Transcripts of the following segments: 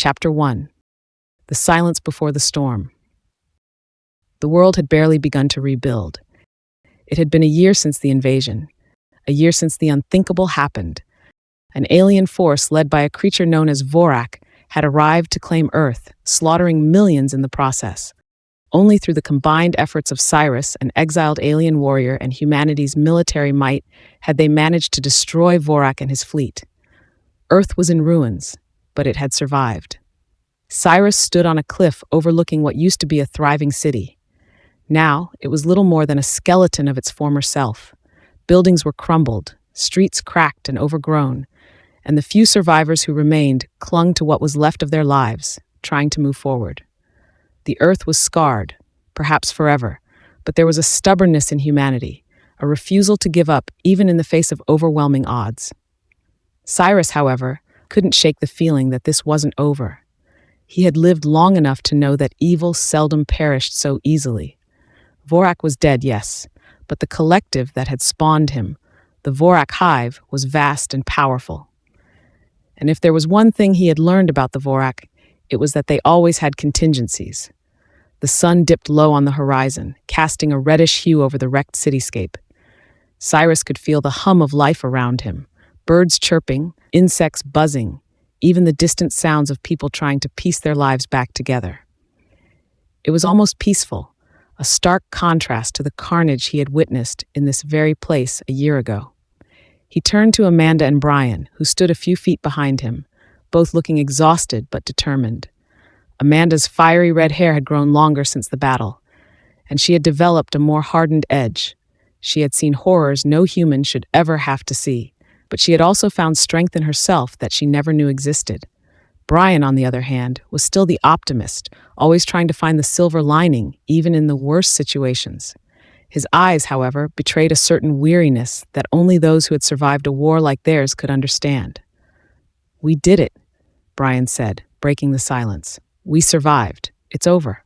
Chapter 1. The Silence Before the Storm. The world had barely begun to rebuild. It had been a year since the invasion, a year since the unthinkable happened. An alien force led by a creature known as Vorak had arrived to claim Earth, slaughtering millions in the process. Only through the combined efforts of Cyrus, an exiled alien warrior, and humanity's military might had they managed to destroy Vorak and his fleet. Earth was in ruins, but it had survived. Cyrus stood on a cliff overlooking what used to be a thriving city. Now, it was little more than a skeleton of its former self. Buildings were crumbled, streets cracked and overgrown, and the few survivors who remained clung to what was left of their lives, trying to move forward. The earth was scarred, perhaps forever, but there was a stubbornness in humanity, a refusal to give up even in the face of overwhelming odds. Cyrus, however, couldn't shake the feeling that this wasn't over. He had lived long enough to know that evil seldom perished so easily. Vorak was dead, yes, but the collective that had spawned him, the Vorak hive, was vast and powerful. And if there was one thing he had learned about the Vorak, it was that they always had contingencies. The sun dipped low on the horizon, casting a reddish hue over the wrecked cityscape. Cyrus could feel the hum of life around him, birds chirping, insects buzzing, even the distant sounds of people trying to piece their lives back together. It was almost peaceful, a stark contrast to the carnage he had witnessed in this very place a year ago. He turned to Amanda and Brian, who stood a few feet behind him, both looking exhausted but determined. Amanda's fiery red hair had grown longer since the battle, and she had developed a more hardened edge. She had seen horrors no human should ever have to see, but she had also found strength in herself that she never knew existed. Brian, on the other hand, was still the optimist, always trying to find the silver lining, even in the worst situations. His eyes, however, betrayed a certain weariness that only those who had survived a war like theirs could understand. "We did it," Brian said, breaking the silence. "We survived. It's over."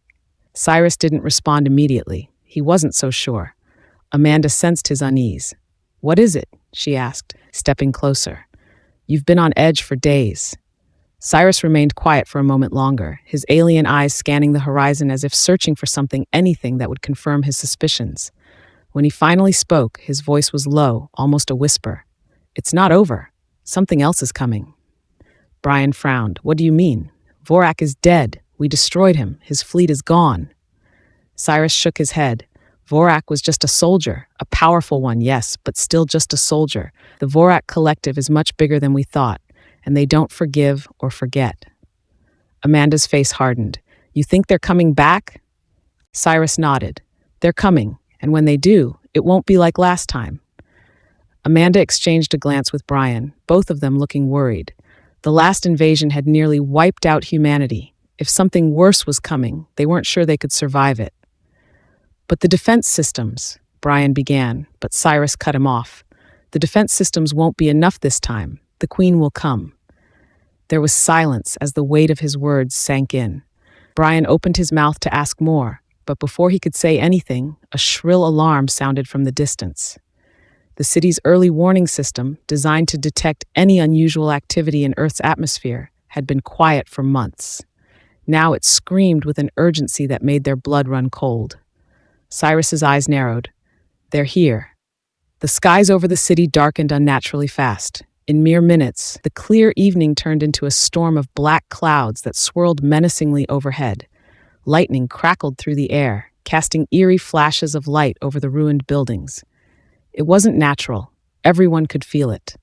Cyrus didn't respond immediately. He wasn't so sure. Amanda sensed his unease. "What is it?" she asked, stepping closer. "You've been on edge for days." Cyrus remained quiet for a moment longer, his alien eyes scanning the horizon as if searching for anything that would confirm his suspicions. When he finally spoke, his voice was low, almost a whisper. "It's not over. Something else is coming." Brian frowned. "What do you mean?" "Vorak is dead. We destroyed him. His fleet is gone." Cyrus shook his head. Vorak was just a soldier, a powerful one, yes, but still just a soldier. The Vorak collective is much bigger than we thought, and they don't forgive or forget. Amanda's face hardened. "You think they're coming back?" Cyrus nodded. "They're coming, and when they do, it won't be like last time." Amanda exchanged a glance with Brian, both of them looking worried. The last invasion had nearly wiped out humanity. If something worse was coming, they weren't sure they could survive it. "But the defense systems," Brian began, but Cyrus cut him off. "The defense systems won't be enough this time. The Queen will come." There was silence as the weight of his words sank in. Brian opened his mouth to ask more, but before he could say anything, a shrill alarm sounded from the distance. The city's early warning system, designed to detect any unusual activity in Earth's atmosphere, had been quiet for months. Now it screamed with an urgency that made their blood run cold. Cyrus's eyes narrowed. "They're here." The skies over the city darkened unnaturally fast. In mere minutes, the clear evening turned into a storm of black clouds that swirled menacingly overhead. Lightning crackled through the air, casting eerie flashes of light over the ruined buildings. It wasn't natural. Everyone could feel it.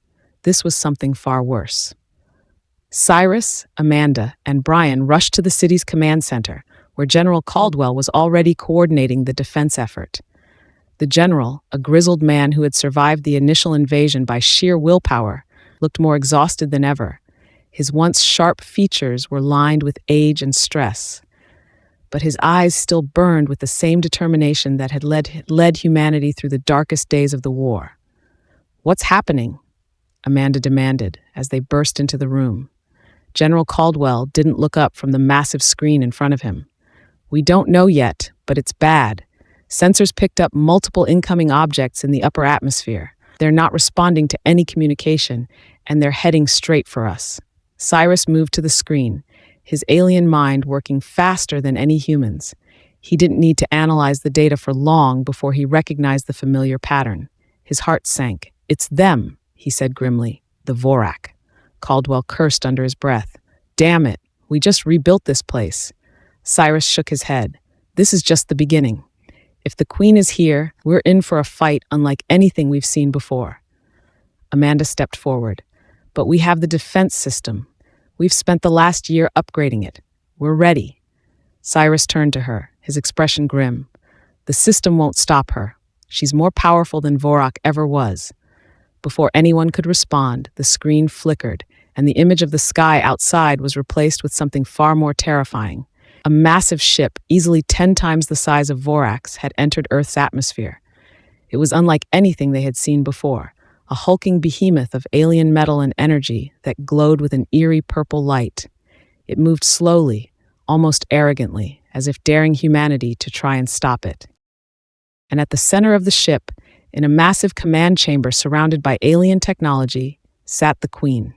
This was something far worse. Cyrus, Amanda, and Brian rushed to the city's command center, where General Caldwell was already coordinating the defense effort. The general, a grizzled man who had survived the initial invasion by sheer willpower, looked more exhausted than ever. His once sharp features were lined with age and stress, but his eyes still burned with the same determination that had led humanity through the darkest days of the war. "What's happening?" Amanda demanded as they burst into the room. General Caldwell didn't look up from the massive screen in front of him. "We don't know yet, but it's bad. Sensors picked up multiple incoming objects in the upper atmosphere. They're not responding to any communication, and they're heading straight for us." Cyrus moved to the screen. his alien mind working faster than any human's. He didn't need to analyze the data for long before he recognized the familiar pattern. His heart sank. "It's them," he said grimly. "The Vorak." Caldwell cursed under his breath. "Damn it, we just rebuilt this place." Cyrus shook his head. "This is just the beginning. If the Queen is here, we're in for a fight unlike anything we've seen before." Amanda stepped forward. "But we have the defense system. We've spent the last year upgrading it. We're ready." Cyrus turned to her, his expression grim. "The system won't stop her. She's more powerful than Vorak ever was." Before anyone could respond, the screen flickered, and the image of the sky outside was replaced with something far more terrifying. A massive ship, easily 10 times the size of Vorak's, had entered Earth's atmosphere. It was unlike anything they had seen before, a hulking behemoth of alien metal and energy that glowed with an eerie purple light. It moved slowly, almost arrogantly, as if daring humanity to try and stop it. And at the center of the ship, in a massive command chamber surrounded by alien technology, sat the Queen.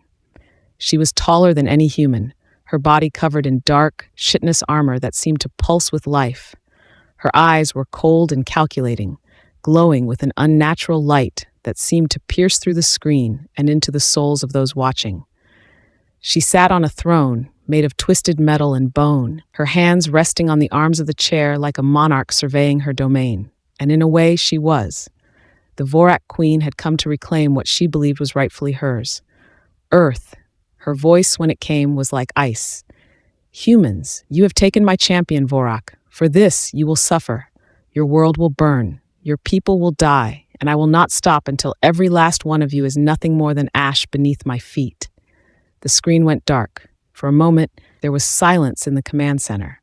She was taller than any human, her body covered in dark, chitinous armor that seemed to pulse with life. Her eyes were cold and calculating, glowing with an unnatural light that seemed to pierce through the screen and into the souls of those watching. She sat on a throne made of twisted metal and bone, her hands resting on the arms of the chair like a monarch surveying her domain. And in a way, she was. The Vorak Queen had come to reclaim what she believed was rightfully hers. Earth. Her voice, when it came, was like ice. "Humans, you have taken my champion, Vorak. For this, you will suffer. Your world will burn. Your people will die, and I will not stop until every last one of you is nothing more than ash beneath my feet." The screen went dark. For a moment, there was silence in the command center.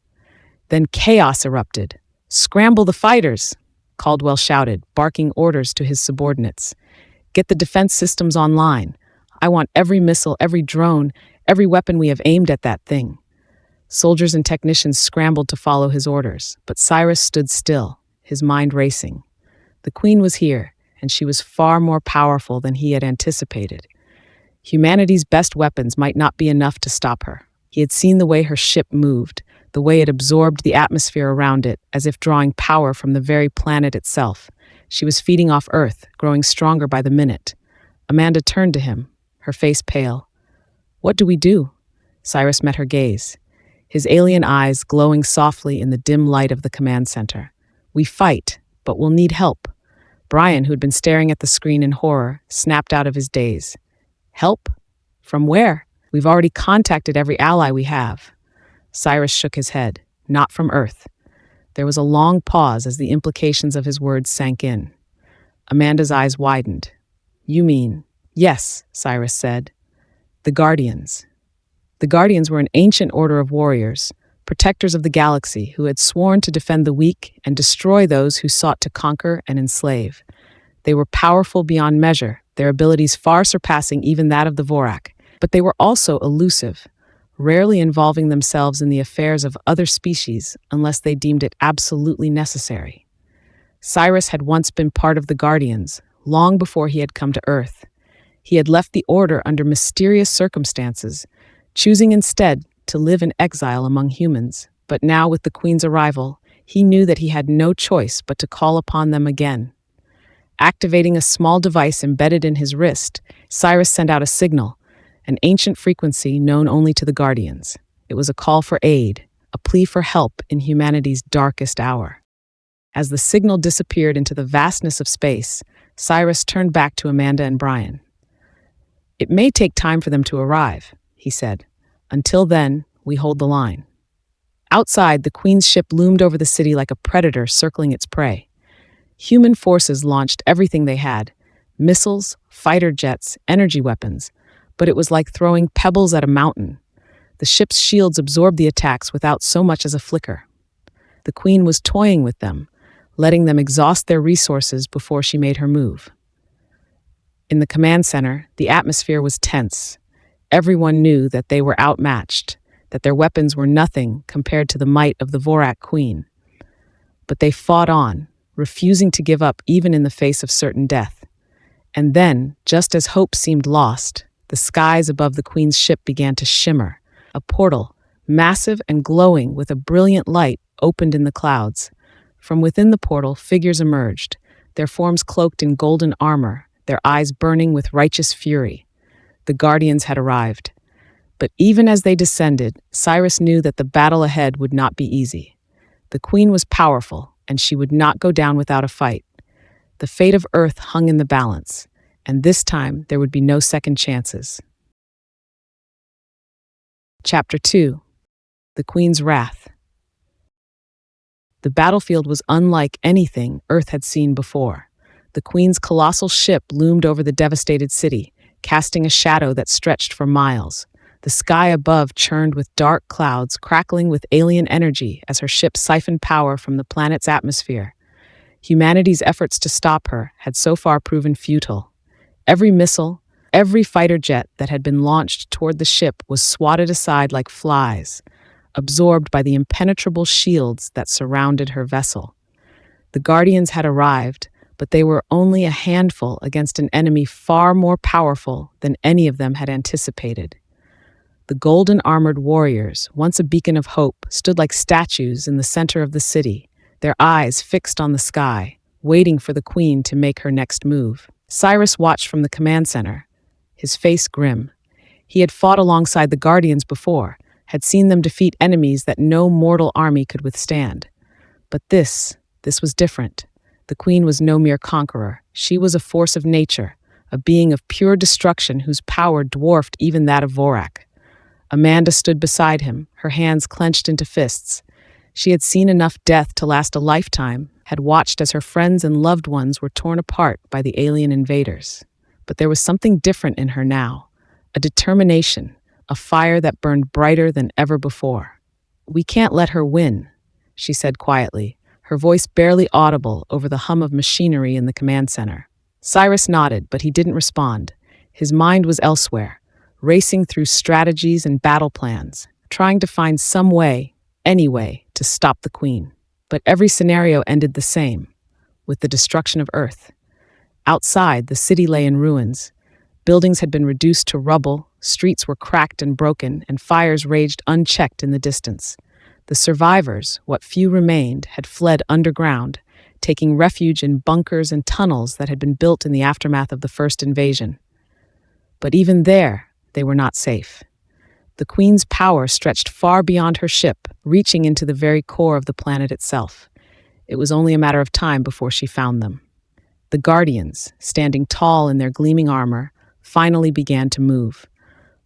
Then chaos erupted. "Scramble the fighters!" Caldwell shouted, barking orders to his subordinates. "Get the defense systems online. I want every missile, every drone, every weapon we have aimed at that thing." Soldiers and technicians scrambled to follow his orders, but Cyrus stood still, his mind racing. The Queen was here, and she was far more powerful than he had anticipated. Humanity's best weapons might not be enough to stop her. He had seen the way her ship moved, the way it absorbed the atmosphere around it, as if drawing power from the very planet itself. She was feeding off Earth, growing stronger by the minute. Amanda turned to him, her face pale. "What do we do?" Cyrus met her gaze, his alien eyes glowing softly in the dim light of the command center. "We fight, but we'll need help." Brian, who'd been staring at the screen in horror, snapped out of his daze. "Help? From where? We've already contacted every ally we have." Cyrus shook his head. "Not from Earth." There was a long pause as the implications of his words sank in. Amanda's eyes widened. "You mean—" "Yes," Cyrus said. "The Guardians." The Guardians were an ancient order of warriors, protectors of the galaxy who had sworn to defend the weak and destroy those who sought to conquer and enslave. They were powerful beyond measure, their abilities far surpassing even that of the Vorak, but they were also elusive, rarely involving themselves in the affairs of other species unless they deemed it absolutely necessary. Cyrus had once been part of the Guardians, long before he had come to Earth. He had left the Order under mysterious circumstances, choosing instead to live in exile among humans. But now, with the Queen's arrival, he knew that he had no choice but to call upon them again. Activating a small device embedded in his wrist, Cyrus sent out a signal, an ancient frequency known only to the Guardians. It was a call for aid, a plea for help in humanity's darkest hour. As the signal disappeared into the vastness of space, Cyrus turned back to Amanda and Brian. "It may take time for them to arrive," he said. "Until then, we hold the line." Outside, the Queen's ship loomed over the city like a predator circling its prey. Human forces launched everything they had: missiles, fighter jets, energy weapons. But it was like throwing pebbles at a mountain. The ship's shields absorbed the attacks without so much as a flicker. The Queen was toying with them, letting them exhaust their resources before she made her move. In the command center, the atmosphere was tense. Everyone knew that they were outmatched, that their weapons were nothing compared to the might of the Vorak Queen. But they fought on, refusing to give up even in the face of certain death. And then, just as hope seemed lost, the skies above the Queen's ship began to shimmer. A portal, massive and glowing with a brilliant light, opened in the clouds. From within the portal, figures emerged, their forms cloaked in golden armor, their eyes burning with righteous fury. The guardians had arrived. But even as they descended, Cyrus knew that the battle ahead would not be easy. The queen was powerful, and she would not go down without a fight. The fate of Earth hung in the balance, and this time there would be no second chances. Chapter 2. The Queen's Wrath. The battlefield was unlike anything Earth had seen before. The Queen's colossal ship loomed over the devastated city, casting a shadow that stretched for miles. The sky above churned with dark clouds, crackling with alien energy as her ship siphoned power from the planet's atmosphere. Humanity's efforts to stop her had so far proven futile. Every missile, every fighter jet that had been launched toward the ship was swatted aside like flies, absorbed by the impenetrable shields that surrounded her vessel. The Guardians had arrived, but they were only a handful against an enemy far more powerful than any of them had anticipated. The golden-armored warriors, once a beacon of hope, stood like statues in the center of the city, their eyes fixed on the sky, waiting for the queen to make her next move. Cyrus watched from the command center, his face grim. He had fought alongside the Guardians before, had seen them defeat enemies that no mortal army could withstand. But this was different. The queen was no mere conqueror. She was a force of nature, a being of pure destruction whose power dwarfed even that of Vorak. Amanda stood beside him, her hands clenched into fists. She had seen enough death to last a lifetime, had watched as her friends and loved ones were torn apart by the alien invaders. But there was something different in her now, a determination, a fire that burned brighter than ever before. "We can't let her win," she said quietly, her voice barely audible over the hum of machinery in the command center. Cyrus nodded, but he didn't respond. His mind was elsewhere, racing through strategies and battle plans, trying to find some way, any way, to stop the queen. But every scenario ended the same, with the destruction of Earth. Outside, the city lay in ruins. Buildings had been reduced to rubble, streets were cracked and broken, and fires raged unchecked in the distance. The survivors, what few remained, had fled underground, taking refuge in bunkers and tunnels that had been built in the aftermath of the first invasion. But even there, they were not safe. The queen's power stretched far beyond her ship, reaching into the very core of the planet itself. It was only a matter of time before she found them. The Guardians, standing tall in their gleaming armor, finally began to move.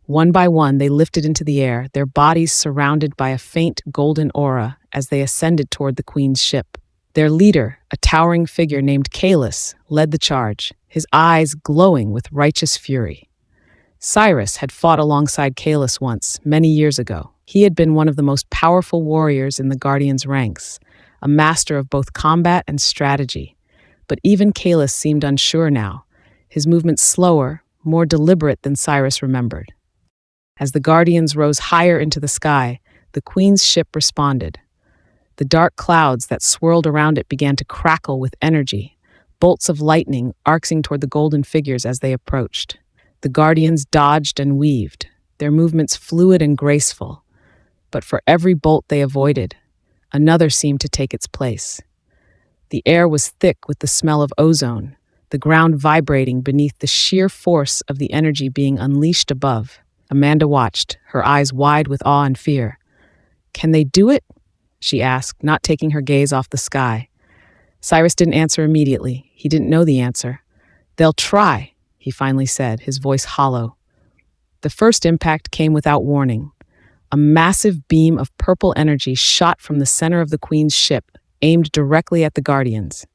One by one, they lifted into the air, their bodies surrounded by a faint golden aura as they ascended toward the queen's ship. Their leader, a towering figure named Cyrus, led the charge, his eyes glowing with righteous fury. Cyrus had fought alongside Cyrus once, many years ago. He had been one of the most powerful warriors in the Guardians' ranks, a master of both combat and strategy. But even Cyrus seemed unsure now, his movements slower, more deliberate than Cyrus remembered. As the Guardians rose higher into the sky, the Queen's ship responded. The dark clouds that swirled around it began to crackle with energy, bolts of lightning arcing toward the golden figures as they approached. The Guardians dodged and weaved, their movements fluid and graceful. But for every bolt they avoided, another seemed to take its place. The air was thick with the smell of ozone, the ground vibrating beneath the sheer force of the energy being unleashed above. Amanda watched, her eyes wide with awe and fear. "Can they do it?" she asked, not taking her gaze off the sky. Cyrus didn't answer immediately. He didn't know the answer. "They'll try," he finally said, his voice hollow. The first impact came without warning. A massive beam of purple energy shot from the center of the Queen's ship, aimed directly at the Guardians.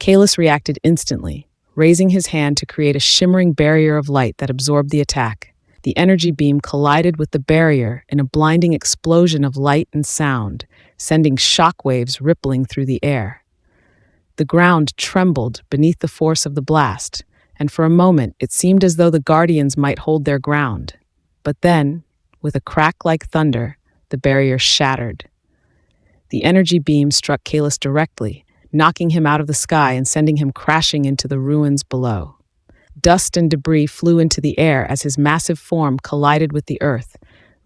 Cyrus reacted instantly, raising his hand to create a shimmering barrier of light that absorbed the attack. The energy beam collided with the barrier in a blinding explosion of light and sound, sending shockwaves rippling through the air. The ground trembled beneath the force of the blast, and for a moment it seemed as though the Guardians might hold their ground. But then, with a crack like thunder, the barrier shattered. The energy beam struck Cyrus directly, knocking him out of the sky and sending him crashing into the ruins below. Dust and debris flew into the air as his massive form collided with the earth,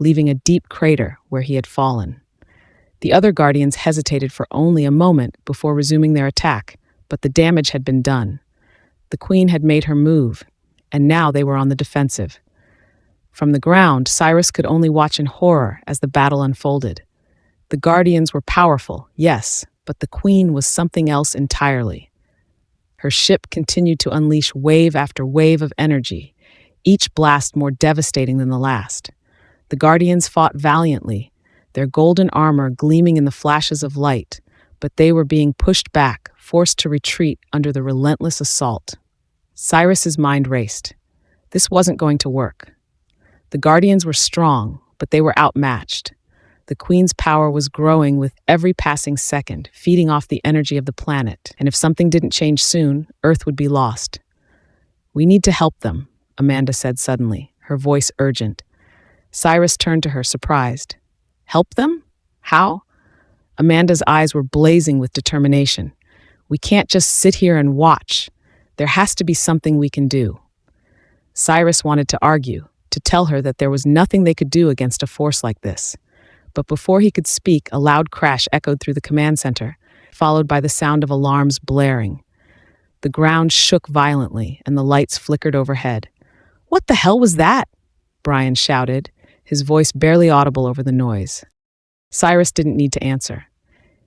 leaving a deep crater where he had fallen. The other guardians hesitated for only a moment before resuming their attack, but the damage had been done. The queen had made her move, and now they were on the defensive. From the ground, Cyrus could only watch in horror as the battle unfolded. The guardians were powerful, yes, but the queen was something else entirely. Her ship continued to unleash wave after wave of energy, each blast more devastating than the last. The guardians fought valiantly, their golden armor gleaming in the flashes of light, but they were being pushed back, forced to retreat under the relentless assault. Cyrus's mind raced. This wasn't going to work. The guardians were strong, but they were outmatched. The queen's power was growing with every passing second, feeding off the energy of the planet, and if something didn't change soon, Earth would be lost. "We need to help them," Amanda said suddenly, her voice urgent. Cyrus turned to her, surprised. "Help them? How?" Amanda's eyes were blazing with determination. "We can't just sit here and watch. There has to be something we can do." Cyrus wanted to argue, to tell her that there was nothing they could do against a force like this. But before he could speak, a loud crash echoed through the command center, followed by the sound of alarms blaring. The ground shook violently, and the lights flickered overhead. "What the hell was that?" Brian shouted, his voice barely audible over the noise. Cyrus didn't need to answer.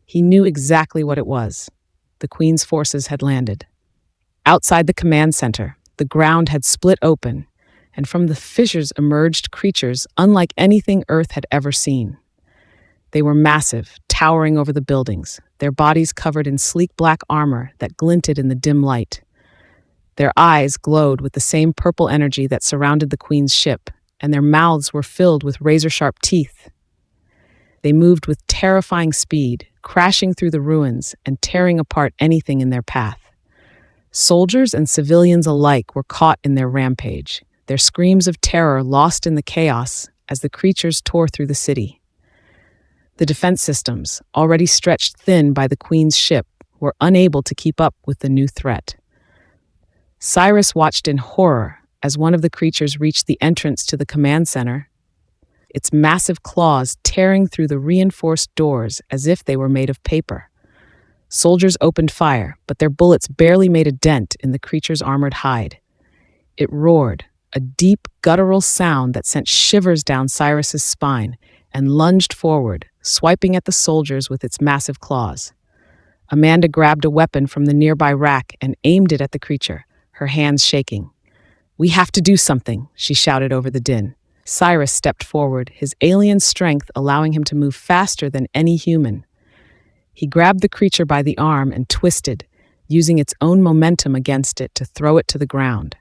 He knew exactly what it was. The Queen's forces had landed. Outside the command center, the ground had split open, and from the fissures emerged creatures unlike anything Earth had ever seen. They were massive, towering over the buildings, their bodies covered in sleek black armor that glinted in the dim light. Their eyes glowed with the same purple energy that surrounded the Queen's ship, and their mouths were filled with razor-sharp teeth. They moved with terrifying speed, crashing through the ruins and tearing apart anything in their path. Soldiers and civilians alike were caught in their rampage, their screams of terror lost in the chaos as the creatures tore through the city. The defense systems, already stretched thin by the Queen's ship, were unable to keep up with the new threat. Cyrus watched in horror as one of the creatures reached the entrance to the command center, its massive claws tearing through the reinforced doors as if they were made of paper. Soldiers opened fire, but their bullets barely made a dent in the creature's armored hide. It roared, a deep, guttural sound that sent shivers down Cyrus's spine, and lunged forward, swiping at the soldiers with its massive claws. Amanda grabbed a weapon from the nearby rack and aimed it at the creature, her hands shaking. "We have to do something," she shouted over the din. Cyrus stepped forward, his alien strength allowing him to move faster than any human. He grabbed the creature by the arm and twisted, using its own momentum against it to throw it to the ground.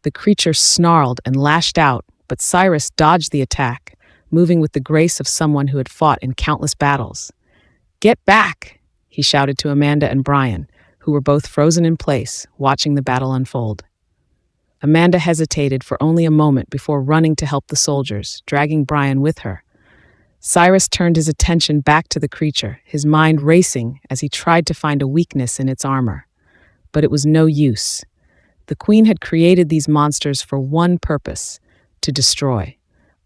The creature snarled and lashed out, but Cyrus dodged the attack, moving with the grace of someone who had fought in countless battles. "Get back!" he shouted to Amanda and Brian, who were both frozen in place, watching the battle unfold. Amanda hesitated for only a moment before running to help the soldiers, dragging Brian with her. Cyrus turned his attention back to the creature, his mind racing as he tried to find a weakness in its armor. But it was no use. The Queen had created these monsters for one purpose: to destroy.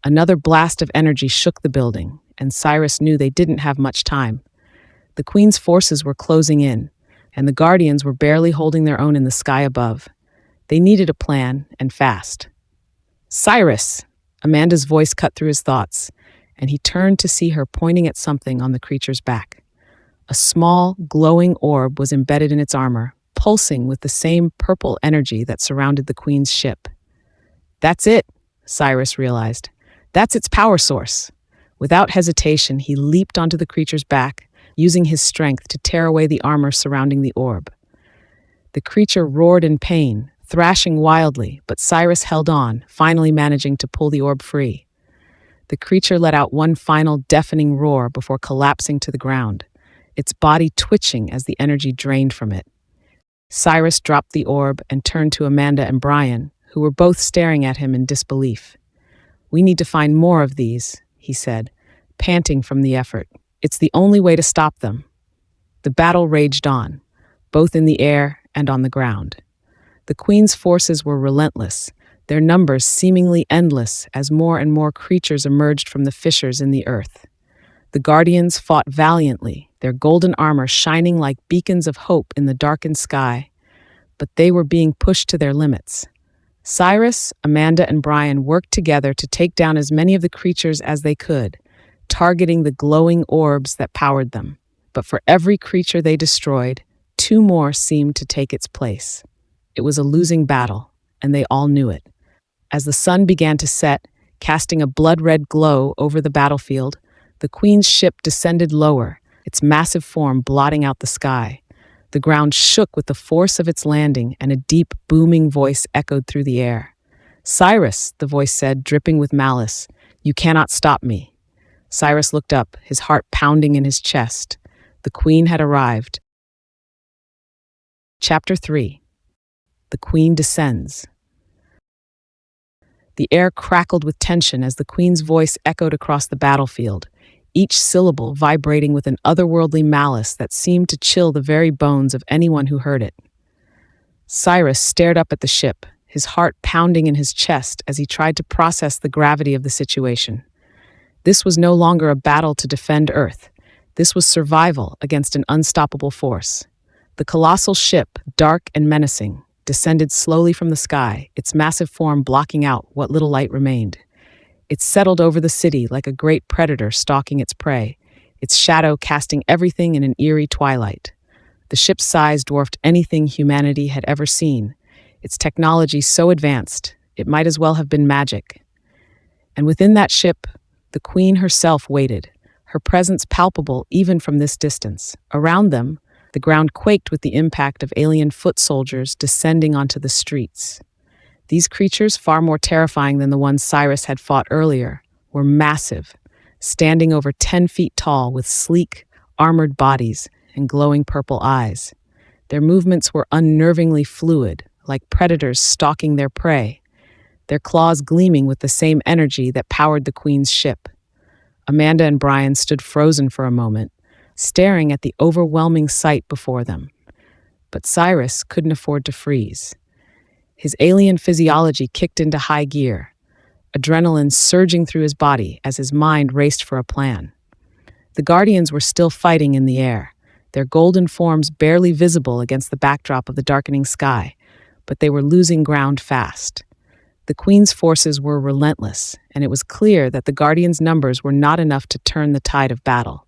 Another blast of energy shook the building, and Cyrus knew they didn't have much time. The Queen's forces were closing in, and the Guardians were barely holding their own in the sky above. They needed a plan, and fast. "Cyrus!" Amanda's voice cut through his thoughts, and he turned to see her pointing at something on the creature's back. A small, glowing orb was embedded in its armor, pulsing with the same purple energy that surrounded the Queen's ship. "That's it," Cyrus realized. "That's its power source." Without hesitation, he leaped onto the creature's back, using his strength to tear away the armor surrounding the orb. The creature roared in pain, thrashing wildly, but Cyrus held on, finally managing to pull the orb free. The creature let out one final deafening roar before collapsing to the ground, its body twitching as the energy drained from it. Cyrus dropped the orb and turned to Amanda and Brian, who were both staring at him in disbelief. "We need to find more of these," he said, panting from the effort. "It's the only way to stop them." The battle raged on, both in the air and on the ground. The Queen's forces were relentless, their numbers seemingly endless as more and more creatures emerged from the fissures in the earth. The Guardians fought valiantly, their golden armor shining like beacons of hope in the darkened sky, but they were being pushed to their limits. Cyrus, Amanda, and Brian worked together to take down as many of the creatures as they could, targeting the glowing orbs that powered them. But for every creature they destroyed, two more seemed to take its place. It was a losing battle, and they all knew it. As the sun began to set, casting a blood-red glow over the battlefield, the Queen's ship descended lower, its massive form blotting out the sky. The ground shook with the force of its landing, and a deep, booming voice echoed through the air. "Cyrus," the voice said, dripping with malice, "you cannot stop me." Cyrus looked up, his heart pounding in his chest. The Queen had arrived. Chapter 3. The Queen Descends. The air crackled with tension as the Queen's voice echoed across the battlefield, each syllable vibrating with an otherworldly malice that seemed to chill the very bones of anyone who heard it. Cyrus stared up at the ship, his heart pounding in his chest as he tried to process the gravity of the situation. This was no longer a battle to defend Earth. This was survival against an unstoppable force. The colossal ship, dark and menacing, descended slowly from the sky, its massive form blocking out what little light remained. It settled over the city like a great predator stalking its prey, its shadow casting everything in an eerie twilight. The ship's size dwarfed anything humanity had ever seen, its technology so advanced, it might as well have been magic. And within that ship, the Queen herself waited, her presence palpable even from this distance. Around them, the ground quaked with the impact of alien foot soldiers descending onto the streets. These creatures, far more terrifying than the ones Cyrus had fought earlier, were massive, standing over 10 feet tall with sleek, armored bodies and glowing purple eyes. Their movements were unnervingly fluid, like predators stalking their prey, their claws gleaming with the same energy that powered the Queen's ship. Amanda and Brian stood frozen for a moment, staring at the overwhelming sight before them. But Cyrus couldn't afford to freeze. His alien physiology kicked into high gear, adrenaline surging through his body as his mind raced for a plan. The Guardians were still fighting in the air, their golden forms barely visible against the backdrop of the darkening sky, but they were losing ground fast. The Queen's forces were relentless, and it was clear that the Guardians' numbers were not enough to turn the tide of battle.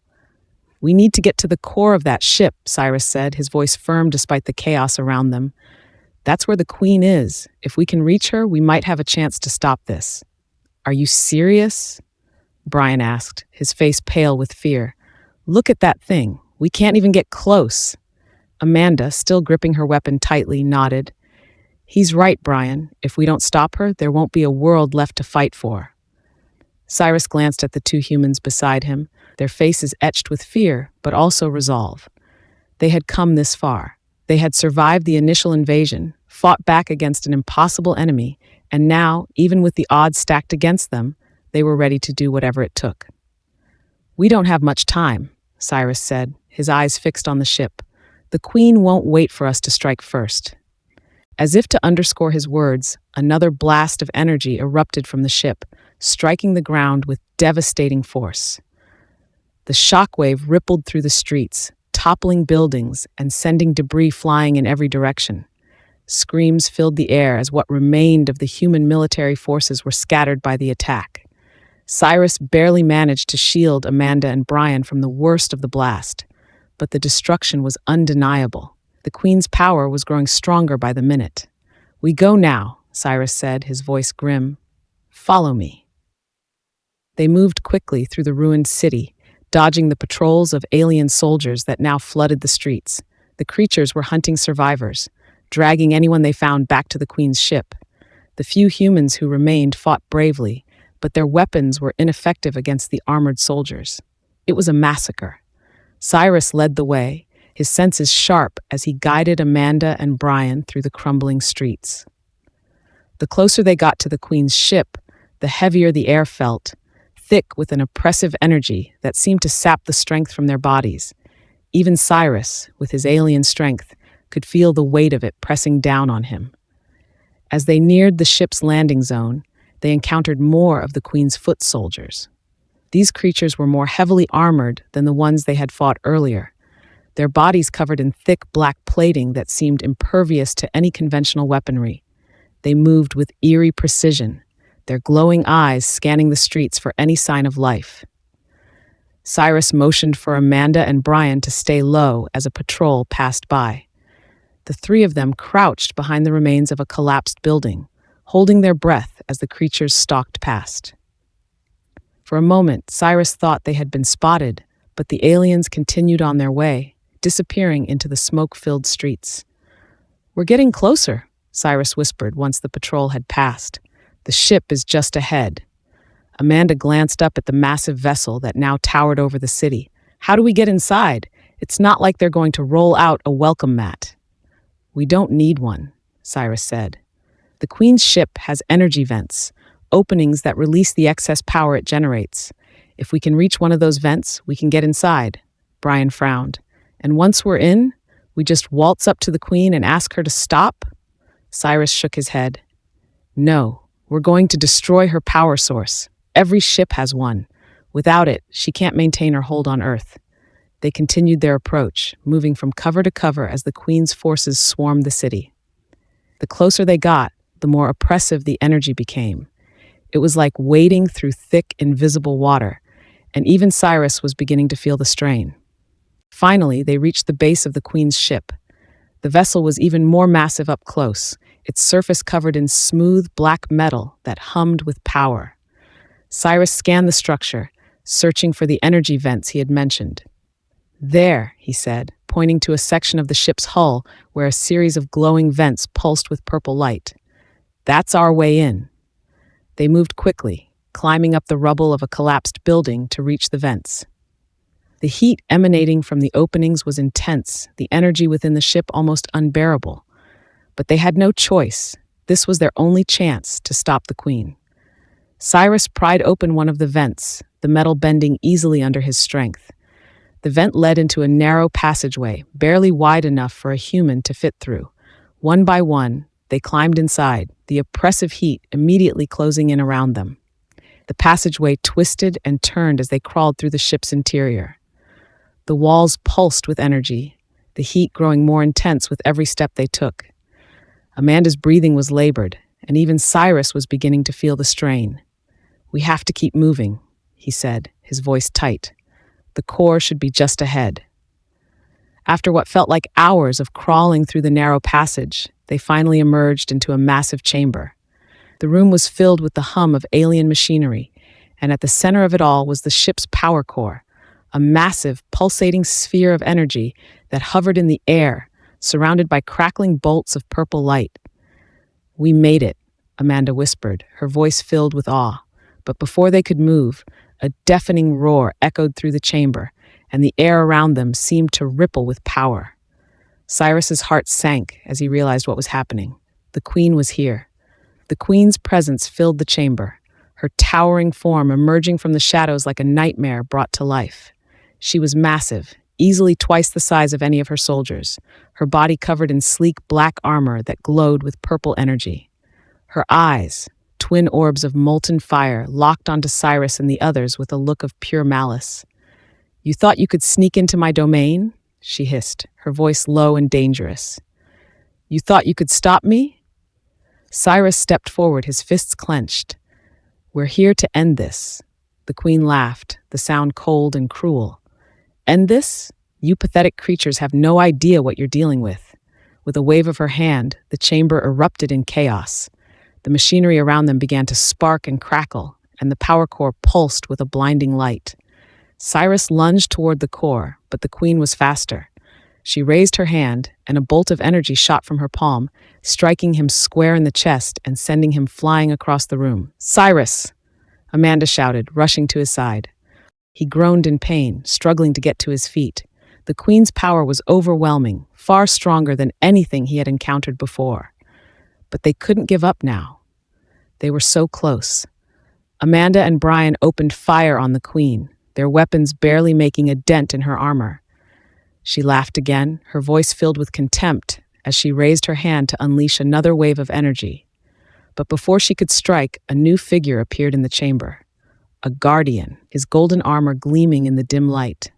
"We need to get to the core of that ship," Cyrus said, his voice firm despite the chaos around them. "That's where the Queen is. If we can reach her, we might have a chance to stop this." "Are you serious?" Brian asked, his face pale with fear. "Look at that thing. We can't even get close." Amanda, still gripping her weapon tightly, nodded. "He's right, Brian. If we don't stop her, there won't be a world left to fight for." Cyrus glanced at the two humans beside him, their faces etched with fear, but also resolve. They had come this far. They had survived the initial invasion, fought back against an impossible enemy, and now, even with the odds stacked against them, they were ready to do whatever it took. "We don't have much time," Cyrus said, his eyes fixed on the ship. "The Queen won't wait for us to strike first." As if to underscore his words, another blast of energy erupted from the ship, striking the ground with devastating force. The shockwave rippled through the streets, toppling buildings and sending debris flying in every direction. Screams filled the air as what remained of the human military forces were scattered by the attack. Cyrus barely managed to shield Amanda and Brian from the worst of the blast, but the destruction was undeniable. The Queen's power was growing stronger by the minute. "We go now," Cyrus said, his voice grim. "Follow me." They moved quickly through the ruined city, dodging the patrols of alien soldiers that now flooded the streets. The creatures were hunting survivors, dragging anyone they found back to the Queen's ship. The few humans who remained fought bravely, but their weapons were ineffective against the armored soldiers. It was a massacre. Cyrus led the way, his senses sharp as he guided Amanda and Brian through the crumbling streets. The closer they got to the Queen's ship, the heavier the air felt, thick with an oppressive energy that seemed to sap the strength from their bodies. Even Cyrus, with his alien strength, could feel the weight of it pressing down on him. As they neared the ship's landing zone, they encountered more of the Queen's foot soldiers. These creatures were more heavily armored than the ones they had fought earlier, their bodies covered in thick black plating that seemed impervious to any conventional weaponry. They moved with eerie precision, their glowing eyes scanning the streets for any sign of life. Cyrus motioned for Amanda and Brian to stay low as a patrol passed by. The three of them crouched behind the remains of a collapsed building, holding their breath as the creatures stalked past. For a moment, Cyrus thought they had been spotted, but the aliens continued on their way, disappearing into the smoke-filled streets. "We're getting closer," Cyrus whispered once the patrol had passed. "The ship is just ahead." Amanda glanced up at the massive vessel that now towered over the city. "How do we get inside? It's not like they're going to roll out a welcome mat." "We don't need one," Cyrus said. "The Queen's ship has energy vents, openings that release the excess power it generates. If we can reach one of those vents, we can get inside." Brian frowned. "And once we're in, we just waltz up to the Queen and ask her to stop?" Cyrus shook his head. "No, we're going to destroy her power source. Every ship has one. Without it, she can't maintain her hold on Earth." They continued their approach, moving from cover to cover as the Queen's forces swarmed the city. The closer they got, the more oppressive the energy became. It was like wading through thick, invisible water, and even Cyrus was beginning to feel the strain. Finally, they reached the base of the Queen's ship. The vessel was even more massive up close, its surface covered in smooth black metal that hummed with power. Cyrus scanned the structure, searching for the energy vents he had mentioned. "There," he said, pointing to a section of the ship's hull where a series of glowing vents pulsed with purple light. "That's our way in." They moved quickly, climbing up the rubble of a collapsed building to reach the vents. The heat emanating from the openings was intense, the energy within the ship almost unbearable. But they had no choice. This was their only chance to stop the Queen. Cyrus pried open one of the vents, the metal bending easily under his strength. The vent led into a narrow passageway, barely wide enough for a human to fit through. One by one, they climbed inside, the oppressive heat immediately closing in around them. The passageway twisted and turned as they crawled through the ship's interior. The walls pulsed with energy, the heat growing more intense with every step they took. Amanda's breathing was labored, and even Cyrus was beginning to feel the strain. "We have to keep moving," he said, his voice tight. "The core should be just ahead." After what felt like hours of crawling through the narrow passage, they finally emerged into a massive chamber. The room was filled with the hum of alien machinery, and at the center of it all was the ship's power core, a massive, pulsating sphere of energy that hovered in the air, surrounded by crackling bolts of purple light. "We made it," Amanda whispered, her voice filled with awe. But before they could move, a deafening roar echoed through the chamber, and the air around them seemed to ripple with power. Cyrus's heart sank as he realized what was happening. The Queen was here. The Queen's presence filled the chamber, her towering form emerging from the shadows like a nightmare brought to life. She was massive, easily twice the size of any of her soldiers, her body covered in sleek black armor that glowed with purple energy. Her eyes, twin orbs of molten fire, locked onto Cyrus and the others with a look of pure malice. "You thought you could sneak into my domain?" she hissed, her voice low and dangerous. "You thought you could stop me?" Cyrus stepped forward, his fists clenched. "We're here to end this." The Queen laughed, the sound cold and cruel. "End this? You pathetic creatures have no idea what you're dealing with." With a wave of her hand, the chamber erupted in chaos. The machinery around them began to spark and crackle, and the power core pulsed with a blinding light. Cyrus lunged toward the core, but the Queen was faster. She raised her hand, and a bolt of energy shot from her palm, striking him square in the chest and sending him flying across the room. "Cyrus!" Amanda shouted, rushing to his side. He groaned in pain, struggling to get to his feet. The Queen's power was overwhelming, far stronger than anything he had encountered before. But they couldn't give up now. They were so close. Amanda and Brian opened fire on the Queen, their weapons barely making a dent in her armor. She laughed again, her voice filled with contempt, as she raised her hand to unleash another wave of energy. But before she could strike, a new figure appeared in the chamber. A guardian, his golden armor gleaming in the dim light.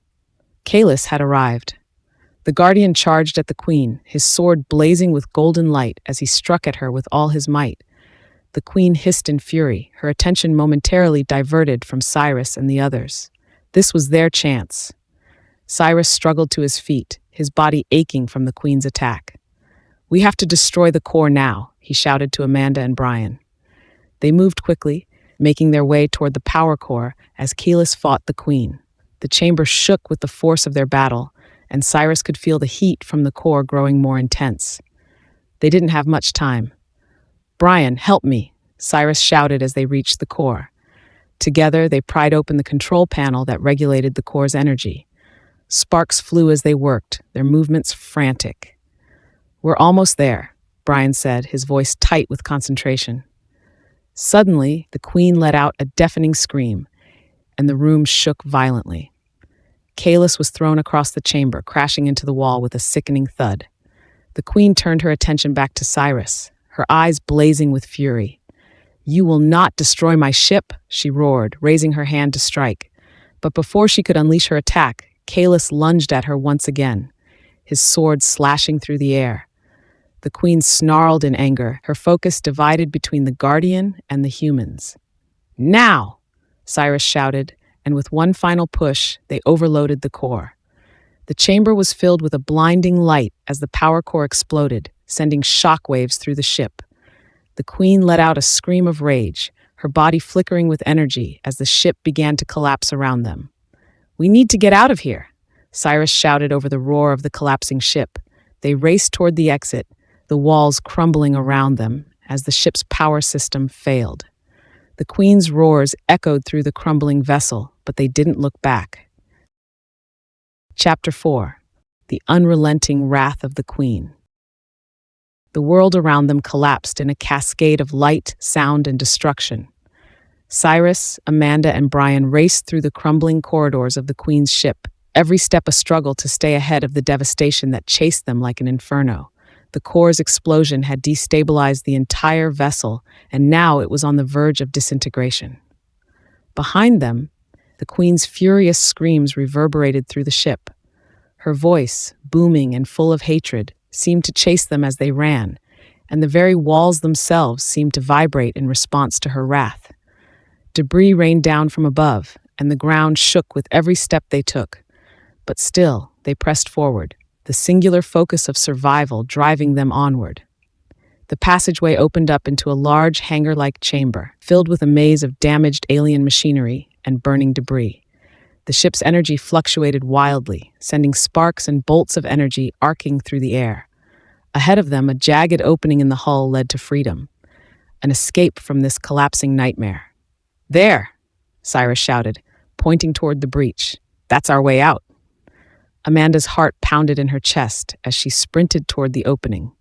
Cyrus had arrived. The guardian charged at the queen, his sword blazing with golden light as he struck at her with all his might. The queen hissed in fury, her attention momentarily diverted from Cyrus and the others. This was their chance. Cyrus struggled to his feet, his body aching from the queen's attack. "We have to destroy the core now," he shouted to Amanda and Brian. They moved quickly, making their way toward the power core as Cyrus fought the queen. The chamber shook with the force of their battle, and Cyrus could feel the heat from the core growing more intense. They didn't have much time. "Brian, help me," Cyrus shouted as they reached the core. Together, they pried open the control panel that regulated the core's energy. Sparks flew as they worked, their movements frantic. "We're almost there," Brian said, his voice tight with concentration. Suddenly, the queen let out a deafening scream, and the room shook violently. Cyrus was thrown across the chamber, crashing into the wall with a sickening thud. The queen turned her attention back to Cyrus, her eyes blazing with fury. "You will not destroy my ship," she roared, raising her hand to strike. But before she could unleash her attack, Cyrus lunged at her once again, his sword slashing through the air. The queen snarled in anger, her focus divided between the guardian and the humans. "Now!" Cyrus shouted, and with one final push, they overloaded the core. The chamber was filled with a blinding light as the power core exploded, sending shockwaves through the ship. The queen let out a scream of rage, her body flickering with energy as the ship began to collapse around them. "We need to get out of here," Cyrus shouted over the roar of the collapsing ship. They raced toward the exit, the walls crumbling around them as the ship's power system failed. The queen's roars echoed through the crumbling vessel, but they didn't look back. Chapter 4. The Unrelenting Wrath of the Queen. The world around them collapsed in a cascade of light, sound, and destruction. Cyrus, Amanda, and Brian raced through the crumbling corridors of the Queen's ship, every step a struggle to stay ahead of the devastation that chased them like an inferno. The core's explosion had destabilized the entire vessel, and now it was on the verge of disintegration. Behind them, the Queen's furious screams reverberated through the ship. Her voice, booming and full of hatred, seemed to chase them as they ran, and the very walls themselves seemed to vibrate in response to her wrath. Debris rained down from above, and the ground shook with every step they took. But still, they pressed forward, the singular focus of survival driving them onward. The passageway opened up into a large hangar-like chamber, filled with a maze of damaged alien machinery and burning debris. The ship's energy fluctuated wildly, sending sparks and bolts of energy arcing through the air. Ahead of them, a jagged opening in the hull led to freedom, an escape from this collapsing nightmare. "There!" Cyrus shouted, pointing toward the breach. "That's our way out." Amanda's heart pounded in her chest as she sprinted toward the opening,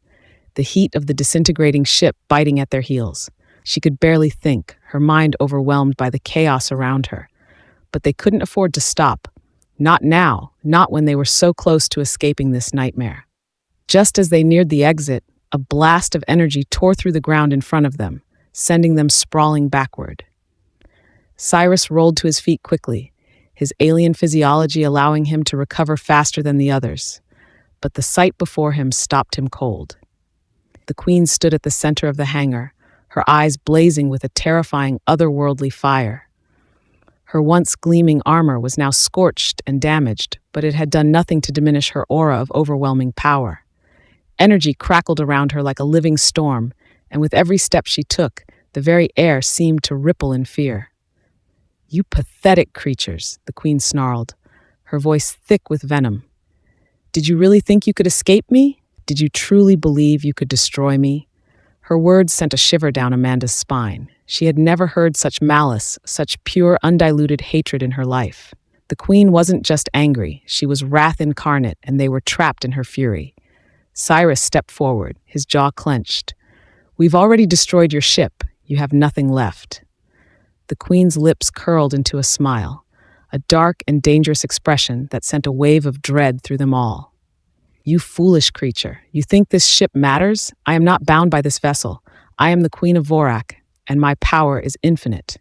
the heat of the disintegrating ship biting at their heels. She could barely think, her mind overwhelmed by the chaos around her. But they couldn't afford to stop. Not now, not when they were so close to escaping this nightmare. Just as they neared the exit, a blast of energy tore through the ground in front of them, sending them sprawling backward. Cyrus rolled to his feet quickly, his alien physiology allowing him to recover faster than the others. But the sight before him stopped him cold. The Queen stood at the center of the hangar, her eyes blazing with a terrifying otherworldly fire. Her once gleaming armor was now scorched and damaged, but it had done nothing to diminish her aura of overwhelming power. Energy crackled around her like a living storm, and with every step she took, the very air seemed to ripple in fear. "You pathetic creatures," the Queen snarled, her voice thick with venom. "Did you really think you could escape me? Did you truly believe you could destroy me?" Her words sent a shiver down Amanda's spine. She had never heard such malice, such pure, undiluted hatred in her life. The Queen wasn't just angry, she was wrath incarnate, and they were trapped in her fury. Cyrus stepped forward, his jaw clenched. "We've already destroyed your ship. You have nothing left." The Queen's lips curled into a smile, a dark and dangerous expression that sent a wave of dread through them all. "You foolish creature, you think this ship matters? I am not bound by this vessel. I am the Queen of Vorak, and my power is infinite."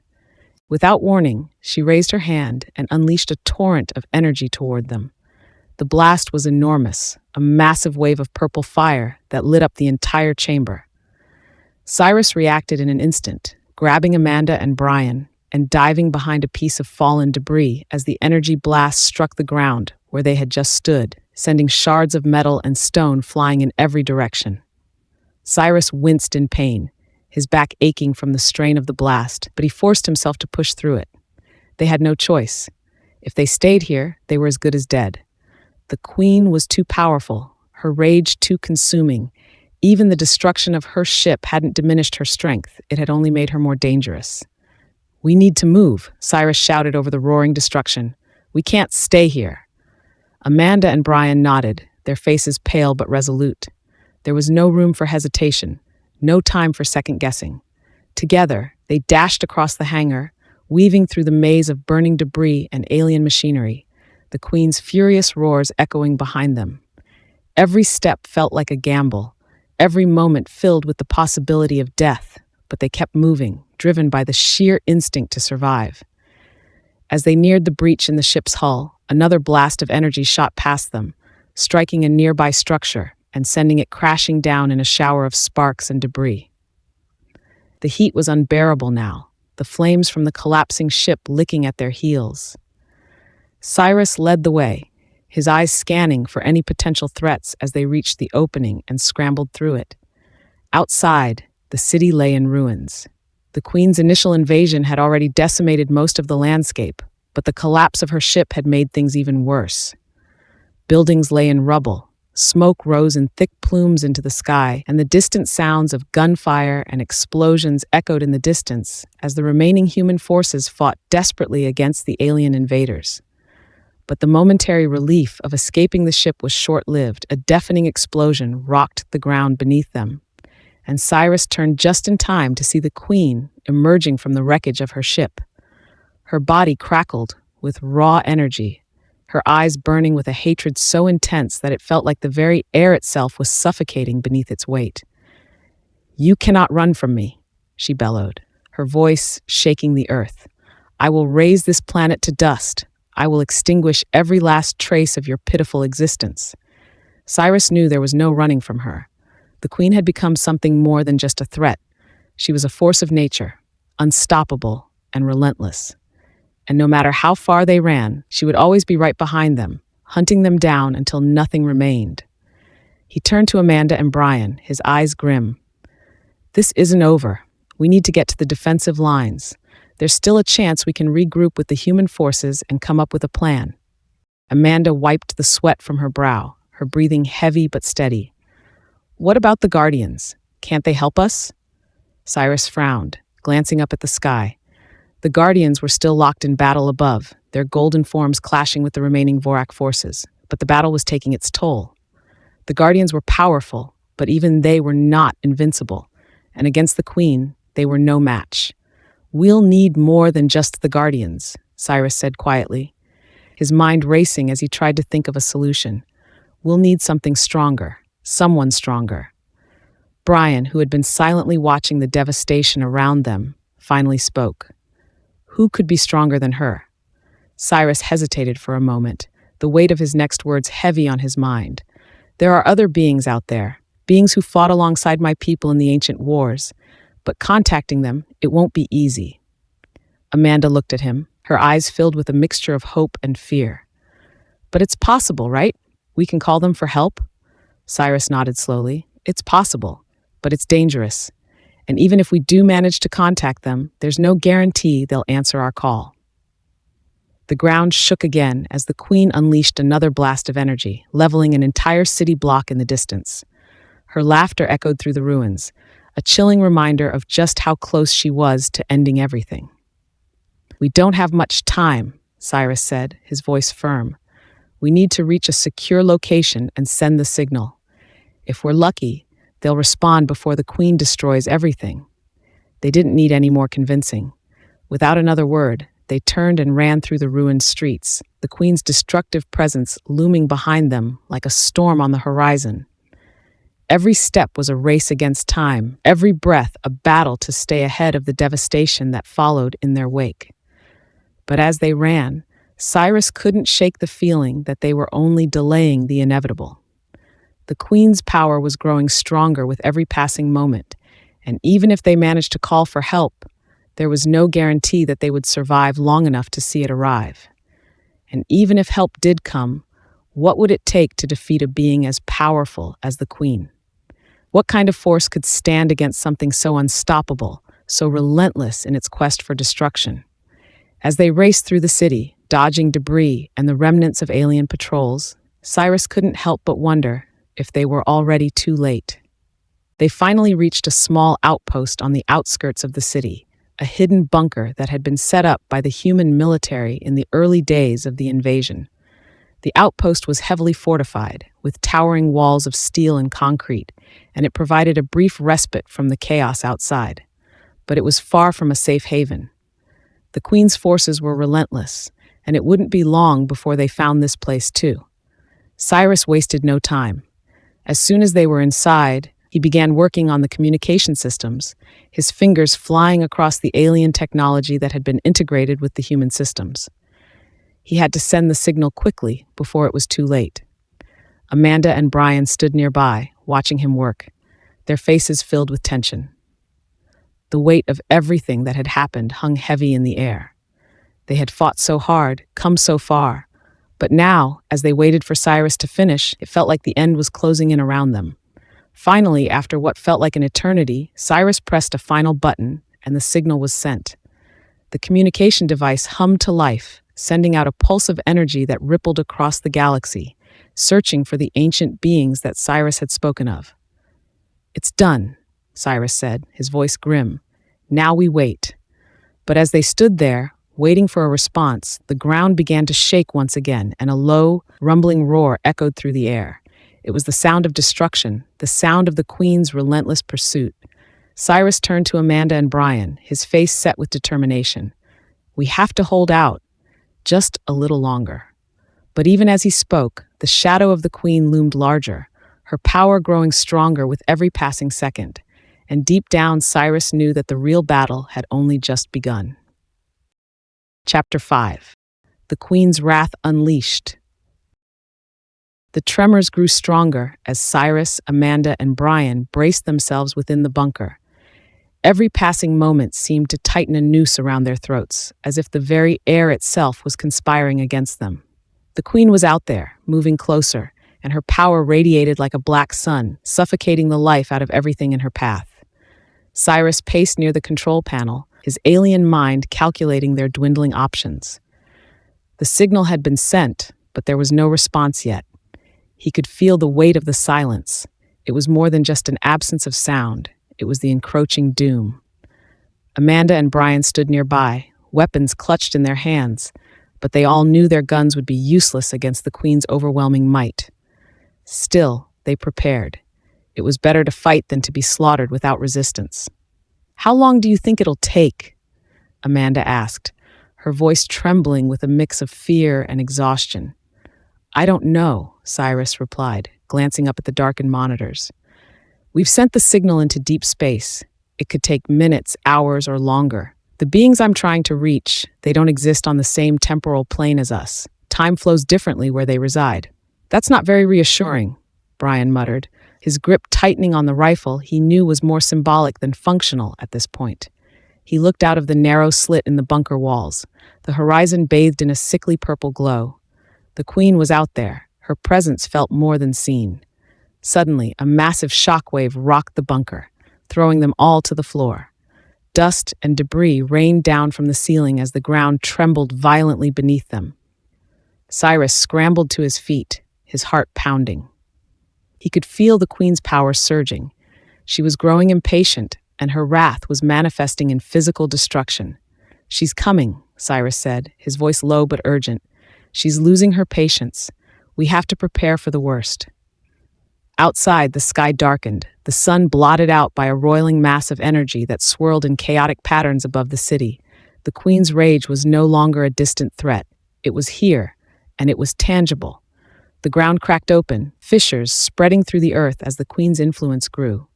Without warning, she raised her hand and unleashed a torrent of energy toward them. The blast was enormous, a massive wave of purple fire that lit up the entire chamber. Cyrus reacted in an instant, grabbing Amanda and Brian and diving behind a piece of fallen debris as the energy blast struck the ground where they had just stood, sending shards of metal and stone flying in every direction. Cyrus winced in pain, his back aching from the strain of the blast, but he forced himself to push through it. They had no choice. If they stayed here, they were as good as dead. The Queen was too powerful, her rage too consuming. Even the destruction of her ship hadn't diminished her strength, it had only made her more dangerous. "We need to move," Cyrus shouted over the roaring destruction. "We can't stay here." Amanda and Brian nodded, their faces pale but resolute. There was no room for hesitation, no time for second-guessing. Together, they dashed across the hangar, weaving through the maze of burning debris and alien machinery, the Queen's furious roars echoing behind them. Every step felt like a gamble, every moment filled with the possibility of death, but they kept moving, driven by the sheer instinct to survive. As they neared the breach in the ship's hull, another blast of energy shot past them, striking a nearby structure and sending it crashing down in a shower of sparks and debris. The heat was unbearable now, the flames from the collapsing ship licking at their heels. Cyrus led the way, his eyes scanning for any potential threats as they reached the opening and scrambled through it. Outside, the city lay in ruins. The Queen's initial invasion had already decimated most of the landscape, but the collapse of her ship had made things even worse. Buildings lay in rubble, smoke rose in thick plumes into the sky, and the distant sounds of gunfire and explosions echoed in the distance as the remaining human forces fought desperately against the alien invaders. But the momentary relief of escaping the ship was short-lived. A deafening explosion rocked the ground beneath them, and Cyrus turned just in time to see the Queen emerging from the wreckage of her ship. Her body crackled with raw energy, her eyes burning with a hatred so intense that it felt like the very air itself was suffocating beneath its weight. "You cannot run from me," she bellowed, her voice shaking the earth. "I will raise this planet to dust. I will extinguish every last trace of your pitiful existence." Cyrus knew there was no running from her. The Queen had become something more than just a threat. She was a force of nature, unstoppable and relentless. And no matter how far they ran, she would always be right behind them, hunting them down until nothing remained. He turned to Amanda and Brian, his eyes grim. "This isn't over. We need to get to the defensive lines. There's still a chance we can regroup with the human forces and come up with a plan." Amanda wiped the sweat from her brow, her breathing heavy but steady. "What about the Guardians? Can't they help us?" Cyrus frowned, glancing up at the sky. The Guardians were still locked in battle above, their golden forms clashing with the remaining Vorak forces, but the battle was taking its toll. The Guardians were powerful, but even they were not invincible, and against the Queen, they were no match. "We'll need more than just the Guardians," Cyrus said quietly, his mind racing as he tried to think of a solution. "We'll need something stronger, someone stronger." Brian, who had been silently watching the devastation around them, finally spoke. Who could be stronger than her? Cyrus hesitated for a moment, the weight of his next words heavy on his mind. "There are other beings out there, beings who fought alongside my people in the ancient wars, but contacting them, it won't be easy." Amanda looked at him, her eyes filled with a mixture of hope and fear. "But it's possible, right? We can call them for help?" Cyrus nodded slowly. "It's possible, but it's dangerous. And even if we do manage to contact them, there's no guarantee they'll answer our call." The ground shook again as the Queen unleashed another blast of energy, leveling an entire city block in the distance. Her laughter echoed through the ruins, a chilling reminder of just how close she was to ending everything. "We don't have much time," Cyrus said, his voice firm. "We need to reach a secure location and send the signal. If we're lucky, they'll respond before the Queen destroys everything." They didn't need any more convincing. Without another word, they turned and ran through the ruined streets, the Queen's destructive presence looming behind them like a storm on the horizon. Every step was a race against time, every breath a battle to stay ahead of the devastation that followed in their wake. But as they ran, Cyrus couldn't shake the feeling that they were only delaying the inevitable. The Queen's power was growing stronger with every passing moment, and even if they managed to call for help, there was no guarantee that they would survive long enough to see it arrive. And even if help did come, what would it take to defeat a being as powerful as the Queen? What kind of force could stand against something so unstoppable, so relentless in its quest for destruction? As they raced through the city, dodging debris and the remnants of alien patrols, Cyrus couldn't help but wonder if they were already too late. They finally reached a small outpost on the outskirts of the city, a hidden bunker that had been set up by the human military in the early days of the invasion. The outpost was heavily fortified, with towering walls of steel and concrete, and it provided a brief respite from the chaos outside. But it was far from a safe haven. The Queen's forces were relentless, and it wouldn't be long before they found this place too. Cyrus wasted no time. As soon as they were inside, he began working on the communication systems, his fingers flying across the alien technology that had been integrated with the human systems. He had to send the signal quickly before it was too late. Amanda and Brian stood nearby, watching him work, their faces filled with tension. The weight of everything that had happened hung heavy in the air. They had fought so hard, come so far, but now, as they waited for Cyrus to finish, it felt like the end was closing in around them. Finally, after what felt like an eternity, Cyrus pressed a final button, and the signal was sent. The communication device hummed to life, sending out a pulse of energy that rippled across the galaxy, searching for the ancient beings that Cyrus had spoken of. "It's done," Cyrus said, his voice grim. "Now we wait." But as they stood there, waiting for a response, the ground began to shake once again, and a low, rumbling roar echoed through the air. It was the sound of destruction, the sound of the Queen's relentless pursuit. Cyrus turned to Amanda and Brian, his face set with determination. "We have to hold out, just a little longer." But even as he spoke, the shadow of the Queen loomed larger, her power growing stronger with every passing second. And deep down, Cyrus knew that the real battle had only just begun. Chapter 5. The Queen's Wrath Unleashed. The tremors grew stronger as Cyrus, Amanda, and Brian braced themselves within the bunker. Every passing moment seemed to tighten a noose around their throats, as if the very air itself was conspiring against them. The Queen was out there, moving closer, and her power radiated like a black sun, suffocating the life out of everything in her path. Cyrus paced near the control panel, his alien mind calculating their dwindling options. The signal had been sent, but there was no response yet. He could feel the weight of the silence. It was more than just an absence of sound. It was the encroaching doom. Amanda and Brian stood nearby, weapons clutched in their hands, but they all knew their guns would be useless against the Queen's overwhelming might. Still, they prepared. It was better to fight than to be slaughtered without resistance. "How long do you think it'll take?" Amanda asked, her voice trembling with a mix of fear and exhaustion. "I don't know," Cyrus replied, glancing up at the darkened monitors. "We've sent the signal into deep space. It could take minutes, hours, or longer. The beings I'm trying to reach, they don't exist on the same temporal plane as us. Time flows differently where they reside." "That's not very reassuring," Brian muttered, his grip tightening on the rifle he knew was more symbolic than functional at this point. He looked out of the narrow slit in the bunker walls, the horizon bathed in a sickly purple glow. The Queen was out there, her presence felt more than seen. Suddenly, a massive shockwave rocked the bunker, throwing them all to the floor. Dust and debris rained down from the ceiling as the ground trembled violently beneath them. Cyrus scrambled to his feet, his heart pounding. He could feel the Queen's power surging. She was growing impatient, and her wrath was manifesting in physical destruction. "She's coming," Cyrus said, his voice low but urgent. "She's losing her patience. We have to prepare for the worst." Outside, the sky darkened, the sun blotted out by a roiling mass of energy that swirled in chaotic patterns above the city. The Queen's rage was no longer a distant threat. It was here, and it was tangible. The ground cracked open, fissures spreading through the earth as the queen's influence grew.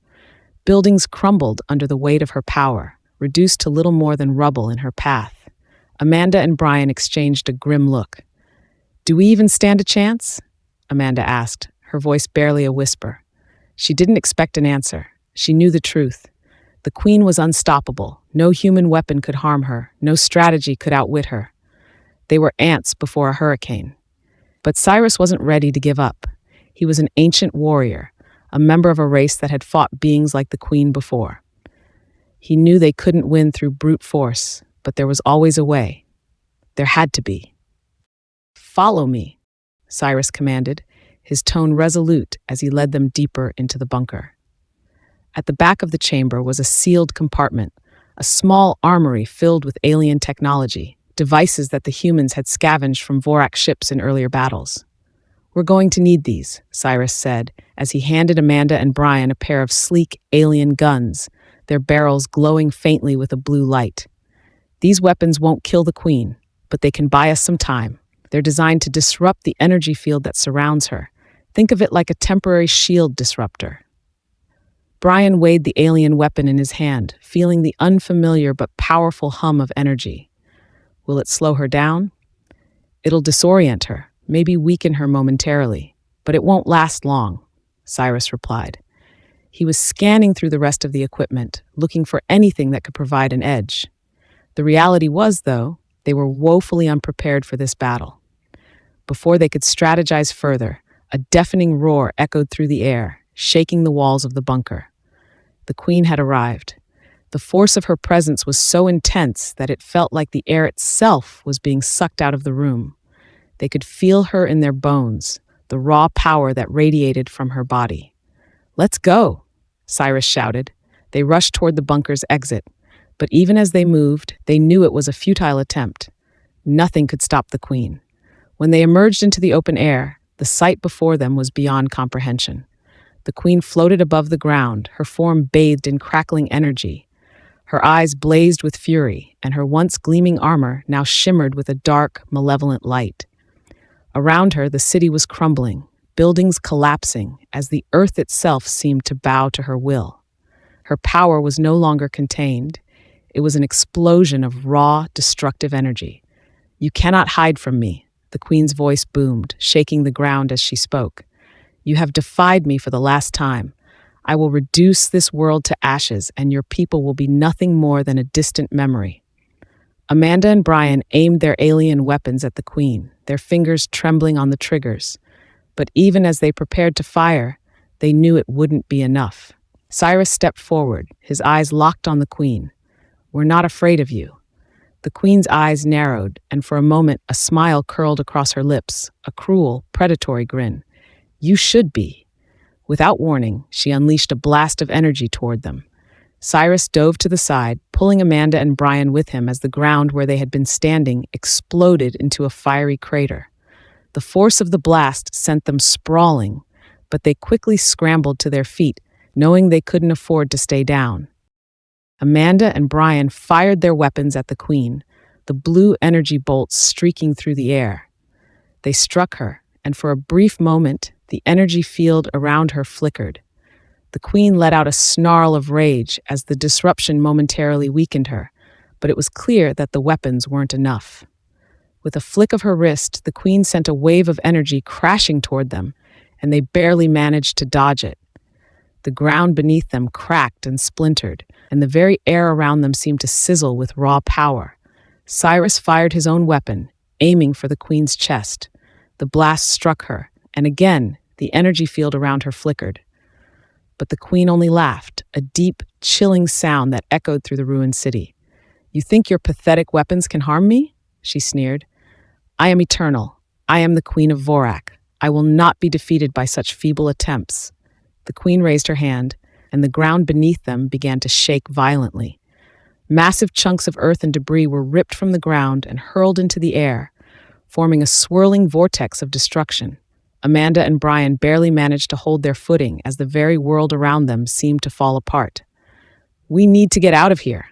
Buildings crumbled under the weight of her power, reduced to little more than rubble in her path. Amanda and Brian exchanged a grim look. "Do we even stand a chance?" Amanda asked, her voice barely a whisper. She didn't expect an answer. She knew the truth. The queen was unstoppable. No human weapon could harm her. No strategy could outwit her. They were ants before a hurricane. But Cyrus wasn't ready to give up. He was an ancient warrior, a member of a race that had fought beings like the queen before. He knew they couldn't win through brute force, but there was always a way. There had to be. "Follow me," Cyrus commanded, his tone resolute as he led them deeper into the bunker. At the back of the chamber was a sealed compartment, a small armory filled with alien technology, devices that the humans had scavenged from Vorak ships in earlier battles. "We're going to need these," Cyrus said, as he handed Amanda and Brian a pair of sleek alien guns, their barrels glowing faintly with a blue light. "These weapons won't kill the queen, but they can buy us some time. They're designed to disrupt the energy field that surrounds her. Think of it like a temporary shield disruptor." Brian weighed the alien weapon in his hand, feeling the unfamiliar but powerful hum of energy. Will it slow her down? It'll disorient her, maybe weaken her momentarily, but it won't last long, Cyrus replied. He was scanning through the rest of the equipment, looking for anything that could provide an edge. The reality was, though, they were woefully unprepared for this battle. Before they could strategize further, a deafening roar echoed through the air, shaking the walls of the bunker. The queen had arrived. The force of her presence was so intense that it felt like the air itself was being sucked out of the room. They could feel her in their bones, the raw power that radiated from her body. "Let's go," Cyrus shouted. They rushed toward the bunker's exit, but even as they moved, they knew it was a futile attempt. Nothing could stop the queen. When they emerged into the open air, the sight before them was beyond comprehension. The queen floated above the ground, her form bathed in crackling energy. Her eyes blazed with fury, and her once gleaming armor now shimmered with a dark, malevolent light. Around her, the city was crumbling, buildings collapsing, as the earth itself seemed to bow to her will. Her power was no longer contained. It was an explosion of raw, destructive energy. "You cannot hide from me," the queen's voice boomed, shaking the ground as she spoke. "You have defied me for the last time. I will reduce this world to ashes, and your people will be nothing more than a distant memory." Amanda and Brian aimed their alien weapons at the queen, their fingers trembling on the triggers. But even as they prepared to fire, they knew it wouldn't be enough. Cyrus stepped forward, his eyes locked on the queen. "We're not afraid of you." The queen's eyes narrowed, and for a moment a smile curled across her lips, a cruel, predatory grin. "You should be." Without warning, she unleashed a blast of energy toward them. Cyrus dove to the side, pulling Amanda and Brian with him as the ground where they had been standing exploded into a fiery crater. The force of the blast sent them sprawling, but they quickly scrambled to their feet, knowing they couldn't afford to stay down. Amanda and Brian fired their weapons at the queen, the blue energy bolts streaking through the air. They struck her, and for a brief moment, the energy field around her flickered. The queen let out a snarl of rage as the disruption momentarily weakened her, but it was clear that the weapons weren't enough. With a flick of her wrist, the queen sent a wave of energy crashing toward them, and they barely managed to dodge it. The ground beneath them cracked and splintered, and the very air around them seemed to sizzle with raw power. Cyrus fired his own weapon, aiming for the queen's chest. The blast struck her, and again, the energy field around her flickered. But the queen only laughed, a deep, chilling sound that echoed through the ruined city. "You think your pathetic weapons can harm me?" she sneered. "I am eternal. I am the queen of Vorak. I will not be defeated by such feeble attempts." The queen raised her hand, and the ground beneath them began to shake violently. Massive chunks of earth and debris were ripped from the ground and hurled into the air, forming a swirling vortex of destruction. Amanda and Brian barely managed to hold their footing as the very world around them seemed to fall apart. "We need to get out of here,"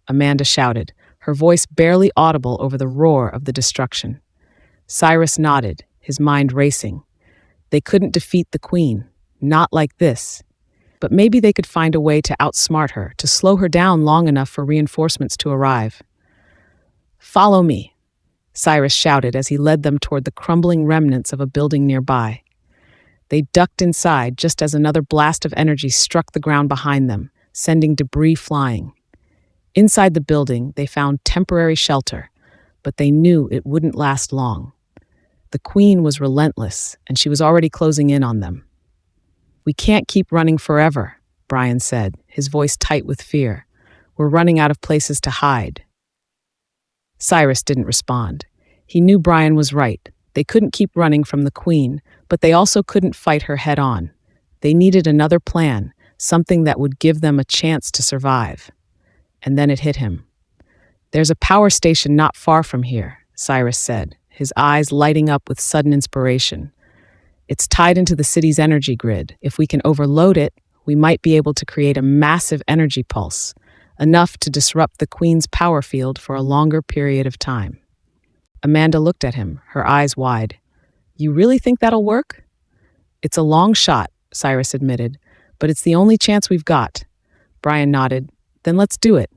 Amanda shouted, her voice barely audible over the roar of the destruction. Cyrus nodded, his mind racing. They couldn't defeat the queen. Not like this. But maybe they could find a way to outsmart her, to slow her down long enough for reinforcements to arrive. "Follow me," Cyrus shouted as he led them toward the crumbling remnants of a building nearby. They ducked inside just as another blast of energy struck the ground behind them, sending debris flying. Inside the building, they found temporary shelter, but they knew it wouldn't last long. The queen was relentless, and she was already closing in on them. "We can't keep running forever," Brian said, his voice tight with fear. "We're running out of places to hide." Cyrus didn't respond. He knew Brian was right. They couldn't keep running from the queen, but they also couldn't fight her head on. They needed another plan, something that would give them a chance to survive. And then it hit him. "There's a power station not far from here," Cyrus said, his eyes lighting up with sudden inspiration. "It's tied into the city's energy grid. If we can overload it, we might be able to create a massive energy pulse, enough to disrupt the queen's power field for a longer period of time." Amanda looked at him, her eyes wide. "You really think that'll work?" "It's a long shot," Cyrus admitted, "but it's the only chance we've got." Brian nodded. "Then let's do it."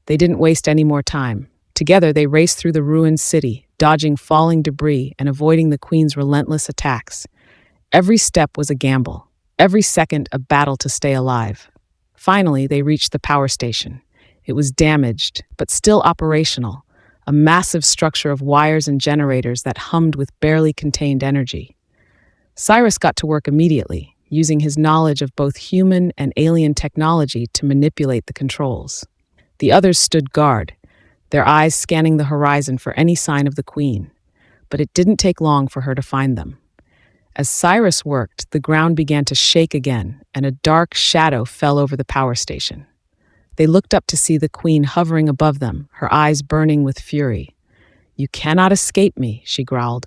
They didn't waste any more time. Together they raced through the ruined city, dodging falling debris and avoiding the queen's relentless attacks. Every step was a gamble, every second a battle to stay alive. Finally, they reached the power station. It was damaged, but still operational, a massive structure of wires and generators that hummed with barely contained energy. Cyrus got to work immediately, using his knowledge of both human and alien technology to manipulate the controls. The others stood guard, their eyes scanning the horizon for any sign of the queen, but it didn't take long for her to find them. As Cyrus worked, the ground began to shake again, and a dark shadow fell over the power station. They looked up to see the queen hovering above them, her eyes burning with fury. "You cannot escape me," she growled.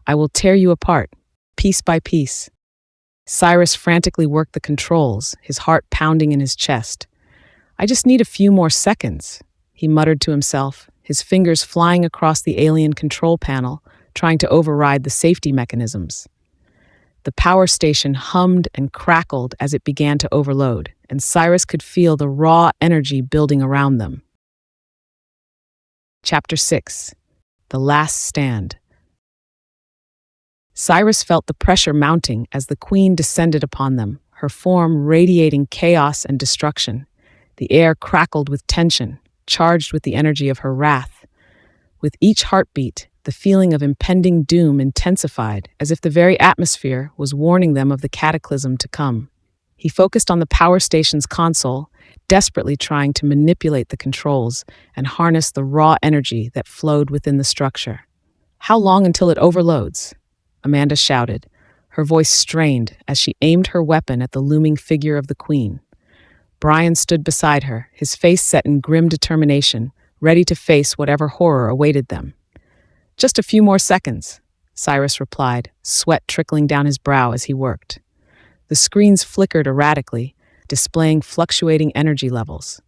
"I will tear you apart, piece by piece." Cyrus frantically worked the controls, his heart pounding in his chest. "I just need a few more seconds," he muttered to himself, his fingers flying across the alien control panel, trying to override the safety mechanisms. The power station hummed and crackled as it began to overload, and Cyrus could feel the raw energy building around them. Chapter 6. The Last Stand. Cyrus felt the pressure mounting as the queen descended upon them, her form radiating chaos and destruction. The air crackled with tension, charged with the energy of her wrath. With each heartbeat, the feeling of impending doom intensified, as if the very atmosphere was warning them of the cataclysm to come. He focused on the power station's console, desperately trying to manipulate the controls and harness the raw energy that flowed within the structure. "How long until it overloads?" Amanda shouted, her voice strained as she aimed her weapon at the looming figure of the queen. Brian stood beside her, his face set in grim determination, ready to face whatever horror awaited them. "Just a few more seconds," Cyrus replied, sweat trickling down his brow as he worked. The screens flickered erratically, displaying fluctuating energy levels.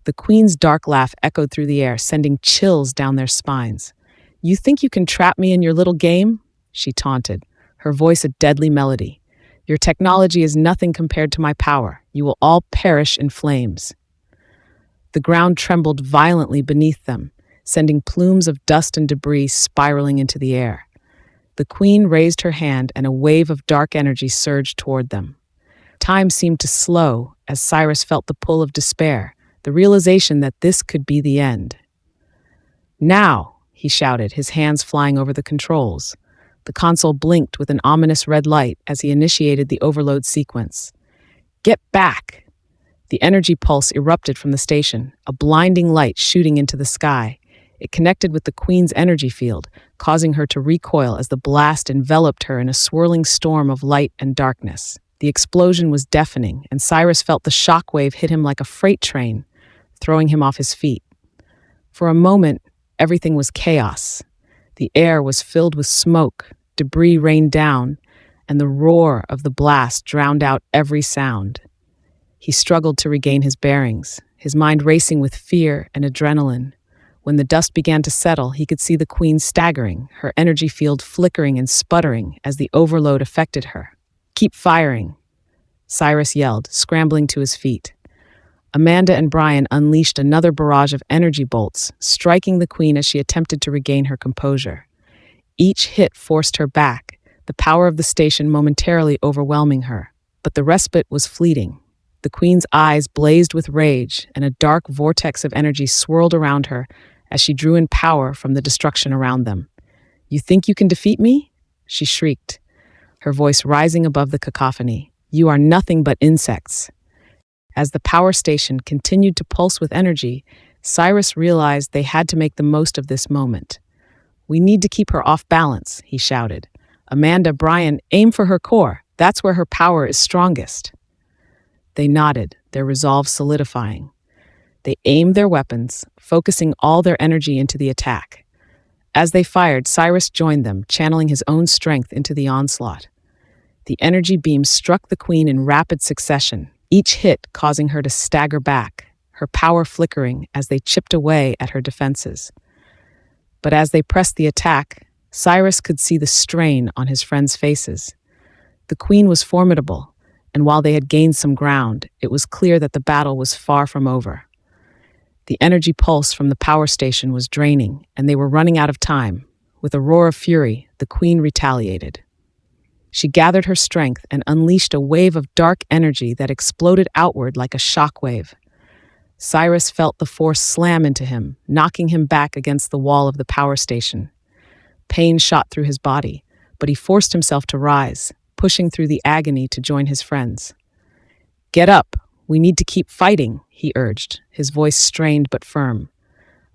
The queen's dark laugh echoed through the air, sending chills down their spines. "You think you can trap me in your little game?" she taunted, her voice a deadly melody. "Your technology is nothing compared to my power. You will all perish in flames." The ground trembled violently beneath them, sending plumes of dust and debris spiraling into the air. The queen raised her hand and a wave of dark energy surged toward them. Time seemed to slow as Cyrus felt the pull of despair, the realization that this could be the end. "Now!" he shouted, his hands flying over the controls. The console blinked with an ominous red light as he initiated the overload sequence. "Get back!" The energy pulse erupted from the station, a blinding light shooting into the sky. It connected with the queen's energy field, causing her to recoil as the blast enveloped her in a swirling storm of light and darkness. The explosion was deafening, and Cyrus felt the shockwave hit him like a freight train, throwing him off his feet. For a moment, everything was chaos. The air was filled with smoke, debris rained down, and the roar of the blast drowned out every sound. He struggled to regain his bearings, his mind racing with fear and adrenaline. When the dust began to settle, he could see the queen staggering, her energy field flickering and sputtering as the overload affected her. "Keep firing," Cyrus yelled, scrambling to his feet. Amanda and Brian unleashed another barrage of energy bolts, striking the queen as she attempted to regain her composure. Each hit forced her back, the power of the station momentarily overwhelming her. But the respite was fleeting. The queen's eyes blazed with rage, and a dark vortex of energy swirled around her as she drew in power from the destruction around them. "You think you can defeat me?" she shrieked, her voice rising above the cacophony. "You are nothing but insects." As the power station continued to pulse with energy, Cyrus realized they had to make the most of this moment. "We need to keep her off balance," he shouted. "Amanda, Brian, aim for her core. That's where her power is strongest." They nodded, their resolve solidifying. They aimed their weapons, focusing all their energy into the attack. As they fired, Cyrus joined them, channeling his own strength into the onslaught. The energy beams struck the queen in rapid succession, each hit causing her to stagger back, her power flickering as they chipped away at her defenses. But as they pressed the attack, Cyrus could see the strain on his friends' faces. The queen was formidable, and while they had gained some ground, it was clear that the battle was far from over. The energy pulse from the power station was draining, and they were running out of time. With a roar of fury, the queen retaliated. She gathered her strength and unleashed a wave of dark energy that exploded outward like a shockwave. Cyrus felt the force slam into him, knocking him back against the wall of the power station. Pain shot through his body, but he forced himself to rise, pushing through the agony to join his friends. "Get up! We need to keep fighting," he urged, his voice strained but firm.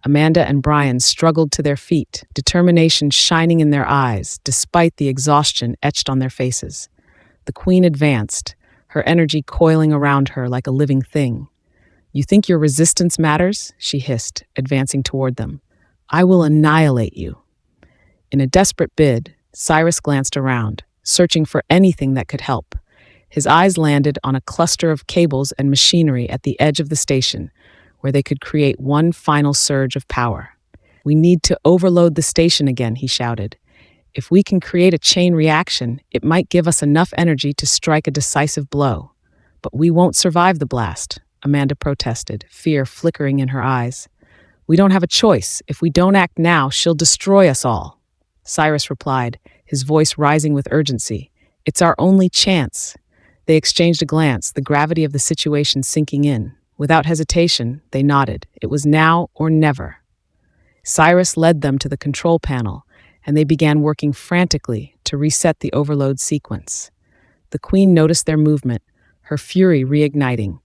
Amanda and Brian struggled to their feet, determination shining in their eyes, despite the exhaustion etched on their faces. The queen advanced, her energy coiling around her like a living thing. "You think your resistance matters?" she hissed, advancing toward them. "I will annihilate you." In a desperate bid, Cyrus glanced around, searching for anything that could help. His eyes landed on a cluster of cables and machinery at the edge of the station, where they could create one final surge of power. "We need to overload the station again," he shouted. "If we can create a chain reaction, it might give us enough energy to strike a decisive blow." "But we won't survive the blast," Amanda protested, fear flickering in her eyes. "We don't have a choice. If we don't act now, she'll destroy us all." Cyrus replied, his voice rising with urgency. "It's our only chance." They exchanged a glance, the gravity of the situation sinking in. Without hesitation, they nodded. It was now or never. Cyrus led them to the control panel, and they began working frantically to reset the overload sequence. The queen noticed their movement, her fury reigniting.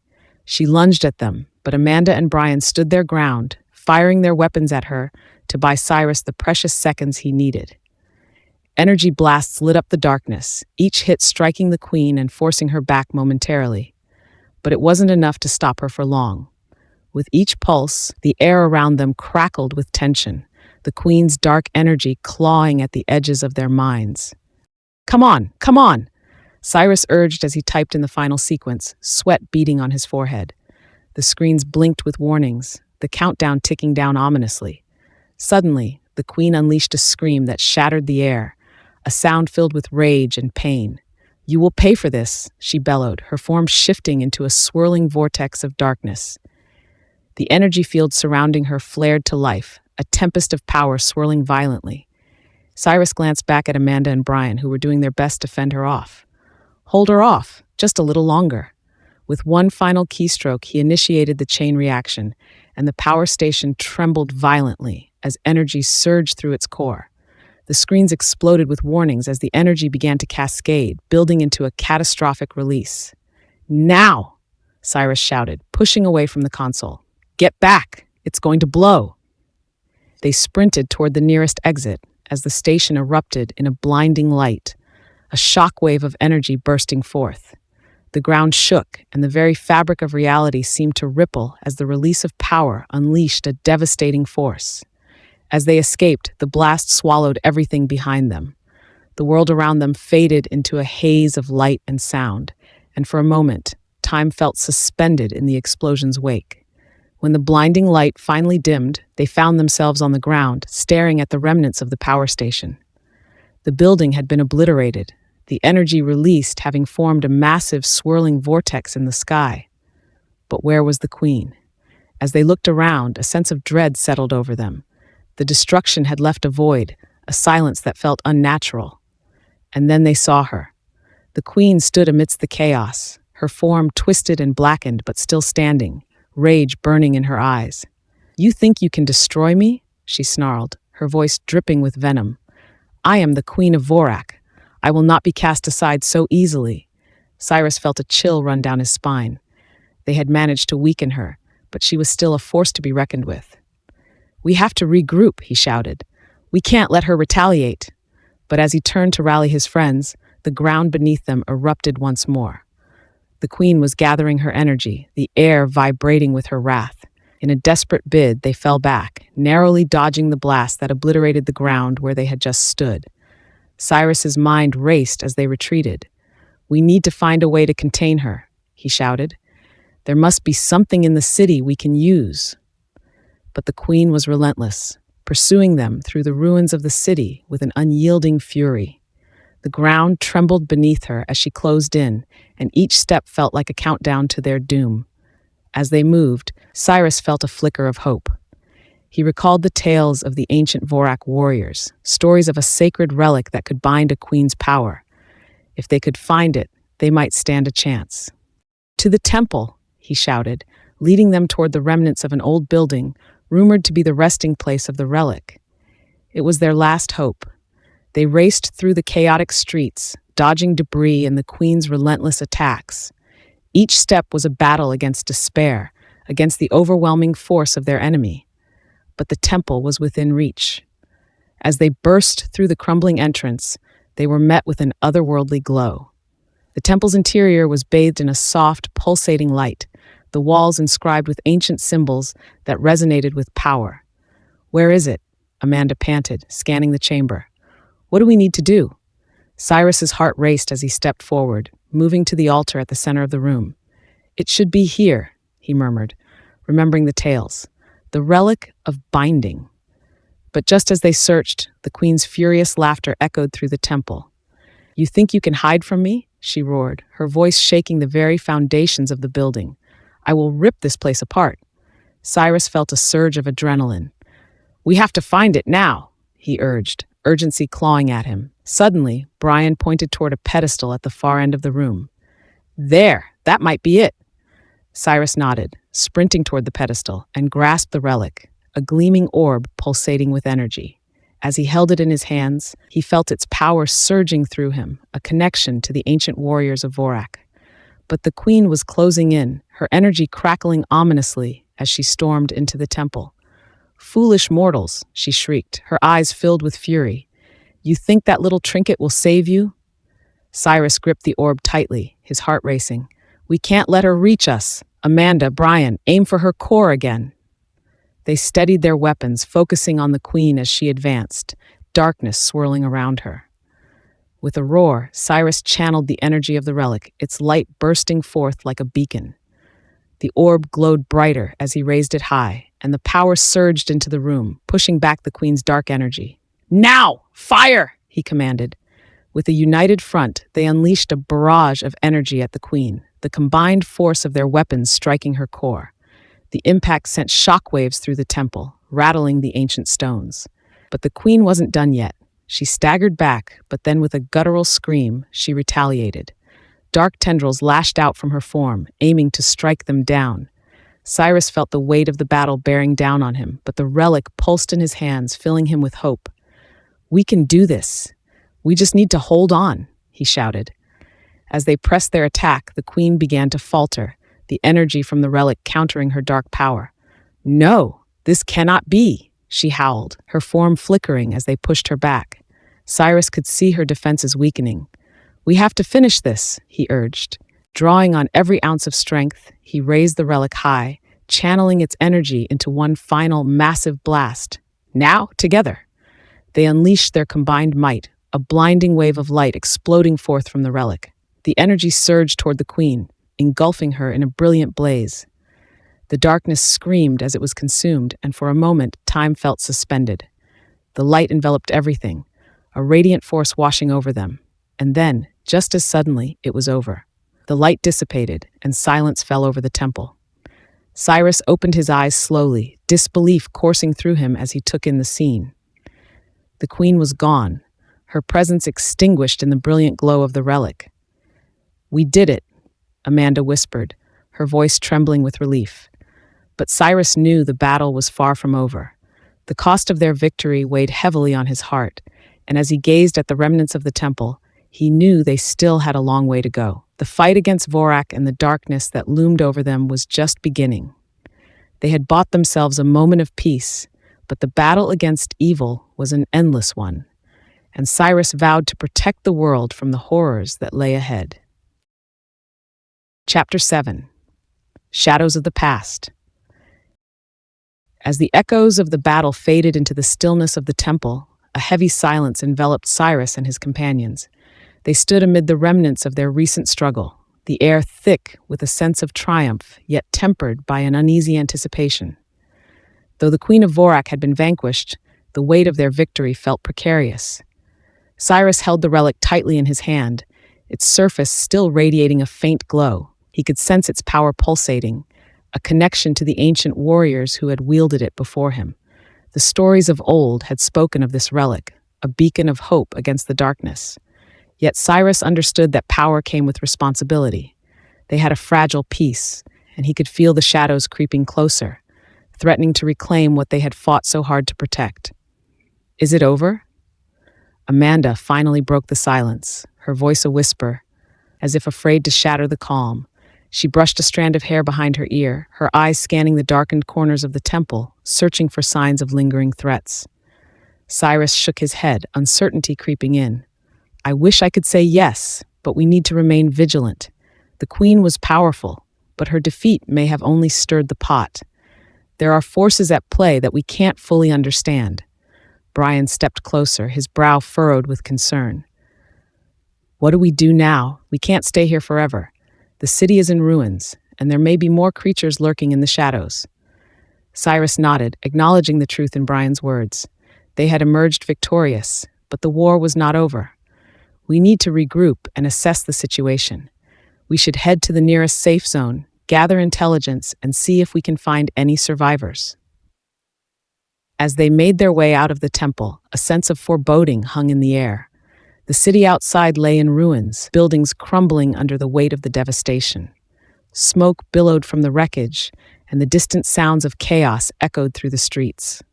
She lunged at them, but Amanda and Brian stood their ground, firing their weapons at her to buy Cyrus the precious seconds he needed. Energy blasts lit up the darkness, each hit striking the queen and forcing her back momentarily. But it wasn't enough to stop her for long. With each pulse, the air around them crackled with tension, the queen's dark energy clawing at the edges of their minds. Come on," Cyrus urged as he typed in the final sequence, sweat beading on his forehead. The screens blinked with warnings, the countdown ticking down ominously. Suddenly, the queen unleashed a scream that shattered the air, a sound filled with rage and pain. "You will pay for this," she bellowed, her form shifting into a swirling vortex of darkness. The energy field surrounding her flared to life, a tempest of power swirling violently. Cyrus glanced back at Amanda and Brian, who were doing their best to fend her off. "Hold her off, just a little longer." With one final keystroke, he initiated the chain reaction, and the power station trembled violently as energy surged through its core. The screens exploded with warnings as the energy began to cascade, building into a catastrophic release. "Now!" Cyrus shouted, pushing away from the console. "Get back! It's going to blow!" They sprinted toward the nearest exit as the station erupted in a blinding light, a shockwave of energy bursting forth. The ground shook, and the very fabric of reality seemed to ripple as the release of power unleashed a devastating force. As they escaped, the blast swallowed everything behind them. The world around them faded into a haze of light and sound, and for a moment, time felt suspended in the explosion's wake. When the blinding light finally dimmed, they found themselves on the ground, staring at the remnants of the power station. The building had been obliterated, the energy released having formed a massive swirling vortex in the sky. But where was the Queen? As they looked around, a sense of dread settled over them. The destruction had left a void, a silence that felt unnatural. And then they saw her. The Queen stood amidst the chaos, her form twisted and blackened but still standing, rage burning in her eyes. "You think you can destroy me?" she snarled, her voice dripping with venom. "I am the Queen of Vorak. I will not be cast aside so easily." Cyrus felt a chill run down his spine. They had managed to weaken her, but she was still a force to be reckoned with. "We have to regroup," he shouted. "We can't let her retaliate." But as he turned to rally his friends, the ground beneath them erupted once more. The Queen was gathering her energy, the air vibrating with her wrath. In a desperate bid, they fell back, narrowly dodging the blast that obliterated the ground where they had just stood. Cyrus's mind raced as they retreated. "We need to find a way to contain her," he shouted. "There must be something in the city we can use." But the Queen was relentless, pursuing them through the ruins of the city with an unyielding fury. The ground trembled beneath her as she closed in, and each step felt like a countdown to their doom. As they moved, Cyrus felt a flicker of hope. He recalled the tales of the ancient Vorak warriors, stories of a sacred relic that could bind a queen's power. If they could find it, they might stand a chance. "To the temple," he shouted, leading them toward the remnants of an old building, rumored to be the resting place of the relic. It was their last hope. They raced through the chaotic streets, dodging debris and the Queen's relentless attacks. Each step was a battle against despair, against the overwhelming force of their enemy. But the temple was within reach. As they burst through the crumbling entrance, they were met with an otherworldly glow. The temple's interior was bathed in a soft, pulsating light, the walls inscribed with ancient symbols that resonated with power. "Where is it?" Amanda panted, scanning the chamber. "What do we need to do?" Cyrus's heart raced as he stepped forward, moving to the altar at the center of the room. "It should be here," he murmured, remembering the tales. "The relic of binding." But just as they searched, the Queen's furious laughter echoed through the temple. "You think you can hide from me?" she roared, her voice shaking the very foundations of the building. "I will rip this place apart." Cyrus felt a surge of adrenaline. "We have to find it now," he urged, urgency clawing at him. Suddenly, Brian pointed toward a pedestal at the far end of the room. "There, that might be it." Cyrus nodded, sprinting toward the pedestal, and grasped the relic, a gleaming orb pulsating with energy. As he held it in his hands, he felt its power surging through him, a connection to the ancient warriors of Vorak. But the Queen was closing in, her energy crackling ominously as she stormed into the temple. "Foolish mortals," she shrieked, her eyes filled with fury. "You think that little trinket will save you?" Cyrus gripped the orb tightly, his heart racing. "We can't let her reach us. Amanda, Brian, aim for her core again." They steadied their weapons, focusing on the Queen as she advanced, darkness swirling around her. With a roar, Cyrus channeled the energy of the relic, its light bursting forth like a beacon. The orb glowed brighter as he raised it high, and the power surged into the room, pushing back the Queen's dark energy. "Now! Fire!" he commanded. With a united front, they unleashed a barrage of energy at the Queen, the combined force of their weapons striking her core. The impact sent shockwaves through the temple, rattling the ancient stones. But the Queen wasn't done yet. She staggered back, but then with a guttural scream, she retaliated. Dark tendrils lashed out from her form, aiming to strike them down. Cyrus felt the weight of the battle bearing down on him, but the relic pulsed in his hands, filling him with hope. "We can do this. We just need to hold on," he shouted. As they pressed their attack, the Queen began to falter, the energy from the relic countering her dark power. "No, this cannot be," she howled, her form flickering as they pushed her back. Cyrus could see her defenses weakening. "We have to finish this," he urged. Drawing on every ounce of strength, he raised the relic high, channeling its energy into one final massive blast. Now, together. They unleashed their combined might, a blinding wave of light exploding forth from the relic. The energy surged toward the Queen, engulfing her in a brilliant blaze. The darkness screamed as it was consumed, and for a moment, time felt suspended. The light enveloped everything, a radiant force washing over them. And then, just as suddenly, it was over. The light dissipated, and silence fell over the temple. Cyrus opened his eyes slowly, disbelief coursing through him as he took in the scene. The queen was gone, her presence extinguished in the brilliant glow of the relic. "We did it," Amanda whispered, her voice trembling with relief. But Cyrus knew the battle was far from over. The cost of their victory weighed heavily on his heart, and as he gazed at the remnants of the temple, he knew they still had a long way to go. The fight against Vorak and the darkness that loomed over them was just beginning. They had bought themselves a moment of peace, but the battle against evil was an endless one, and Cyrus vowed to protect the world from the horrors that lay ahead. Chapter 7. Shadows of the Past. As the echoes of the battle faded into the stillness of the temple, a heavy silence enveloped Cyrus and his companions. They stood amid the remnants of their recent struggle, the air thick with a sense of triumph, yet tempered by an uneasy anticipation. Though the Queen of Vorak had been vanquished, the weight of their victory felt precarious. Cyrus held the relic tightly in his hand, its surface still radiating a faint glow. He could sense its power pulsating, a connection to the ancient warriors who had wielded it before him. The stories of old had spoken of this relic, a beacon of hope against the darkness. Yet Cyrus understood that power came with responsibility. They had a fragile peace, and he could feel the shadows creeping closer, threatening to reclaim what they had fought so hard to protect. "Is it over?" Amanda finally broke the silence, her voice a whisper, as if afraid to shatter the calm. She brushed a strand of hair behind her ear, her eyes scanning the darkened corners of the temple, searching for signs of lingering threats. Cyrus shook his head, uncertainty creeping in. "I wish I could say yes, but we need to remain vigilant. The queen was powerful, but her defeat may have only stirred the pot. There are forces at play that we can't fully understand." Brian stepped closer, his brow furrowed with concern. "What do we do now? We can't stay here forever. The city is in ruins, and there may be more creatures lurking in the shadows." Cyrus nodded, acknowledging the truth in Brian's words. They had emerged victorious, but the war was not over. "We need to regroup and assess the situation. We should head to the nearest safe zone, gather intelligence, and see if we can find any survivors." As they made their way out of the temple, a sense of foreboding hung in the air. The city outside lay in ruins, buildings crumbling under the weight of the devastation. Smoke billowed from the wreckage, and the distant sounds of chaos echoed through the streets.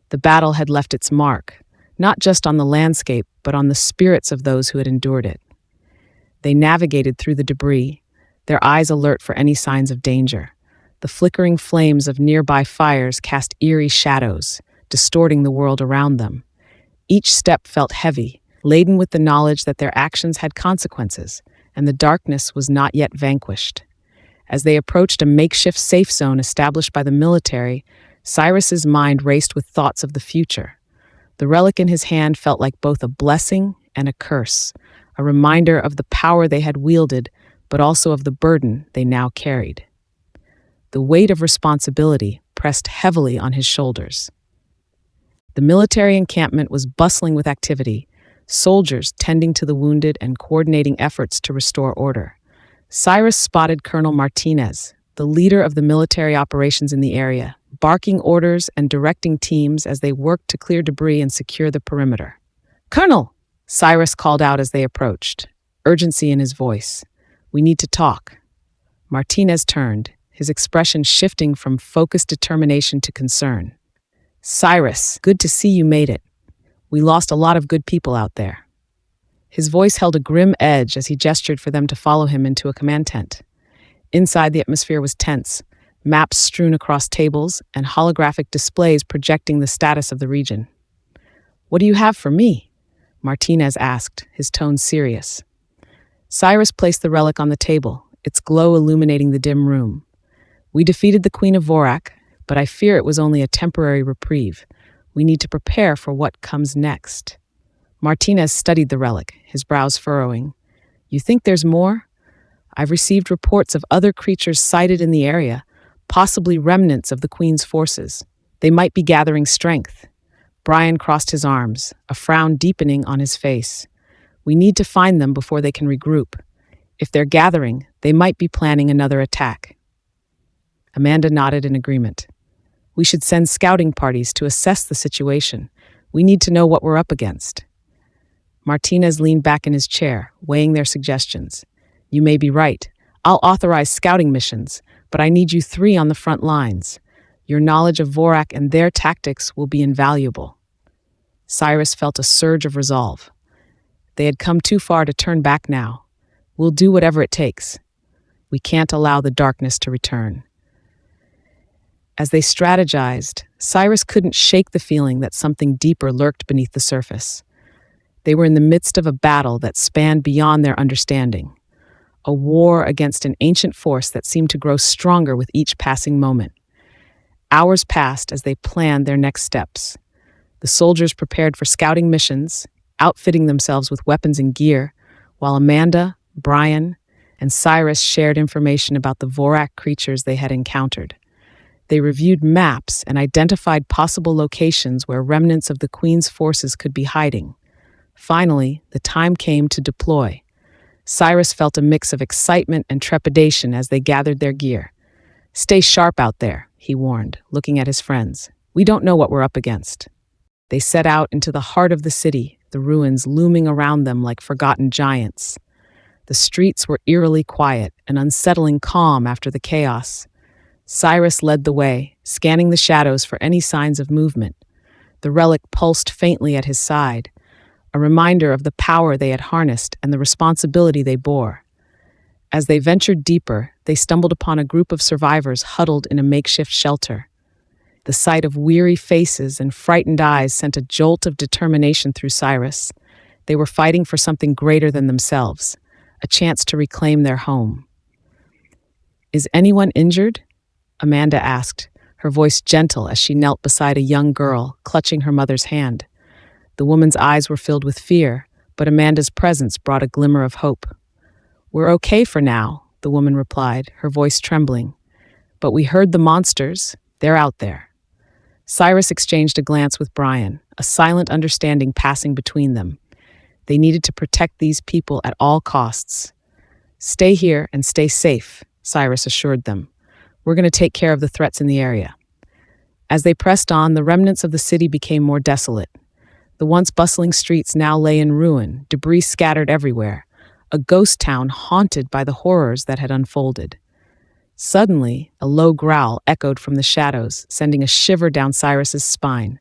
The battle had left its mark, not just on the landscape, but on the spirits of those who had endured it. They navigated through the debris, their eyes alert for any signs of danger. The flickering flames of nearby fires cast eerie shadows, distorting the world around them. Each step felt heavy, laden with the knowledge that their actions had consequences, and the darkness was not yet vanquished. As they approached a makeshift safe zone established by the military, Cyrus's mind raced with thoughts of the future. The relic in his hand felt like both a blessing and a curse, a reminder of the power they had wielded, but also of the burden they now carried. The weight of responsibility pressed heavily on his shoulders. The military encampment was bustling with activity, soldiers tending to the wounded and coordinating efforts to restore order. Cyrus spotted Colonel Martinez, the leader of the military operations in the area, barking orders and directing teams as they worked to clear debris and secure the perimeter. "Colonel!" Cyrus called out as they approached, urgency in his voice. "We need to talk." Martinez turned, his expression shifting from focused determination to concern. "Cyrus, good to see you made it. We lost a lot of good people out there." His voice held a grim edge as he gestured for them to follow him into a command tent. Inside, the atmosphere was tense, maps strewn across tables and holographic displays projecting the status of the region. "What do you have for me?" Martinez asked, his tone serious. Cyrus placed the relic on the table, its glow illuminating the dim room. "We defeated the Queen of Vorak, but I fear it was only a temporary reprieve. We need to prepare for what comes next." Martinez studied the relic, his brows furrowing. "You think there's more? I've received reports of other creatures sighted in the area, possibly remnants of the Queen's forces. They might be gathering strength. Brian crossed his arms, a frown deepening on his face. We need to find them before they can regroup. If they're gathering, they might be planning another attack. Amanda nodded in agreement. We should send scouting parties to assess the situation. We need to know what we're up against. Martinez leaned back in his chair, weighing their suggestions. You may be right. I'll authorize scouting missions, but I need you three on the front lines. Your knowledge of Vorak and their tactics will be invaluable. Cyrus felt a surge of resolve. They had come too far to turn back now. We'll do whatever it takes. We can't allow the darkness to return. As they strategized, Cyrus couldn't shake the feeling that something deeper lurked beneath the surface. They were in the midst of a battle that spanned beyond their understanding, a war against an ancient force that seemed to grow stronger with each passing moment. Hours passed as they planned their next steps. The soldiers prepared for scouting missions, outfitting themselves with weapons and gear, while Amanda, Brian, and Cyrus shared information about the Vorak creatures they had encountered. They reviewed maps and identified possible locations where remnants of the Queen's forces could be hiding. Finally, the time came to deploy. Cyrus felt a mix of excitement and trepidation as they gathered their gear. Stay sharp out there, he warned, looking at his friends. We don't know what we're up against. They set out into the heart of the city, the ruins looming around them like forgotten giants. The streets were eerily quiet, an unsettling calm after the chaos. Cyrus led the way, scanning the shadows for any signs of movement. The relic pulsed faintly at his side, a reminder of the power they had harnessed and the responsibility they bore. As they ventured deeper, they stumbled upon a group of survivors huddled in a makeshift shelter. The sight of weary faces and frightened eyes sent a jolt of determination through Cyrus. They were fighting for something greater than themselves, a chance to reclaim their home. Is anyone injured? Amanda asked, her voice gentle as she knelt beside a young girl, clutching her mother's hand. The woman's eyes were filled with fear, but Amanda's presence brought a glimmer of hope. We're okay for now, the woman replied, her voice trembling. But we heard the monsters. They're out there. Cyrus exchanged a glance with Brian, a silent understanding passing between them. They needed to protect these people at all costs. Stay here and stay safe, Cyrus assured them. We're going to take care of the threats in the area. As they pressed on, the remnants of the city became more desolate. The once bustling streets now lay in ruin, debris scattered everywhere, a ghost town haunted by the horrors that had unfolded. Suddenly, a low growl echoed from the shadows, sending a shiver down Cyrus's spine.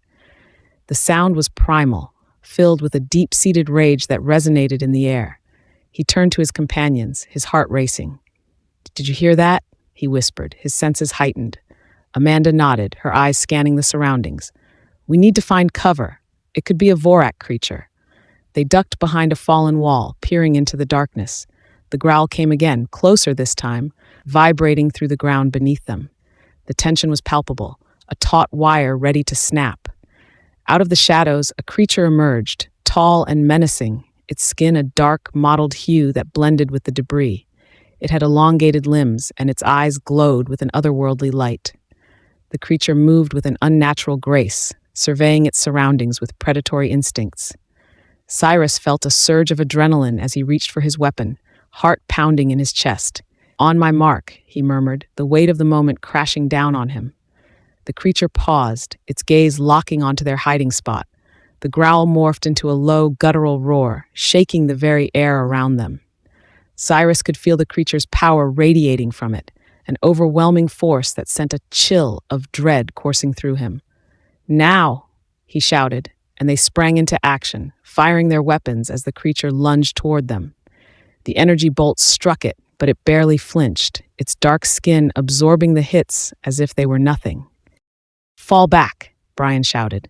The sound was primal, filled with a deep-seated rage that resonated in the air. He turned to his companions, his heart racing. Did you hear that? He whispered, his senses heightened. Amanda nodded, her eyes scanning the surroundings. We need to find cover. It could be a Vorak creature. They ducked behind a fallen wall, peering into the darkness. The growl came again, closer this time, vibrating through the ground beneath them. The tension was palpable, a taut wire ready to snap. Out of the shadows, a creature emerged, tall and menacing, its skin a dark, mottled hue that blended with the debris. It had elongated limbs, and its eyes glowed with an otherworldly light. The creature moved with an unnatural grace, surveying its surroundings with predatory instincts. Cyrus felt a surge of adrenaline as he reached for his weapon, heart pounding in his chest. On my mark, he murmured, the weight of the moment crashing down on him. The creature paused, its gaze locking onto their hiding spot. The growl morphed into a low, guttural roar, shaking the very air around them. Cyrus could feel the creature's power radiating from it, an overwhelming force that sent a chill of dread coursing through him. Now, he shouted, and they sprang into action, firing their weapons as the creature lunged toward them. The energy bolt struck it, but it barely flinched, its dark skin absorbing the hits as if they were nothing. Fall back, Brian shouted,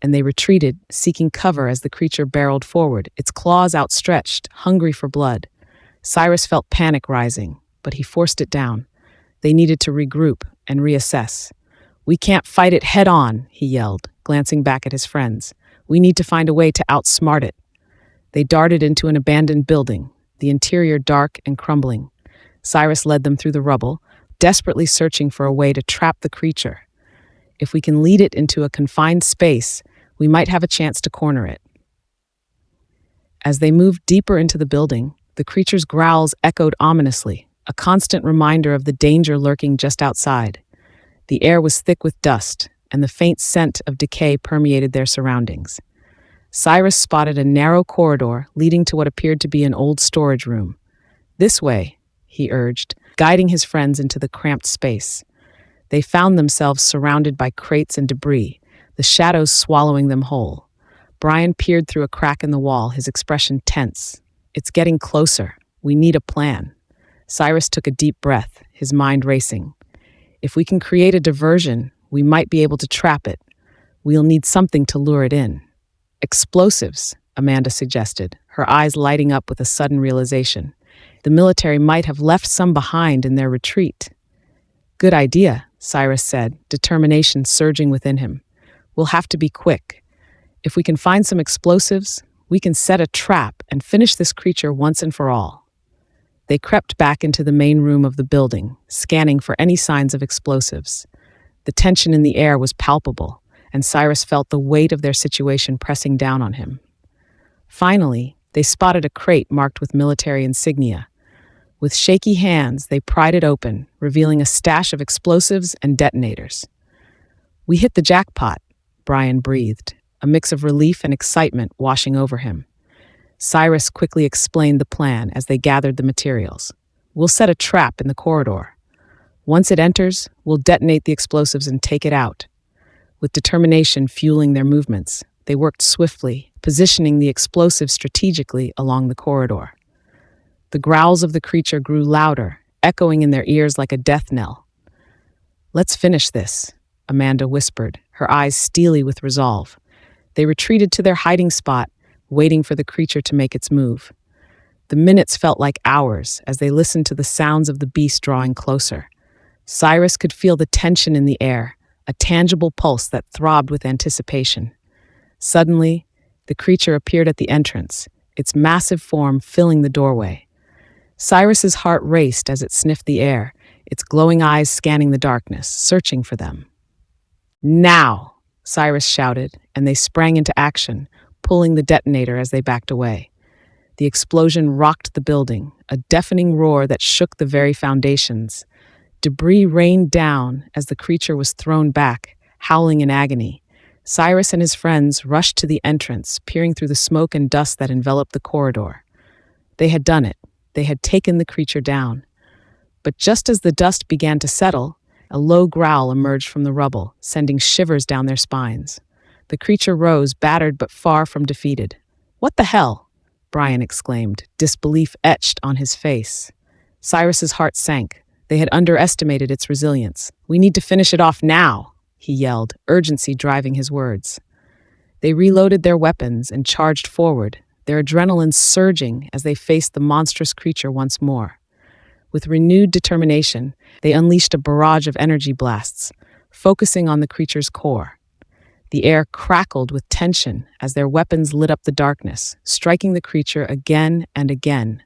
and they retreated, seeking cover as the creature barreled forward, its claws outstretched, hungry for blood. Cyrus felt panic rising, but he forced it down. They needed to regroup and reassess. We can't fight it head on, he yelled, glancing back at his friends. We need to find a way to outsmart it. They darted into an abandoned building, the interior dark and crumbling. Cyrus led them through the rubble, desperately searching for a way to trap the creature. If we can lead it into a confined space, we might have a chance to corner it. As they moved deeper into the building, the creature's growls echoed ominously, a constant reminder of the danger lurking just outside. The air was thick with dust, and the faint scent of decay permeated their surroundings. Cyrus spotted a narrow corridor leading to what appeared to be an old storage room. "This way," he urged, guiding his friends into the cramped space. They found themselves surrounded by crates and debris, the shadows swallowing them whole. Brian peered through a crack in the wall, his expression tense. "It's getting closer. We need a plan." Cyrus took a deep breath, his mind racing. "If we can create a diversion, we might be able to trap it. We'll need something to lure it in." "Explosives," Amanda suggested, her eyes lighting up with a sudden realization. The military might have left some behind in their retreat. "Good idea," Cyrus said, determination surging within him. "We'll have to be quick. If we can find some explosives, we can set a trap and finish this creature once and for all." They crept back into the main room of the building, scanning for any signs of explosives. The tension in the air was palpable, and Cyrus felt the weight of their situation pressing down on him. Finally, they spotted a crate marked with military insignia. With shaky hands, they pried it open, revealing a stash of explosives and detonators. "We hit the jackpot," Brian breathed, a mix of relief and excitement washing over him. Cyrus quickly explained the plan as they gathered the materials. "We'll set a trap in the corridor. Once it enters, we'll detonate the explosives and take it out." With determination fueling their movements, they worked swiftly, positioning the explosives strategically along the corridor. The growls of the creature grew louder, echoing in their ears like a death knell. "Let's finish this," Amanda whispered, her eyes steely with resolve. They retreated to their hiding spot, waiting for the creature to make its move. The minutes felt like hours as they listened to the sounds of the beast drawing closer. Cyrus could feel the tension in the air, a tangible pulse that throbbed with anticipation. Suddenly, the creature appeared at the entrance, its massive form filling the doorway. Cyrus's heart raced as it sniffed the air, its glowing eyes scanning the darkness, searching for them. "Now!" Cyrus shouted, and they sprang into action, pulling the detonator as they backed away. The explosion rocked the building, a deafening roar that shook the very foundations. Debris rained down as the creature was thrown back, howling in agony. Cyrus and his friends rushed to the entrance, peering through the smoke and dust that enveloped the corridor. They had done it. They had taken the creature down. But just as the dust began to settle, a low growl emerged from the rubble, sending shivers down their spines. The creature rose, battered but far from defeated. "What the hell?" Brian exclaimed, disbelief etched on his face. Cyrus's heart sank. They had underestimated its resilience. "We need to finish it off now," he yelled, urgency driving his words. They reloaded their weapons and charged forward, their adrenaline surging as they faced the monstrous creature once more. With renewed determination, they unleashed a barrage of energy blasts, focusing on the creature's core. The air crackled with tension as their weapons lit up the darkness, striking the creature again and again.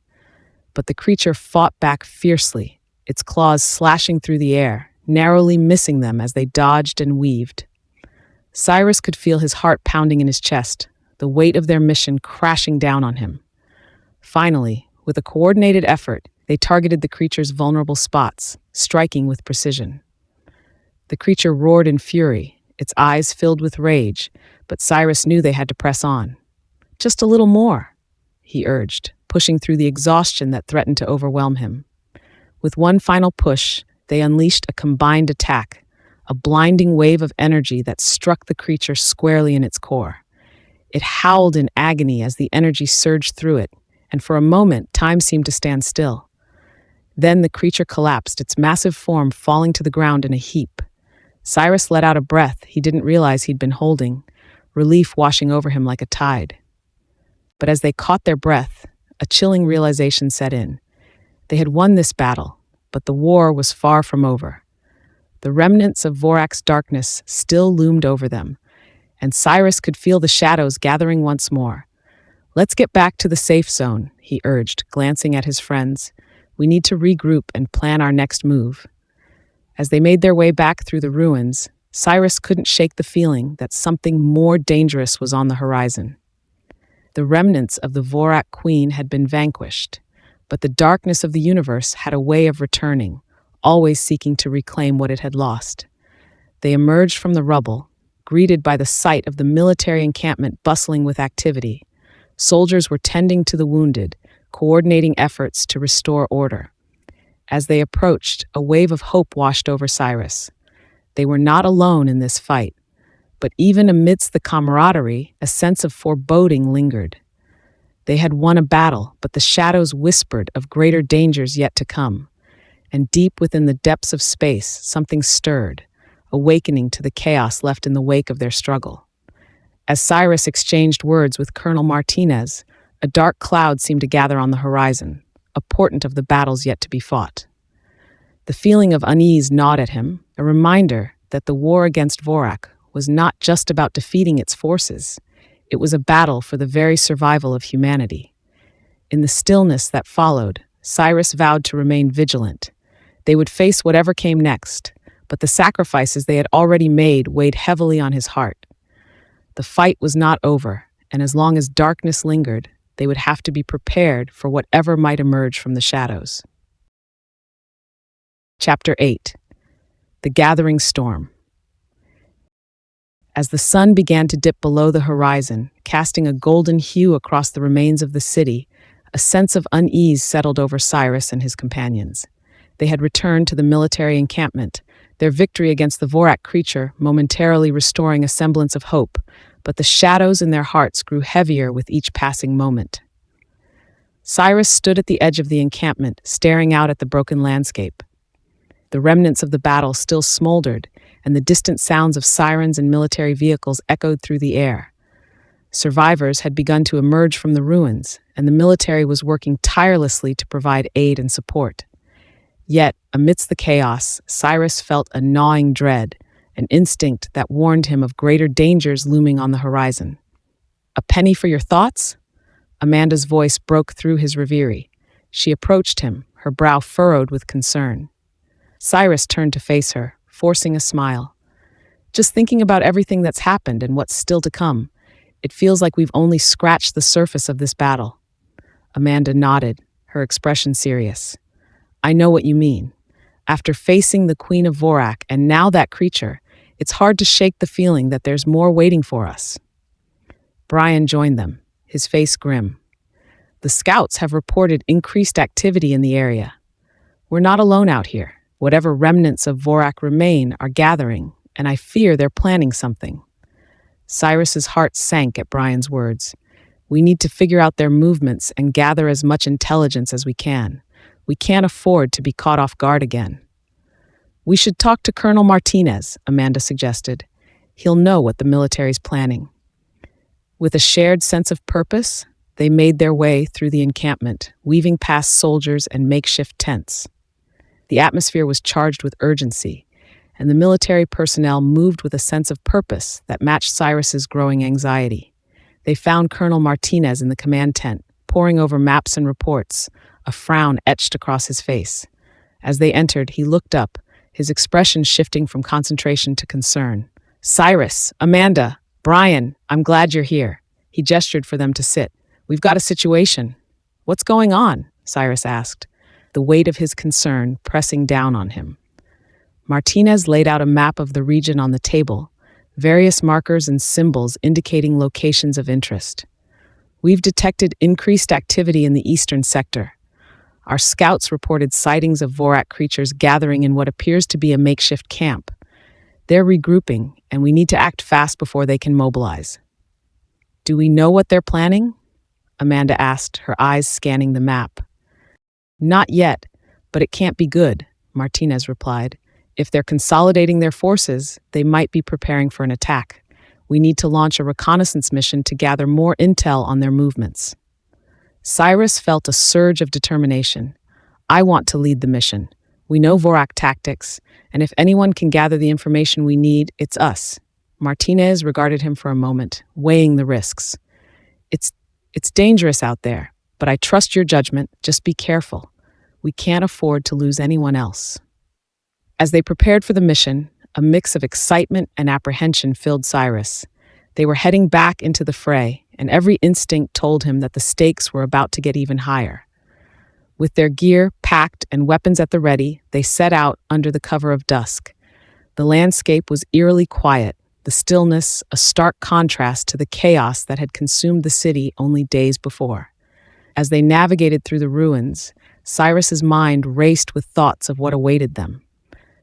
But the creature fought back fiercely, its claws slashing through the air, narrowly missing them as they dodged and weaved. Cyrus could feel his heart pounding in his chest, the weight of their mission crashing down on him. Finally, with a coordinated effort, they targeted the creature's vulnerable spots, striking with precision. The creature roared in fury, its eyes filled with rage, but Cyrus knew they had to press on. "Just a little more," he urged, pushing through the exhaustion that threatened to overwhelm him. With one final push, they unleashed a combined attack, a blinding wave of energy that struck the creature squarely in its core. It howled in agony as the energy surged through it, and for a moment, time seemed to stand still. Then the creature collapsed, its massive form falling to the ground in a heap. Cyrus let out a breath he didn't realize he'd been holding, relief washing over him like a tide. But as they caught their breath, a chilling realization set in. They had won this battle, but the war was far from over. The remnants of Vorak's darkness still loomed over them, and Cyrus could feel the shadows gathering once more. "Let's get back to the safe zone," he urged, glancing at his friends. "We need to regroup and plan our next move." As they made their way back through the ruins, Cyrus couldn't shake the feeling that something more dangerous was on the horizon. The remnants of the Vorak queen had been vanquished, but the darkness of the universe had a way of returning, always seeking to reclaim what it had lost. They emerged from the rubble, greeted by the sight of the military encampment bustling with activity. Soldiers were tending to the wounded, coordinating efforts to restore order. As they approached, a wave of hope washed over Cyrus. They were not alone in this fight, but even amidst the camaraderie, a sense of foreboding lingered. They had won a battle, but the shadows whispered of greater dangers yet to come. And deep within the depths of space, something stirred, awakening to the chaos left in the wake of their struggle. As Cyrus exchanged words with Colonel Martinez, a dark cloud seemed to gather on the horizon, a portent of the battles yet to be fought. The feeling of unease gnawed at him, a reminder that the war against Vorak was not just about defeating its forces. It was a battle for the very survival of humanity. In the stillness that followed, Cyrus vowed to remain vigilant. They would face whatever came next, but the sacrifices they had already made weighed heavily on his heart. The fight was not over, and as long as darkness lingered, they would have to be prepared for whatever might emerge from the shadows. Chapter 8. The Gathering Storm. As the sun began to dip below the horizon, casting a golden hue across the remains of the city, a sense of unease settled over Cyrus and his companions. They had returned to the military encampment, their victory against the Vorak creature momentarily restoring a semblance of hope, but the shadows in their hearts grew heavier with each passing moment. Cyrus stood at the edge of the encampment, staring out at the broken landscape. The remnants of the battle still smoldered, and the distant sounds of sirens and military vehicles echoed through the air. Survivors had begun to emerge from the ruins, and the military was working tirelessly to provide aid and support. Yet, amidst the chaos, Cyrus felt a gnawing dread, an instinct that warned him of greater dangers looming on the horizon. "A penny for your thoughts?" Amanda's voice broke through his reverie. She approached him, her brow furrowed with concern. Cyrus turned to face her, forcing a smile. "Just thinking about everything that's happened and what's still to come, it feels like we've only scratched the surface of this battle." Amanda nodded, her expression serious. "I know what you mean. After facing the Queen of Vorak and now that creature, it's hard to shake the feeling that there's more waiting for us." Brian joined them, his face grim. "The scouts have reported increased activity in the area. We're not alone out here. Whatever remnants of Vorak remain are gathering, and I fear they're planning something." Cyrus's heart sank at Brian's words. "We need to figure out their movements and gather as much intelligence as we can. We can't afford to be caught off guard again." "We should talk to Colonel Martinez," Amanda suggested. "He'll know what the military's planning." With a shared sense of purpose, they made their way through the encampment, weaving past soldiers and makeshift tents. The atmosphere was charged with urgency, and the military personnel moved with a sense of purpose that matched Cyrus's growing anxiety. They found Colonel Martinez in the command tent, poring over maps and reports, a frown etched across his face. As they entered, he looked up, his expression shifting from concentration to concern. "Cyrus, Amanda, Brian, I'm glad you're here." He gestured for them to sit. "We've got a situation." "What's going on?" Cyrus asked, the weight of his concern pressing down on him. Martinez laid out a map of the region on the table, various markers and symbols indicating locations of interest. "We've detected increased activity in the eastern sector. Our scouts reported sightings of Vorak creatures gathering in what appears to be a makeshift camp. They're regrouping, and we need to act fast before they can mobilize." "Do we know what they're planning?" Amanda asked, her eyes scanning the map. "Not yet, but it can't be good," Martinez replied. "If they're consolidating their forces, they might be preparing for an attack. We need to launch a reconnaissance mission to gather more intel on their movements." Cyrus felt a surge of determination. "I want to lead the mission. We know Vorak tactics, and if anyone can gather the information we need, it's us." Martinez regarded him for a moment, weighing the risks. It's dangerous out there, but I trust your judgment. Just be careful. We can't afford to lose anyone else." As they prepared for the mission, a mix of excitement and apprehension filled Cyrus. They were heading back into the fray, and every instinct told him that the stakes were about to get even higher. With their gear packed and weapons at the ready, they set out under the cover of dusk. The landscape was eerily quiet, the stillness a stark contrast to the chaos that had consumed the city only days before. As they navigated through the ruins, Cyrus's mind raced with thoughts of what awaited them.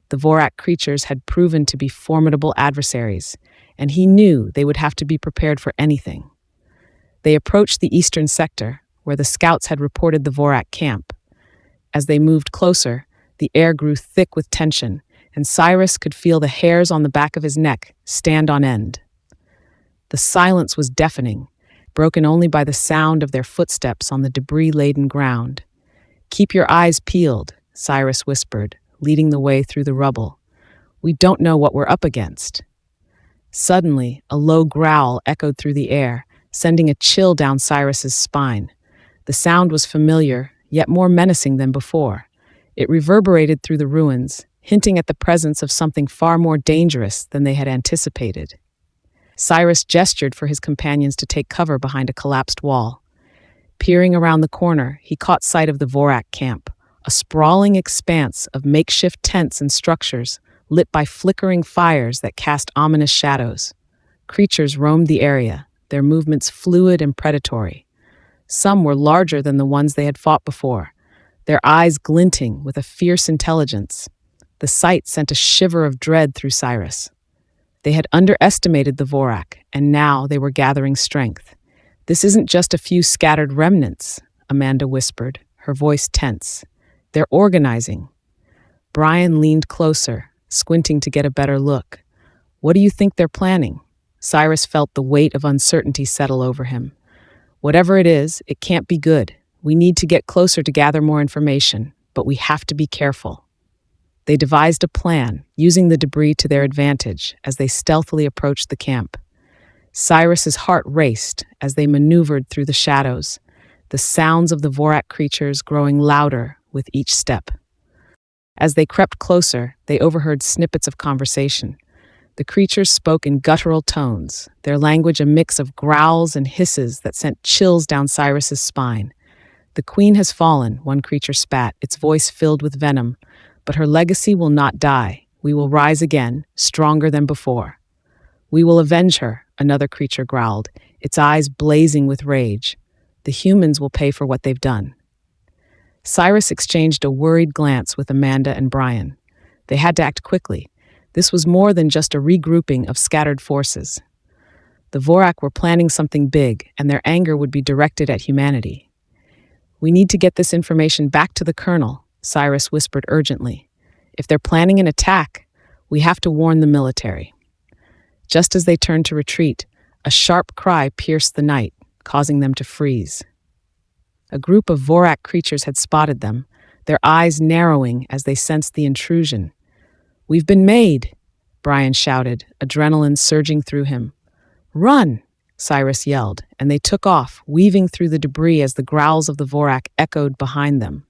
The Vorak creatures had proven to be formidable adversaries, and he knew they would have to be prepared for anything. They approached the eastern sector, where the scouts had reported the Vorak camp. As they moved closer, the air grew thick with tension, and Cyrus could feel the hairs on the back of his neck stand on end. The silence was deafening, broken only by the sound of their footsteps on the debris-laden ground. "Keep your eyes peeled," Cyrus whispered, leading the way through the rubble. "We don't know what we're up against." Suddenly, a low growl echoed through the air, sending a chill down Cyrus's spine. The sound was familiar, yet more menacing than before. It reverberated through the ruins, hinting at the presence of something far more dangerous than they had anticipated. Cyrus gestured for his companions to take cover behind a collapsed wall. Peering around the corner, he caught sight of the Vorak camp, a sprawling expanse of makeshift tents and structures lit by flickering fires that cast ominous shadows. Creatures roamed the area, their movements fluid and predatory. Some were larger than the ones they had fought before, their eyes glinting with a fierce intelligence. The sight sent a shiver of dread through Cyrus. They had underestimated the Vorak, and now they were gathering strength. "This isn't just a few scattered remnants," Amanda whispered, her voice tense. "They're organizing." Brian leaned closer, squinting to get a better look. "What do you think they're planning?" Cyrus felt the weight of uncertainty settle over him. "Whatever it is, it can't be good. We need to get closer to gather more information, but we have to be careful." They devised a plan, using the debris to their advantage as they stealthily approached the camp. Cyrus's heart raced as they maneuvered through the shadows, the sounds of the Vorak creatures growing louder with each step. As they crept closer, they overheard snippets of conversation. The creatures spoke in guttural tones, their language a mix of growls and hisses that sent chills down Cyrus's spine. "The queen has fallen," one creature spat, its voice filled with venom. "But her legacy will not die. We will rise again, stronger than before." "We will avenge her," another creature growled, its eyes blazing with rage. "The humans will pay for what they've done." Cyrus exchanged a worried glance with Amanda and Brian. They had to act quickly. This was more than just a regrouping of scattered forces. The Vorak were planning something big, and their anger would be directed at humanity. "We need to get this information back to the colonel," Cyrus whispered urgently. "If they're planning an attack, we have to warn the military." Just as they turned to retreat, a sharp cry pierced the night, causing them to freeze. A group of Vorak creatures had spotted them, their eyes narrowing as they sensed the intrusion. "We've been made," Brian shouted, adrenaline surging through him. "Run!" Cyrus yelled, and they took off, weaving through the debris as the growls of the Vorak echoed behind them.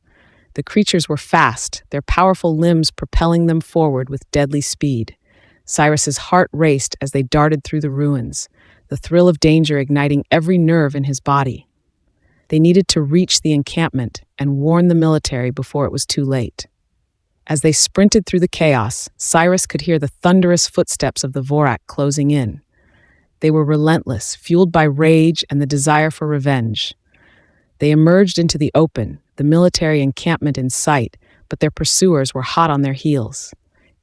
The creatures were fast, their powerful limbs propelling them forward with deadly speed. Cyrus's heart raced as they darted through the ruins, the thrill of danger igniting every nerve in his body. They needed to reach the encampment and warn the military before it was too late. As they sprinted through the chaos, Cyrus could hear the thunderous footsteps of the Vorak closing in. They were relentless, fueled by rage and the desire for revenge. They emerged into the open, the military encampment in sight, but their pursuers were hot on their heels.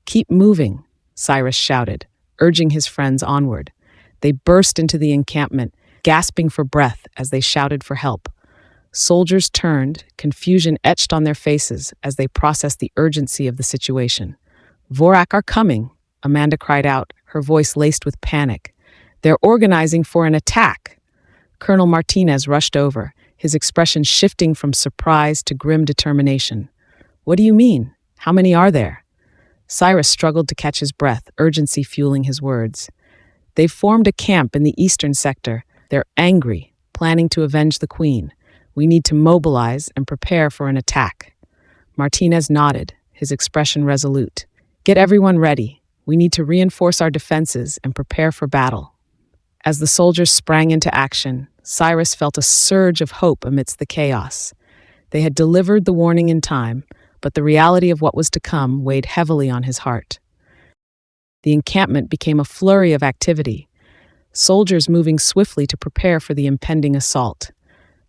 "Keep moving," Cyrus shouted, urging his friends onward. They burst into the encampment, gasping for breath as they shouted for help. Soldiers turned, confusion etched on their faces as they processed the urgency of the situation. "Vorak are coming," Amanda cried out, her voice laced with panic. "They're organizing for an attack." Colonel Martinez rushed over, his expression shifting from surprise to grim determination. "What do you mean? How many are there?" Cyrus struggled to catch his breath, urgency fueling his words. "They've formed a camp in the eastern sector. They're angry, planning to avenge the queen. We need to mobilize and prepare for an attack." Martinez nodded, his expression resolute. Get everyone ready. We need to reinforce our defenses and prepare for battle. As the soldiers sprang into action, Cyrus felt a surge of hope amidst the chaos. They had delivered the warning in time, but the reality of what was to come weighed heavily on his heart. The encampment became a flurry of activity, soldiers moving swiftly to prepare for the impending assault.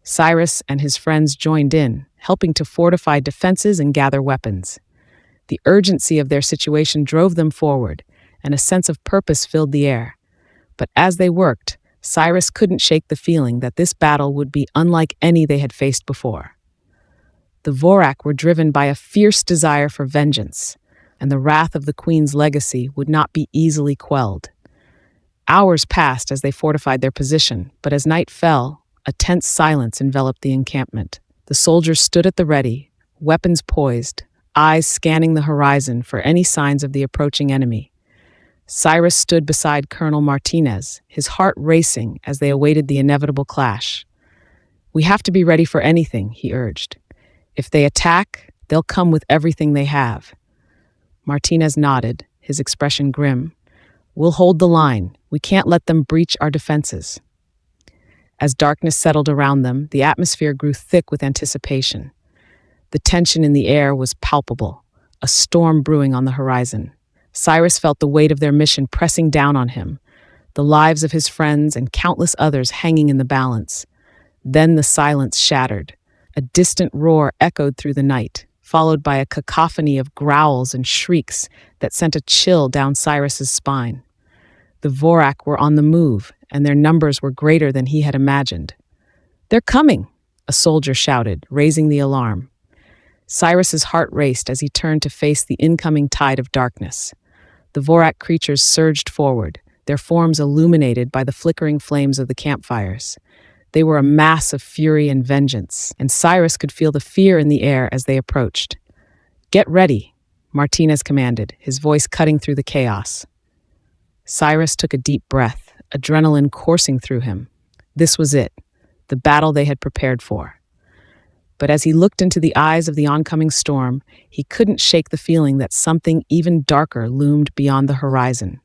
Cyrus and his friends joined in, helping to fortify defenses and gather weapons. The urgency of their situation drove them forward, and a sense of purpose filled the air. But as they worked, Cyrus couldn't shake the feeling that this battle would be unlike any they had faced before. The Vorak were driven by a fierce desire for vengeance, and the wrath of the Queen's legacy would not be easily quelled. Hours passed as they fortified their position, but as night fell, a tense silence enveloped the encampment. The soldiers stood at the ready, weapons poised, eyes scanning the horizon for any signs of the approaching enemy. Cyrus stood beside Colonel Martinez, his heart racing as they awaited the inevitable clash. "We have to be ready for anything," he urged. "If they attack, they'll come with everything they have." Martinez nodded, his expression grim. "We'll hold the line. We can't let them breach our defenses." As darkness settled around them, the atmosphere grew thick with anticipation. The tension in the air was palpable, a storm brewing on the horizon. Cyrus felt the weight of their mission pressing down on him, the lives of his friends and countless others hanging in the balance. Then the silence shattered. A distant roar echoed through the night, followed by a cacophony of growls and shrieks that sent a chill down Cyrus's spine. The Vorak were on the move, and their numbers were greater than he had imagined. "They're coming!" a soldier shouted, raising the alarm. Cyrus's heart raced as he turned to face the incoming tide of darkness. The Vorak creatures surged forward, their forms illuminated by the flickering flames of the campfires. They were a mass of fury and vengeance, and Cyrus could feel the fear in the air as they approached. "Get ready," Martinez commanded, his voice cutting through the chaos. Cyrus took a deep breath, adrenaline coursing through him. This was it, the battle they had prepared for. But as he looked into the eyes of the oncoming storm, he couldn't shake the feeling that something even darker loomed beyond the horizon.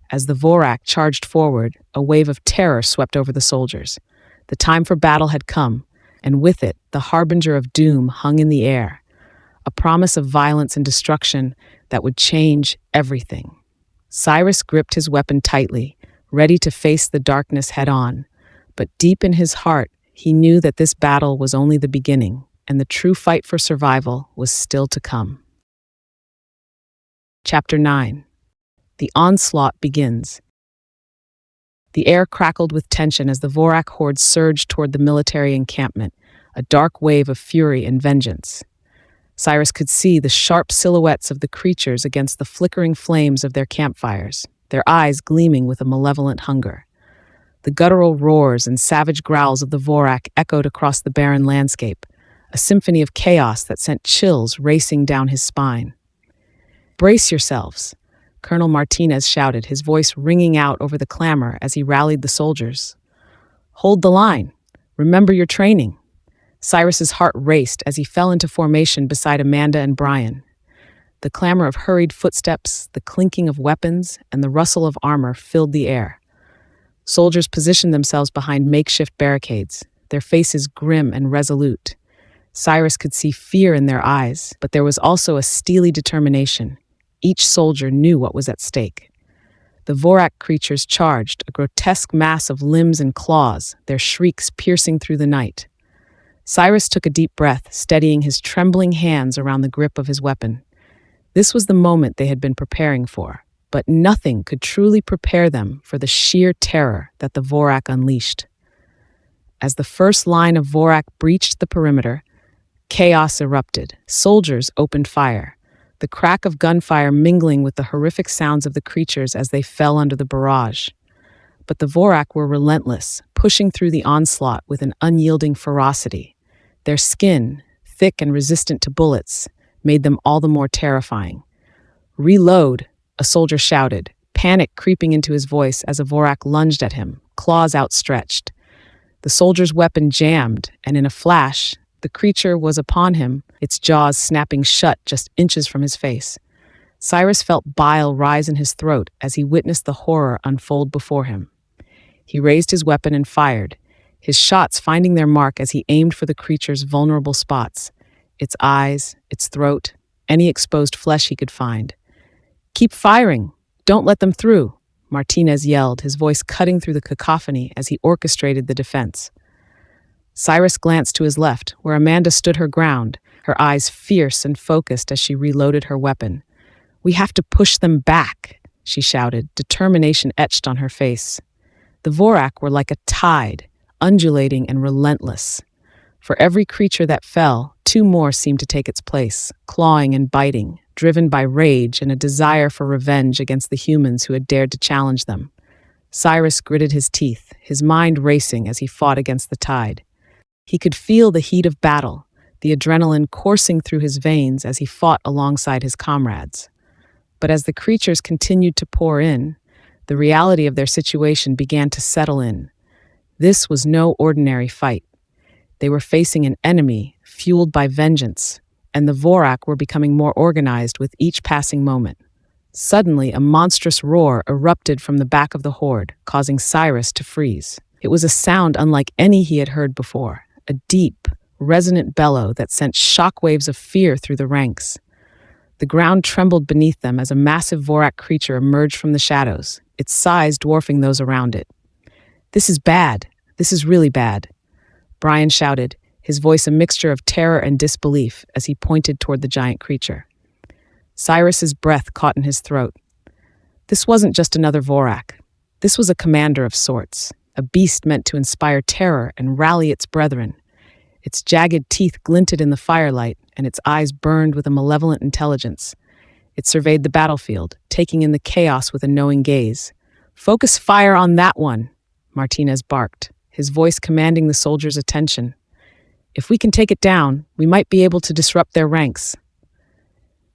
As the Vorak charged forward, a wave of terror swept over the soldiers. The time for battle had come, and with it, the harbinger of doom hung in the air, a promise of violence and destruction that would change everything. Cyrus gripped his weapon tightly, ready to face the darkness head-on, but deep in his heart, he knew that this battle was only the beginning, and the true fight for survival was still to come. Chapter 9. The onslaught begins. The air crackled with tension as the Vorak horde surged toward the military encampment, a dark wave of fury and vengeance. Cyrus could see the sharp silhouettes of the creatures against the flickering flames of their campfires, their eyes gleaming with a malevolent hunger. The guttural roars and savage growls of the Vorak echoed across the barren landscape, a symphony of chaos that sent chills racing down his spine. "Brace yourselves," Colonel Martinez shouted, his voice ringing out over the clamor as he rallied the soldiers. "Hold the line. Remember your training." Cyrus's heart raced as he fell into formation beside Amanda and Brian. The clamor of hurried footsteps, the clinking of weapons, and the rustle of armor filled the air. Soldiers positioned themselves behind makeshift barricades, their faces grim and resolute. Cyrus could see fear in their eyes, but there was also a steely determination. Each soldier knew what was at stake. The Vorak creatures charged, a grotesque mass of limbs and claws, their shrieks piercing through the night. Cyrus took a deep breath, steadying his trembling hands around the grip of his weapon. This was the moment they had been preparing for, but nothing could truly prepare them for the sheer terror that the Vorak unleashed. As the first line of Vorak breached the perimeter, chaos erupted. Soldiers opened fire, the crack of gunfire mingling with the horrific sounds of the creatures as they fell under the barrage. But the Vorak were relentless, pushing through the onslaught with an unyielding ferocity. Their skin, thick and resistant to bullets, made them all the more terrifying. "Reload," a soldier shouted, panic creeping into his voice as a Vorak lunged at him, claws outstretched. The soldier's weapon jammed, and in a flash, the creature was upon him, its jaws snapping shut just inches from his face. Cyrus felt bile rise in his throat as he witnessed the horror unfold before him. He raised his weapon and fired, his shots finding their mark as he aimed for the creature's vulnerable spots, its eyes, its throat, any exposed flesh he could find. "Keep firing! Don't let them through!" Martinez yelled, his voice cutting through the cacophony as he orchestrated the defense. Cyrus glanced to his left, where Amanda stood her ground, her eyes fierce and focused as she reloaded her weapon. "We have to push them back," she shouted, determination etched on her face. The Vorak were like a tide, undulating and relentless. For every creature that fell, two more seemed to take its place, clawing and biting, driven by rage and a desire for revenge against the humans who had dared to challenge them. Cyrus gritted his teeth, his mind racing as he fought against the tide. He could feel the heat of battle, the adrenaline coursing through his veins as he fought alongside his comrades. But as the creatures continued to pour in, the reality of their situation began to settle in. This was no ordinary fight. They were facing an enemy fueled by vengeance, and the Vorak were becoming more organized with each passing moment. Suddenly, a monstrous roar erupted from the back of the horde, causing Cyrus to freeze. It was a sound unlike any he had heard before, a deep, resonant bellow that sent shockwaves of fear through the ranks. The ground trembled beneath them as a massive Vorak creature emerged from the shadows, its size dwarfing those around it. "This is bad. This is really bad," Brian shouted, his voice a mixture of terror and disbelief as he pointed toward the giant creature. Cyrus's breath caught in his throat. This wasn't just another Vorak. This was a commander of sorts, a beast meant to inspire terror and rally its brethren. Its jagged teeth glinted in the firelight, and its eyes burned with a malevolent intelligence. It surveyed the battlefield, taking in the chaos with a knowing gaze. "Focus fire on that one," Martinez barked, his voice commanding the soldiers' attention. "If we can take it down, we might be able to disrupt their ranks."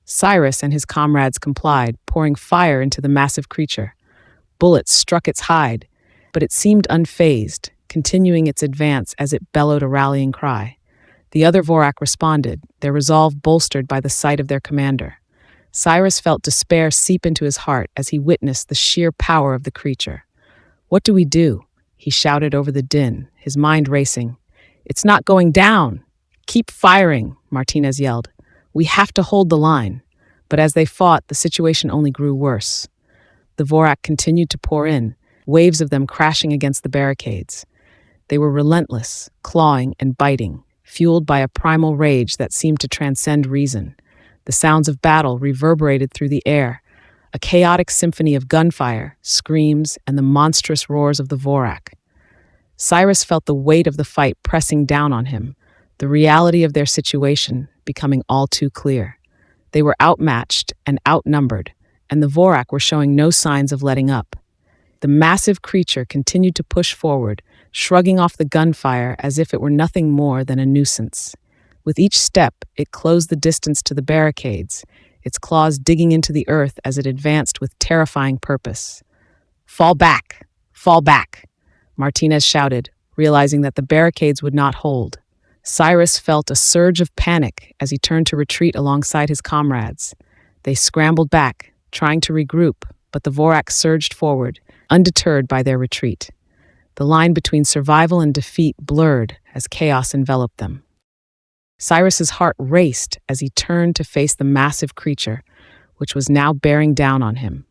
Cyrus and his comrades complied, pouring fire into the massive creature. Bullets struck its hide, but it seemed unfazed, continuing its advance as it bellowed a rallying cry. The other Vorak responded, their resolve bolstered by the sight of their commander. Cyrus felt despair seep into his heart as he witnessed the sheer power of the creature. "What do we do?" he shouted over the din, his mind racing. "It's not going down!" "Keep firing," Martinez yelled. "We have to hold the line." But as they fought, the situation only grew worse. The Vorak continued to pour in, waves of them crashing against the barricades. They were relentless, clawing and biting, fueled by a primal rage that seemed to transcend reason. The sounds of battle reverberated through the air, a chaotic symphony of gunfire, screams, and the monstrous roars of the Vorak. Cyrus felt the weight of the fight pressing down on him, the reality of their situation becoming all too clear. They were outmatched and outnumbered, and the Vorak were showing no signs of letting up. The massive creature continued to push forward, shrugging off the gunfire as if it were nothing more than a nuisance. With each step, it closed the distance to the barricades, its claws digging into the earth as it advanced with terrifying purpose. "Fall back! Fall back!" Martinez shouted, realizing that the barricades would not hold. Cyrus felt a surge of panic as he turned to retreat alongside his comrades. They scrambled back, trying to regroup, but the Vorak surged forward, undeterred by their retreat. The line between survival and defeat blurred as chaos enveloped them. Cyrus's heart raced as he turned to face the massive creature, which was now bearing down on him.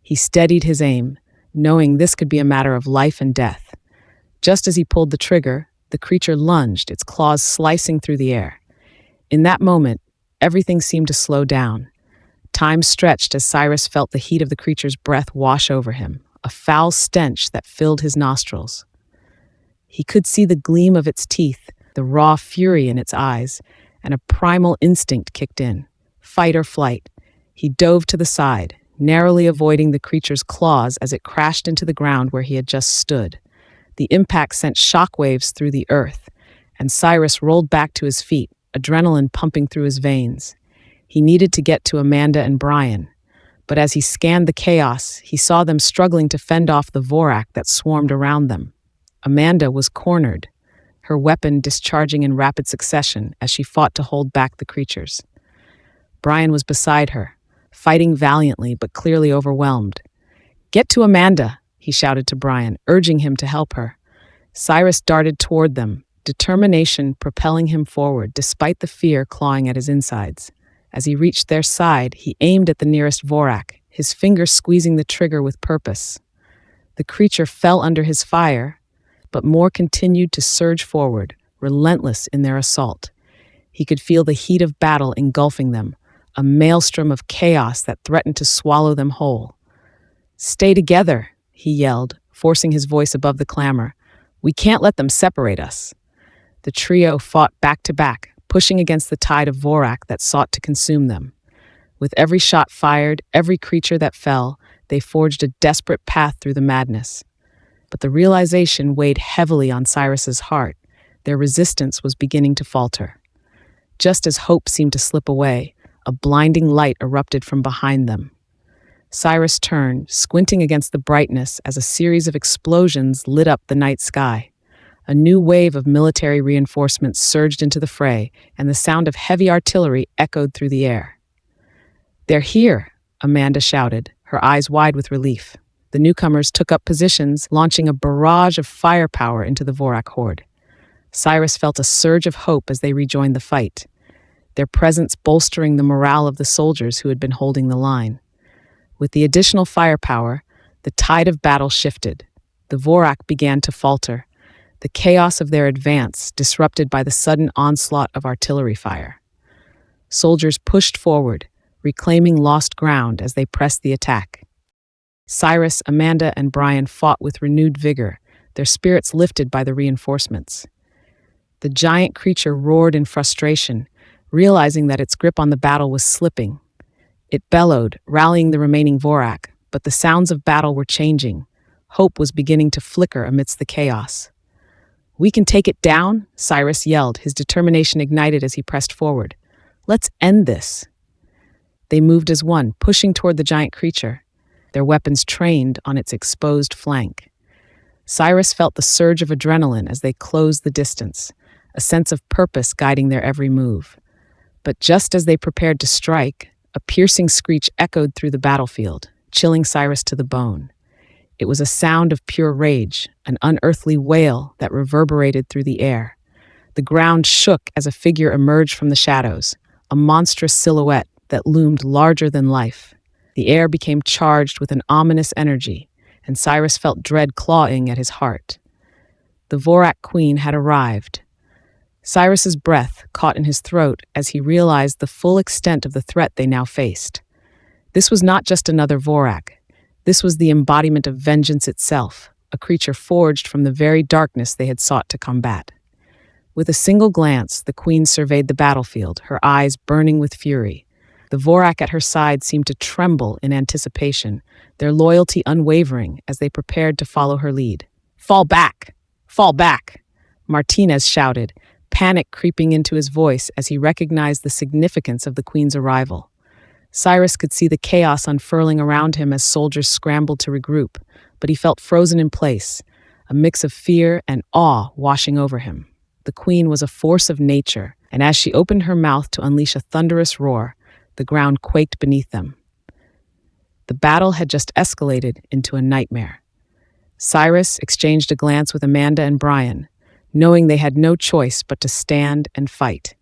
He steadied his aim, knowing this could be a matter of life and death. Just as he pulled the trigger, the creature lunged, its claws slicing through the air. In that moment, everything seemed to slow down. Time stretched as Cyrus felt the heat of the creature's breath wash over him, a foul stench that filled his nostrils. He could see the gleam of its teeth, the raw fury in its eyes, and a primal instinct kicked in. Fight or flight. He dove to the side, narrowly avoiding the creature's claws as it crashed into the ground where he had just stood. The impact sent shockwaves through the earth, and Cyrus rolled back to his feet, adrenaline pumping through his veins. He needed to get to Amanda and Brian, but as he scanned the chaos, he saw them struggling to fend off the Vorak that swarmed around them. Amanda was cornered, her weapon discharging in rapid succession as she fought to hold back the creatures. Brian was beside her, fighting valiantly but clearly overwhelmed. "Get to Amanda," he shouted to Brian, urging him to help her. Cyrus darted toward them, determination propelling him forward despite the fear clawing at his insides. As he reached their side, he aimed at the nearest Vorak, his fingers squeezing the trigger with purpose. The creature fell under his fire, but more continued to surge forward, relentless in their assault. He could feel the heat of battle engulfing them, a maelstrom of chaos that threatened to swallow them whole. "Stay together," he yelled, forcing his voice above the clamor. "We can't let them separate us." The trio fought back to back, pushing against the tide of Vorak that sought to consume them. With every shot fired, every creature that fell, they forged a desperate path through the madness. But the realization weighed heavily on Cyrus's heart. Their resistance was beginning to falter. Just as hope seemed to slip away, a blinding light erupted from behind them. Cyrus turned, squinting against the brightness as a series of explosions lit up the night sky. A new wave of military reinforcements surged into the fray, and the sound of heavy artillery echoed through the air. "They're here," Amanda shouted, her eyes wide with relief. The newcomers took up positions, launching a barrage of firepower into the Vorak horde. Cyrus felt a surge of hope as they rejoined the fight, their presence bolstering the morale of the soldiers who had been holding the line. With the additional firepower, the tide of battle shifted. The Vorak began to falter, the chaos of their advance disrupted by the sudden onslaught of artillery fire. Soldiers pushed forward, reclaiming lost ground as they pressed the attack. Cyrus, Amanda, and Brian fought with renewed vigor, their spirits lifted by the reinforcements. The giant creature roared in frustration, realizing that its grip on the battle was slipping. It bellowed, rallying the remaining Vorak, but the sounds of battle were changing. Hope was beginning to flicker amidst the chaos. "We can take it down," Cyrus yelled, his determination ignited as he pressed forward. "Let's end this." They moved as one, pushing toward the giant creature, their weapons trained on its exposed flank. Cyrus felt the surge of adrenaline as they closed the distance, a sense of purpose guiding their every move. But just as they prepared to strike, a piercing screech echoed through the battlefield, chilling Cyrus to the bone. It was a sound of pure rage, an unearthly wail that reverberated through the air. The ground shook as a figure emerged from the shadows, a monstrous silhouette that loomed larger than life. The air became charged with an ominous energy, and Cyrus felt dread clawing at his heart. The Vorak queen had arrived. Cyrus's breath caught in his throat as he realized the full extent of the threat they now faced. This was not just another Vorak. This was the embodiment of vengeance itself, a creature forged from the very darkness they had sought to combat. With a single glance, the queen surveyed the battlefield, her eyes burning with fury. The Vorak at her side seemed to tremble in anticipation, their loyalty unwavering as they prepared to follow her lead. "Fall back! Fall back!" Martinez shouted, panic creeping into his voice as he recognized the significance of the queen's arrival. Cyrus could see the chaos unfurling around him as soldiers scrambled to regroup, but he felt frozen in place, a mix of fear and awe washing over him. The queen was a force of nature, and as she opened her mouth to unleash a thunderous roar, the ground quaked beneath them. The battle had just escalated into a nightmare. Cyrus exchanged a glance with Amanda and Brian, knowing they had no choice but to stand and fight.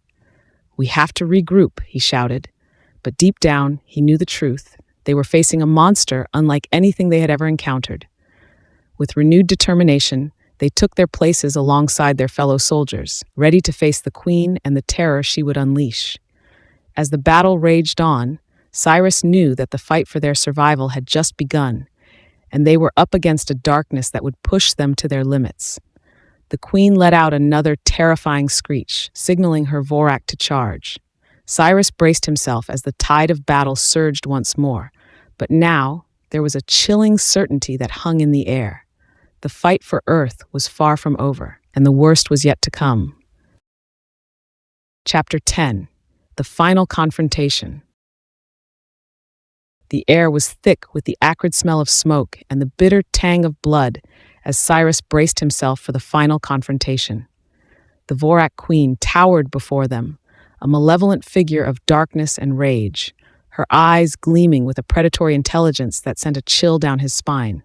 "We have to regroup," he shouted. But deep down, he knew the truth. They were facing a monster unlike anything they had ever encountered. With renewed determination, they took their places alongside their fellow soldiers, ready to face the queen and the terror she would unleash. As the battle raged on, Cyrus knew that the fight for their survival had just begun, and they were up against a darkness that would push them to their limits. The queen let out another terrifying screech, signaling her Vorak to charge. Cyrus braced himself as the tide of battle surged once more, but now there was a chilling certainty that hung in the air. The fight for Earth was far from over, and the worst was yet to come. Chapter 10. The Final Confrontation. The air was thick with the acrid smell of smoke and the bitter tang of blood as Cyrus braced himself for the final confrontation. The Vorak queen towered before them, a malevolent figure of darkness and rage, her eyes gleaming with a predatory intelligence that sent a chill down his spine.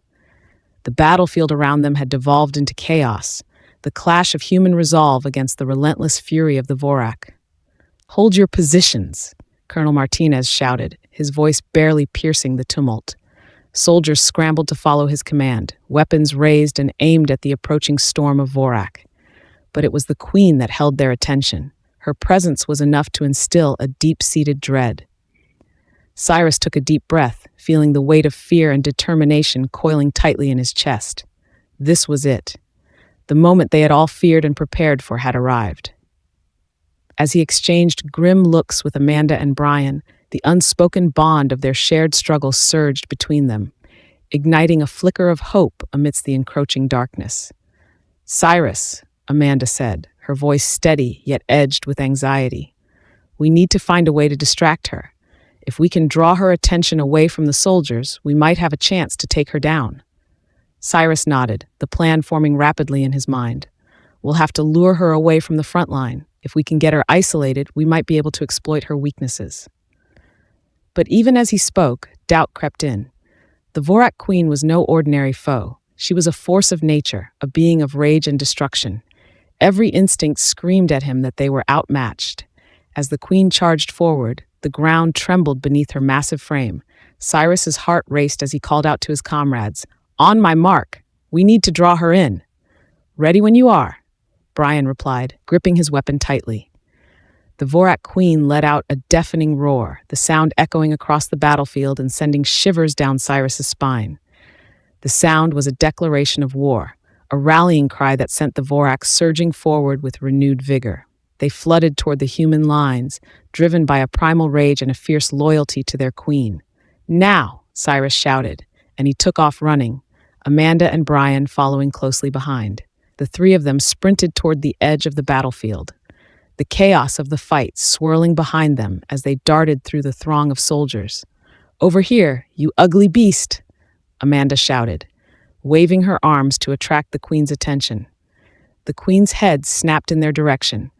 The battlefield around them had devolved into chaos, the clash of human resolve against the relentless fury of the Vorak. "Hold your positions," Colonel Martinez shouted, his voice barely piercing the tumult. Soldiers scrambled to follow his command, weapons raised and aimed at the approaching storm of Vorak. But it was the queen that held their attention. Her presence was enough to instill a deep-seated dread. Cyrus took a deep breath, feeling the weight of fear and determination coiling tightly in his chest. This was it. The moment they had all feared and prepared for had arrived. As he exchanged grim looks with Amanda and Brian, the unspoken bond of their shared struggle surged between them, igniting a flicker of hope amidst the encroaching darkness. "Cyrus," Amanda said, her voice steady yet edged with anxiety. "We need to find a way to distract her. If we can draw her attention away from the soldiers, we might have a chance to take her down." Cyrus nodded, the plan forming rapidly in his mind. "We'll have to lure her away from the front line. If we can get her isolated, we might be able to exploit her weaknesses." But even as he spoke, doubt crept in. The Vorak Queen was no ordinary foe. She was a force of nature, a being of rage and destruction. Every instinct screamed at him that they were outmatched. As the Queen charged forward, the ground trembled beneath her massive frame. Cyrus's heart raced as he called out to his comrades, "On my mark! We need to draw her in." "Ready when you are," Brian replied, gripping his weapon tightly. The Vorak Queen let out a deafening roar, the sound echoing across the battlefield and sending shivers down Cyrus's spine. The sound was a declaration of war, a rallying cry that sent the Vorak surging forward with renewed vigor. They flooded toward the human lines, driven by a primal rage and a fierce loyalty to their queen. "Now!" Cyrus shouted, and he took off running, Amanda and Brian following closely behind. The three of them sprinted toward the edge of the battlefield, the chaos of the fight swirling behind them as they darted through the throng of soldiers. "Over here, you ugly beast!" Amanda shouted, waving her arms to attract the queen's attention. The queen's head snapped in their direction,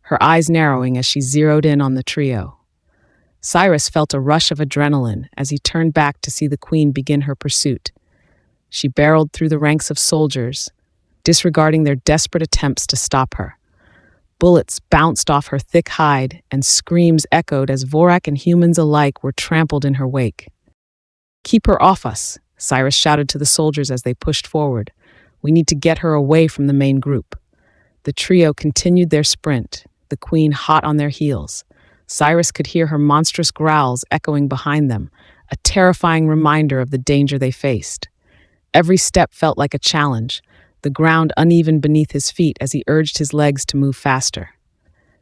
her eyes narrowing as she zeroed in on the trio. Cyrus felt a rush of adrenaline as he turned back to see the queen begin her pursuit. She barreled through the ranks of soldiers, disregarding their desperate attempts to stop her. Bullets bounced off her thick hide, and screams echoed as Vorak and humans alike were trampled in her wake. "Keep her off us," Cyrus shouted to the soldiers as they pushed forward. "We need to get her away from the main group." The trio continued their sprint, the queen hot on their heels. Cyrus could hear her monstrous growls echoing behind them, a terrifying reminder of the danger they faced. Every step felt like a challenge, the ground uneven beneath his feet as he urged his legs to move faster.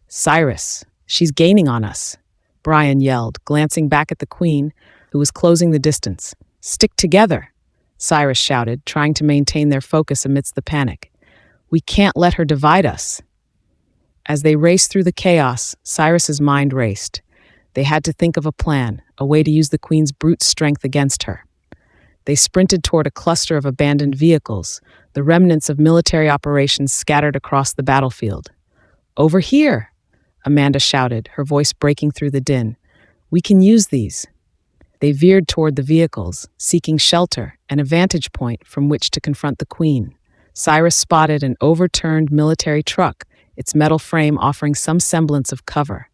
"Cyrus, she's gaining on us," Brian yelled, glancing back at the queen, who was closing the distance. "Stick together," Cyrus shouted, trying to maintain their focus amidst the panic. "We can't let her divide us." As they raced through the chaos, Cyrus's mind raced. They had to think of a plan, a way to use the queen's brute strength against her. They sprinted toward a cluster of abandoned vehicles, the remnants of military operations scattered across the battlefield. "Over here!" Amanda shouted, her voice breaking through the din. "We can use these." They veered toward the vehicles, seeking shelter and a vantage point from which to confront the queen. Cyrus spotted an overturned military truck, its metal frame offering some semblance of cover.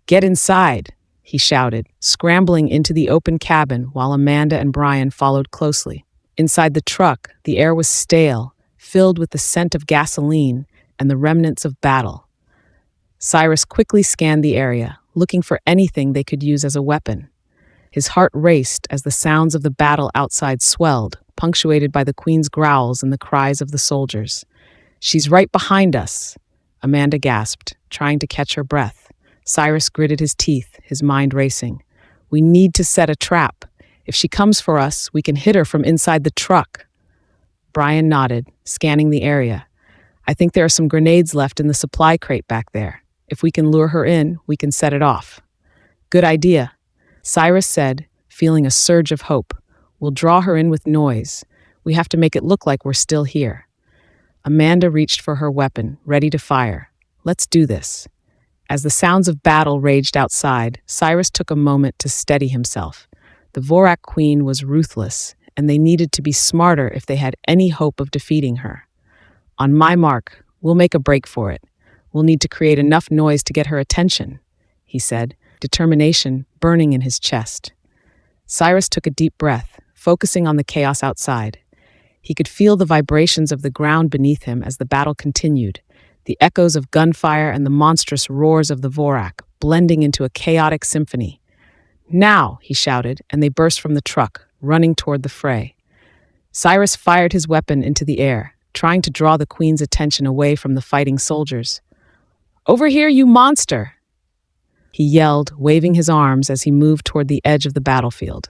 "Get inside!" he shouted, scrambling into the open cabin while Amanda and Brian followed closely. Inside the truck, the air was stale, filled with the scent of gasoline and the remnants of battle. Cyrus quickly scanned the area, looking for anything they could use as a weapon. His heart raced as the sounds of the battle outside swelled, punctuated by the queen's growls and the cries of the soldiers. "She's right behind us," Amanda gasped, trying to catch her breath. Cyrus gritted his teeth, his mind racing. "We need to set a trap. If she comes for us, we can hit her from inside the truck." Brian nodded, scanning the area. "I think there are some grenades left in the supply crate back there. If we can lure her in, we can set it off." "Good idea," Cyrus said, feeling a surge of hope. "We'll draw her in with noise. We have to make it look like we're still here." Amanda reached for her weapon, ready to fire. "Let's do this." As the sounds of battle raged outside, Cyrus took a moment to steady himself. The Vorak queen was ruthless, and they needed to be smarter if they had any hope of defeating her. On my mark, we'll make a break for it. We'll need to create enough noise to get her attention, he said, determination burning in his chest. Cyrus took a deep breath, focusing on the chaos outside. He could feel the vibrations of the ground beneath him as the battle continued, the echoes of gunfire and the monstrous roars of the Vorak, blending into a chaotic symphony. "Now!" he shouted, and they burst from the truck, running toward the fray. Cyrus fired his weapon into the air, trying to draw the queen's attention away from the fighting soldiers. "Over here, you monster!" he yelled, waving his arms as he moved toward the edge of the battlefield.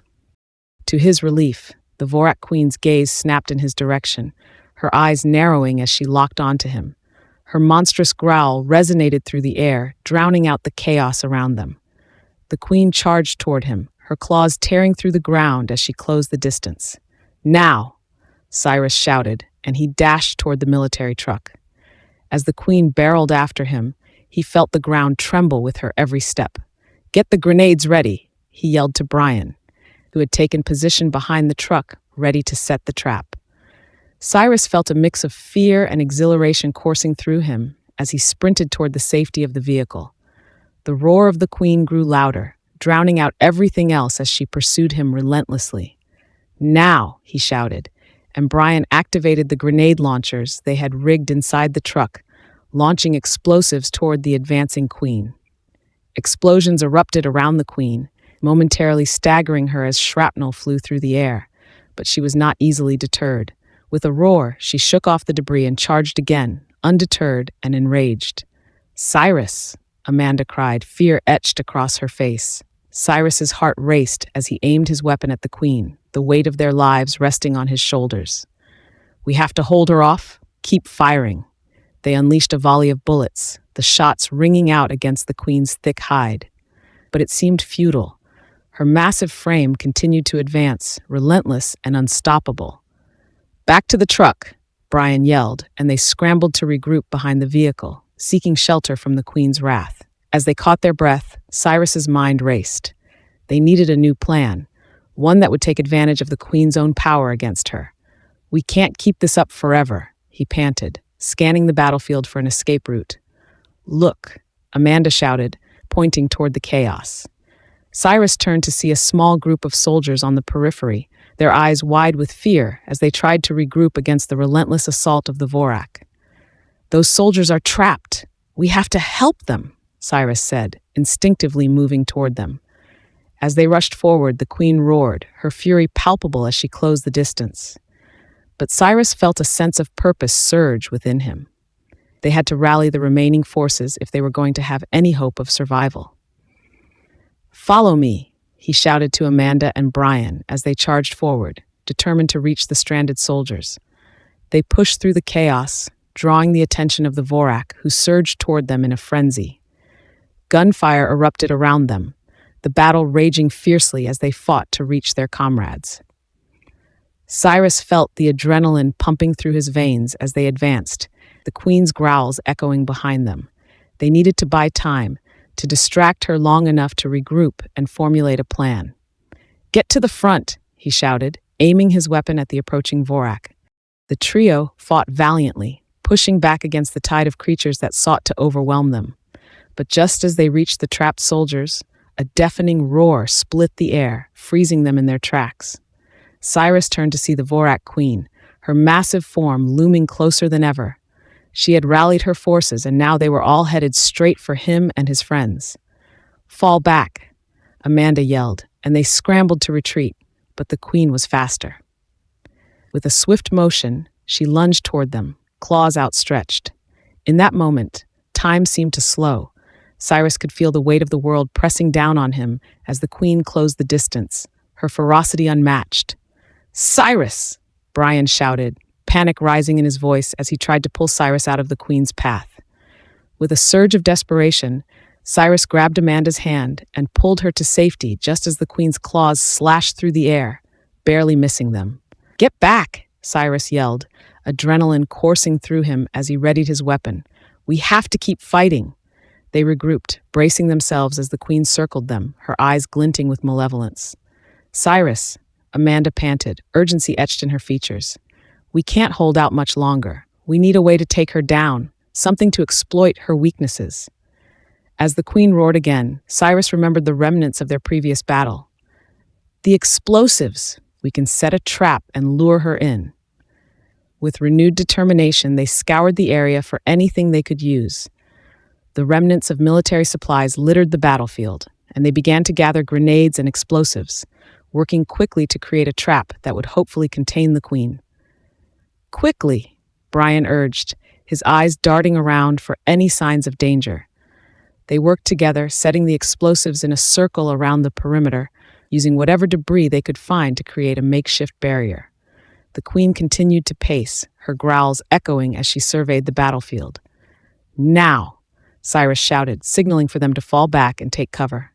To his relief, the Vorak queen's gaze snapped in his direction, her eyes narrowing as she locked onto him. Her monstrous growl resonated through the air, drowning out the chaos around them. The queen charged toward him, her claws tearing through the ground as she closed the distance. "Now!" Cyrus shouted, and he dashed toward the military truck. As the queen barreled after him, he felt the ground tremble with her every step. "Get the grenades ready," he yelled to Brian, who had taken position behind the truck, ready to set the trap. Cyrus felt a mix of fear and exhilaration coursing through him as he sprinted toward the safety of the vehicle. The roar of the queen grew louder, drowning out everything else as she pursued him relentlessly. "Now!" he shouted, and Brian activated the grenade launchers they had rigged inside the truck, launching explosives toward the advancing queen. Explosions erupted around the queen, momentarily staggering her as shrapnel flew through the air, but she was not easily deterred. With a roar, she shook off the debris and charged again, undeterred and enraged. "Cyrus!" Amanda cried, fear etched across her face. Cyrus's heart raced as he aimed his weapon at the queen, the weight of their lives resting on his shoulders. "We have to hold her off. Keep firing." They unleashed a volley of bullets, the shots ringing out against the queen's thick hide. But it seemed futile. Her massive frame continued to advance, relentless and unstoppable. "Back to the truck," Brian yelled, and they scrambled to regroup behind the vehicle, seeking shelter from the queen's wrath. As they caught their breath, Cyrus's mind raced. They needed a new plan, one that would take advantage of the queen's own power against her. "We can't keep this up forever," he panted, scanning the battlefield for an escape route. "Look," Amanda shouted, pointing toward the chaos. Cyrus turned to see a small group of soldiers on the periphery, their eyes wide with fear as they tried to regroup against the relentless assault of the Vorak. "Those soldiers are trapped. We have to help them," Cyrus said, instinctively moving toward them. As they rushed forward, the queen roared, her fury palpable as she closed the distance. But Cyrus felt a sense of purpose surge within him. They had to rally the remaining forces if they were going to have any hope of survival. "Follow me," he shouted to Amanda and Brian as they charged forward, determined to reach the stranded soldiers. They pushed through the chaos, drawing the attention of the Vorak, who surged toward them in a frenzy. Gunfire erupted around them, the battle raging fiercely as they fought to reach their comrades. Cyrus felt the adrenaline pumping through his veins as they advanced, the queen's growls echoing behind them. They needed to buy time, to distract her long enough to regroup and formulate a plan. "Get to the front," he shouted, aiming his weapon at the approaching Vorak. The trio fought valiantly, pushing back against the tide of creatures that sought to overwhelm them. But just as they reached the trapped soldiers, a deafening roar split the air, freezing them in their tracks. Cyrus turned to see the Vorak queen, her massive form looming closer than ever. She had rallied her forces, and now they were all headed straight for him and his friends. "Fall back," Amanda yelled, and they scrambled to retreat, but the queen was faster. With a swift motion, she lunged toward them, claws outstretched. In that moment, time seemed to slow. Cyrus could feel the weight of the world pressing down on him as the queen closed the distance, her ferocity unmatched. "Cyrus!" Brian shouted, panic rising in his voice as he tried to pull Cyrus out of the queen's path. With a surge of desperation, Cyrus grabbed Amanda's hand and pulled her to safety just as the queen's claws slashed through the air, barely missing them. "Get back!" Cyrus yelled, adrenaline coursing through him as he readied his weapon. "We have to keep fighting." They regrouped, bracing themselves as the queen circled them, her eyes glinting with malevolence. "Cyrus," Amanda panted, urgency etched in her features. "We can't hold out much longer. We need a way to take her down, something to exploit her weaknesses." As the queen roared again, Cyrus remembered the remnants of their previous battle. "The explosives! We can set a trap and lure her in." With renewed determination, they scoured the area for anything they could use. The remnants of military supplies littered the battlefield, and they began to gather grenades and explosives, working quickly to create a trap that would hopefully contain the queen. "Quickly," Brian urged, his eyes darting around for any signs of danger. They worked together, setting the explosives in a circle around the perimeter, using whatever debris they could find to create a makeshift barrier. The queen continued to pace, her growls echoing as she surveyed the battlefield. "Now!" Cyrus shouted, signaling for them to fall back and take cover.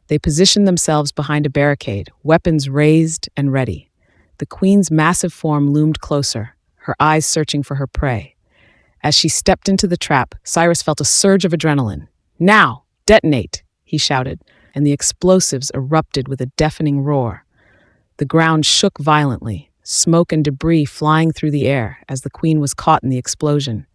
They positioned themselves behind a barricade, weapons raised and ready. The queen's massive form loomed closer, her eyes searching for her prey. As she stepped into the trap, Cyrus felt a surge of adrenaline. "Now! Detonate!" he shouted, and the explosives erupted with a deafening roar. The ground shook violently, smoke and debris flying through the air as the queen was caught in the explosion.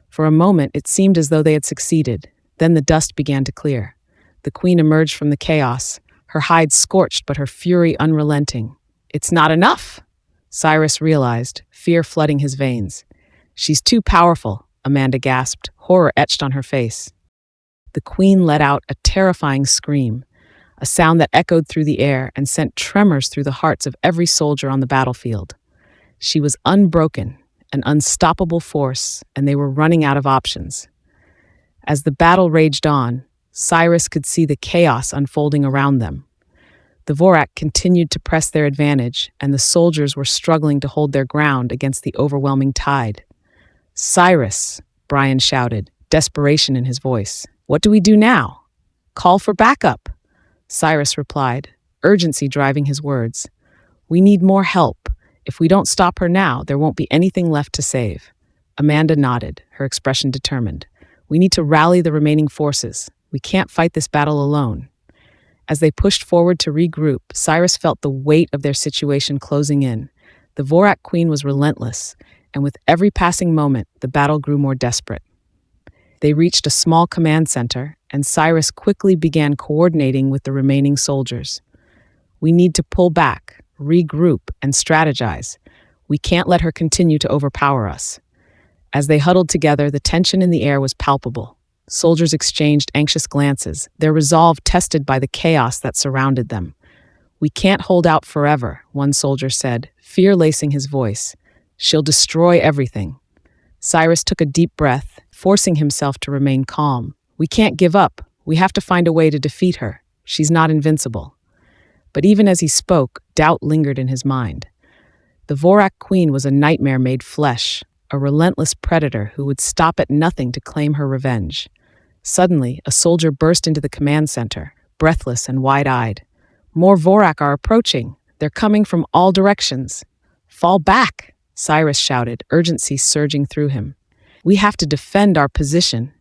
For a moment, it seemed as though they had succeeded. Then the dust began to clear. The queen emerged from the chaos, her hide scorched but her fury unrelenting. "It's not enough!" Cyrus realized, fear flooding his veins. "She's too powerful," Amanda gasped, horror etched on her face. The queen let out a terrifying scream, a sound that echoed through the air and sent tremors through the hearts of every soldier on the battlefield. She was unbroken, an unstoppable force, and they were running out of options. As the battle raged on, Cyrus could see the chaos unfolding around them. The Vorak continued to press their advantage, and the soldiers were struggling to hold their ground against the overwhelming tide. "Cyrus," Brian shouted, desperation in his voice. "What do we do now?" "Call for backup," Cyrus replied, urgency driving his words. "We need more help. If we don't stop her now, there won't be anything left to save." Amanda nodded, her expression determined. "We need to rally the remaining forces. We can't fight this battle alone." As they pushed forward to regroup, Cyrus felt the weight of their situation closing in. The Vorak queen was relentless, and with every passing moment, the battle grew more desperate. They reached a small command center, and Cyrus quickly began coordinating with the remaining soldiers. "We need to pull back, regroup, and strategize. We can't let her continue to overpower us." As they huddled together, the tension in the air was palpable. Soldiers exchanged anxious glances, their resolve tested by the chaos that surrounded them. "We can't hold out forever," one soldier said, fear lacing his voice. "She'll destroy everything." Cyrus took a deep breath, forcing himself to remain calm. "We can't give up. We have to find a way to defeat her. She's not invincible." But even as he spoke, doubt lingered in his mind. The Vorak queen was a nightmare made flesh, a relentless predator who would stop at nothing to claim her revenge. Suddenly, a soldier burst into the command center, breathless and wide-eyed. "More Vorak are approaching. They're coming from all directions." "Fall back," Cyrus shouted, urgency surging through him. "We have to defend our position."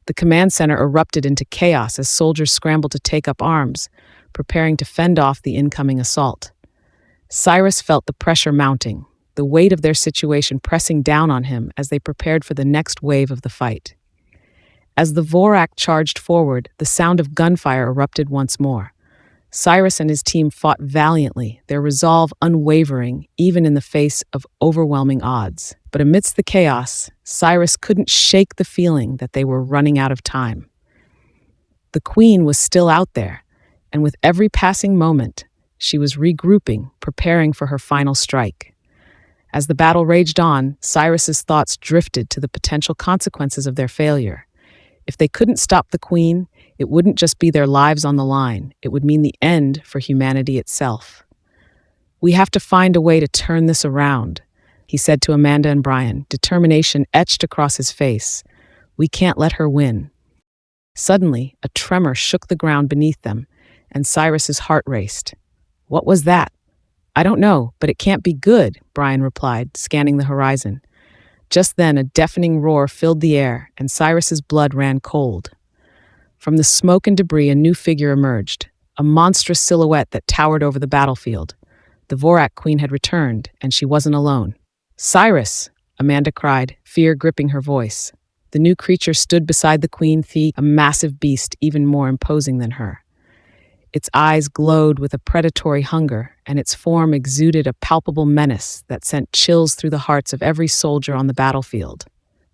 The command center erupted into chaos as soldiers scrambled to take up arms, preparing to fend off the incoming assault. Cyrus felt the pressure mounting, the weight of their situation pressing down on him as they prepared for the next wave of the fight. As the Vorak charged forward, the sound of gunfire erupted once more. Cyrus and his team fought valiantly, their resolve unwavering even in the face of overwhelming odds. But amidst the chaos, Cyrus couldn't shake the feeling that they were running out of time. The queen was still out there, and with every passing moment, she was regrouping, preparing for her final strike. As the battle raged on, Cyrus's thoughts drifted to the potential consequences of their failure. If they couldn't stop the queen, it wouldn't just be their lives on the line, it would mean the end for humanity itself. "We have to find a way to turn this around," he said to Amanda and Brian, determination etched across his face. "We can't let her win." Suddenly, a tremor shook the ground beneath them, and Cyrus's heart raced. "What was that?" "I don't know, but it can't be good," Brian replied, scanning the horizon. Just then, a deafening roar filled the air, and Cyrus's blood ran cold. From the smoke and debris, a new figure emerged, a monstrous silhouette that towered over the battlefield. The Vorak queen had returned, and she wasn't alone. "Cyrus!" Amanda cried, fear gripping her voice. The new creature stood beside the queen, a massive beast even more imposing than her. Its eyes glowed with a predatory hunger, and its form exuded a palpable menace that sent chills through the hearts of every soldier on the battlefield.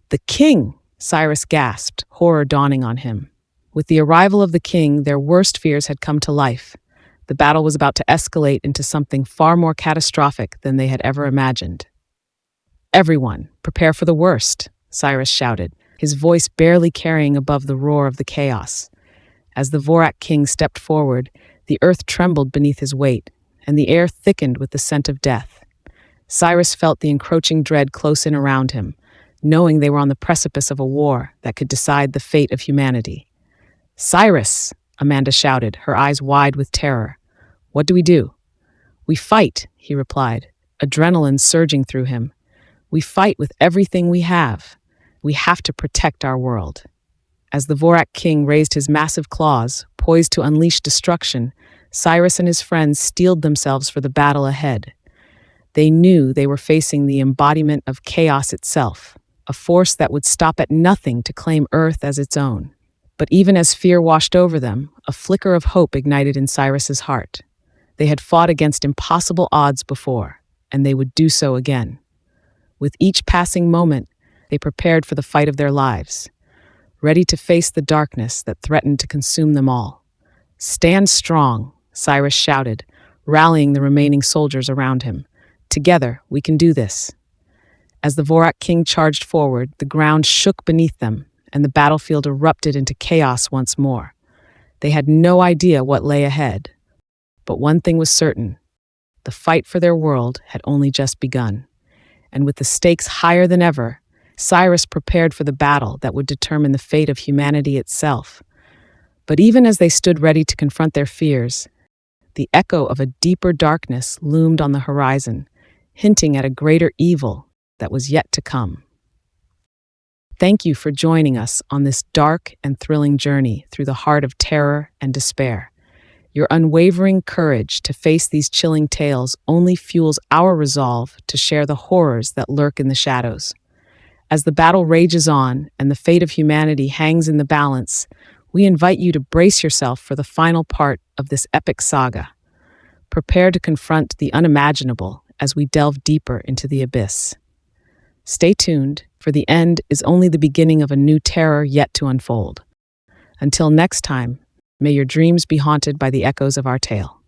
"The king!" Cyrus gasped, horror dawning on him. With the arrival of the king, their worst fears had come to life. The battle was about to escalate into something far more catastrophic than they had ever imagined. "Everyone, prepare for the worst," Cyrus shouted, his voice barely carrying above the roar of the chaos. As the Vorak king stepped forward, the earth trembled beneath his weight, and the air thickened with the scent of death. Cyrus felt the encroaching dread close in around him, knowing they were on the precipice of a war that could decide the fate of humanity. "Cyrus!" Amanda shouted, her eyes wide with terror. "What do we do?" "We fight," he replied, adrenaline surging through him. "We fight with everything we have. We have to protect our world." As the Vorak king raised his massive claws, poised to unleash destruction, Cyrus and his friends steeled themselves for the battle ahead. They knew they were facing the embodiment of chaos itself, a force that would stop at nothing to claim Earth as its own. But even as fear washed over them, a flicker of hope ignited in Cyrus's heart. They had fought against impossible odds before, and they would do so again. With each passing moment, they prepared for the fight of their lives, ready to face the darkness that threatened to consume them all. "Stand strong," Cyrus shouted, rallying the remaining soldiers around him. "Together, we can do this." As the Vorak king charged forward, the ground shook beneath them, and the battlefield erupted into chaos once more. They had no idea what lay ahead. But one thing was certain: the fight for their world had only just begun. And with the stakes higher than ever, Cyrus prepared for the battle that would determine the fate of humanity itself. But even as they stood ready to confront their fears, the echo of a deeper darkness loomed on the horizon, hinting at a greater evil that was yet to come. Thank you for joining us on this dark and thrilling journey through the heart of terror and despair. Your unwavering courage to face these chilling tales only fuels our resolve to share the horrors that lurk in the shadows. As the battle rages on and the fate of humanity hangs in the balance, we invite you to brace yourself for the final part of this epic saga. Prepare to confront the unimaginable as we delve deeper into the abyss. Stay tuned, for the end is only the beginning of a new terror yet to unfold. Until next time, may your dreams be haunted by the echoes of our tale.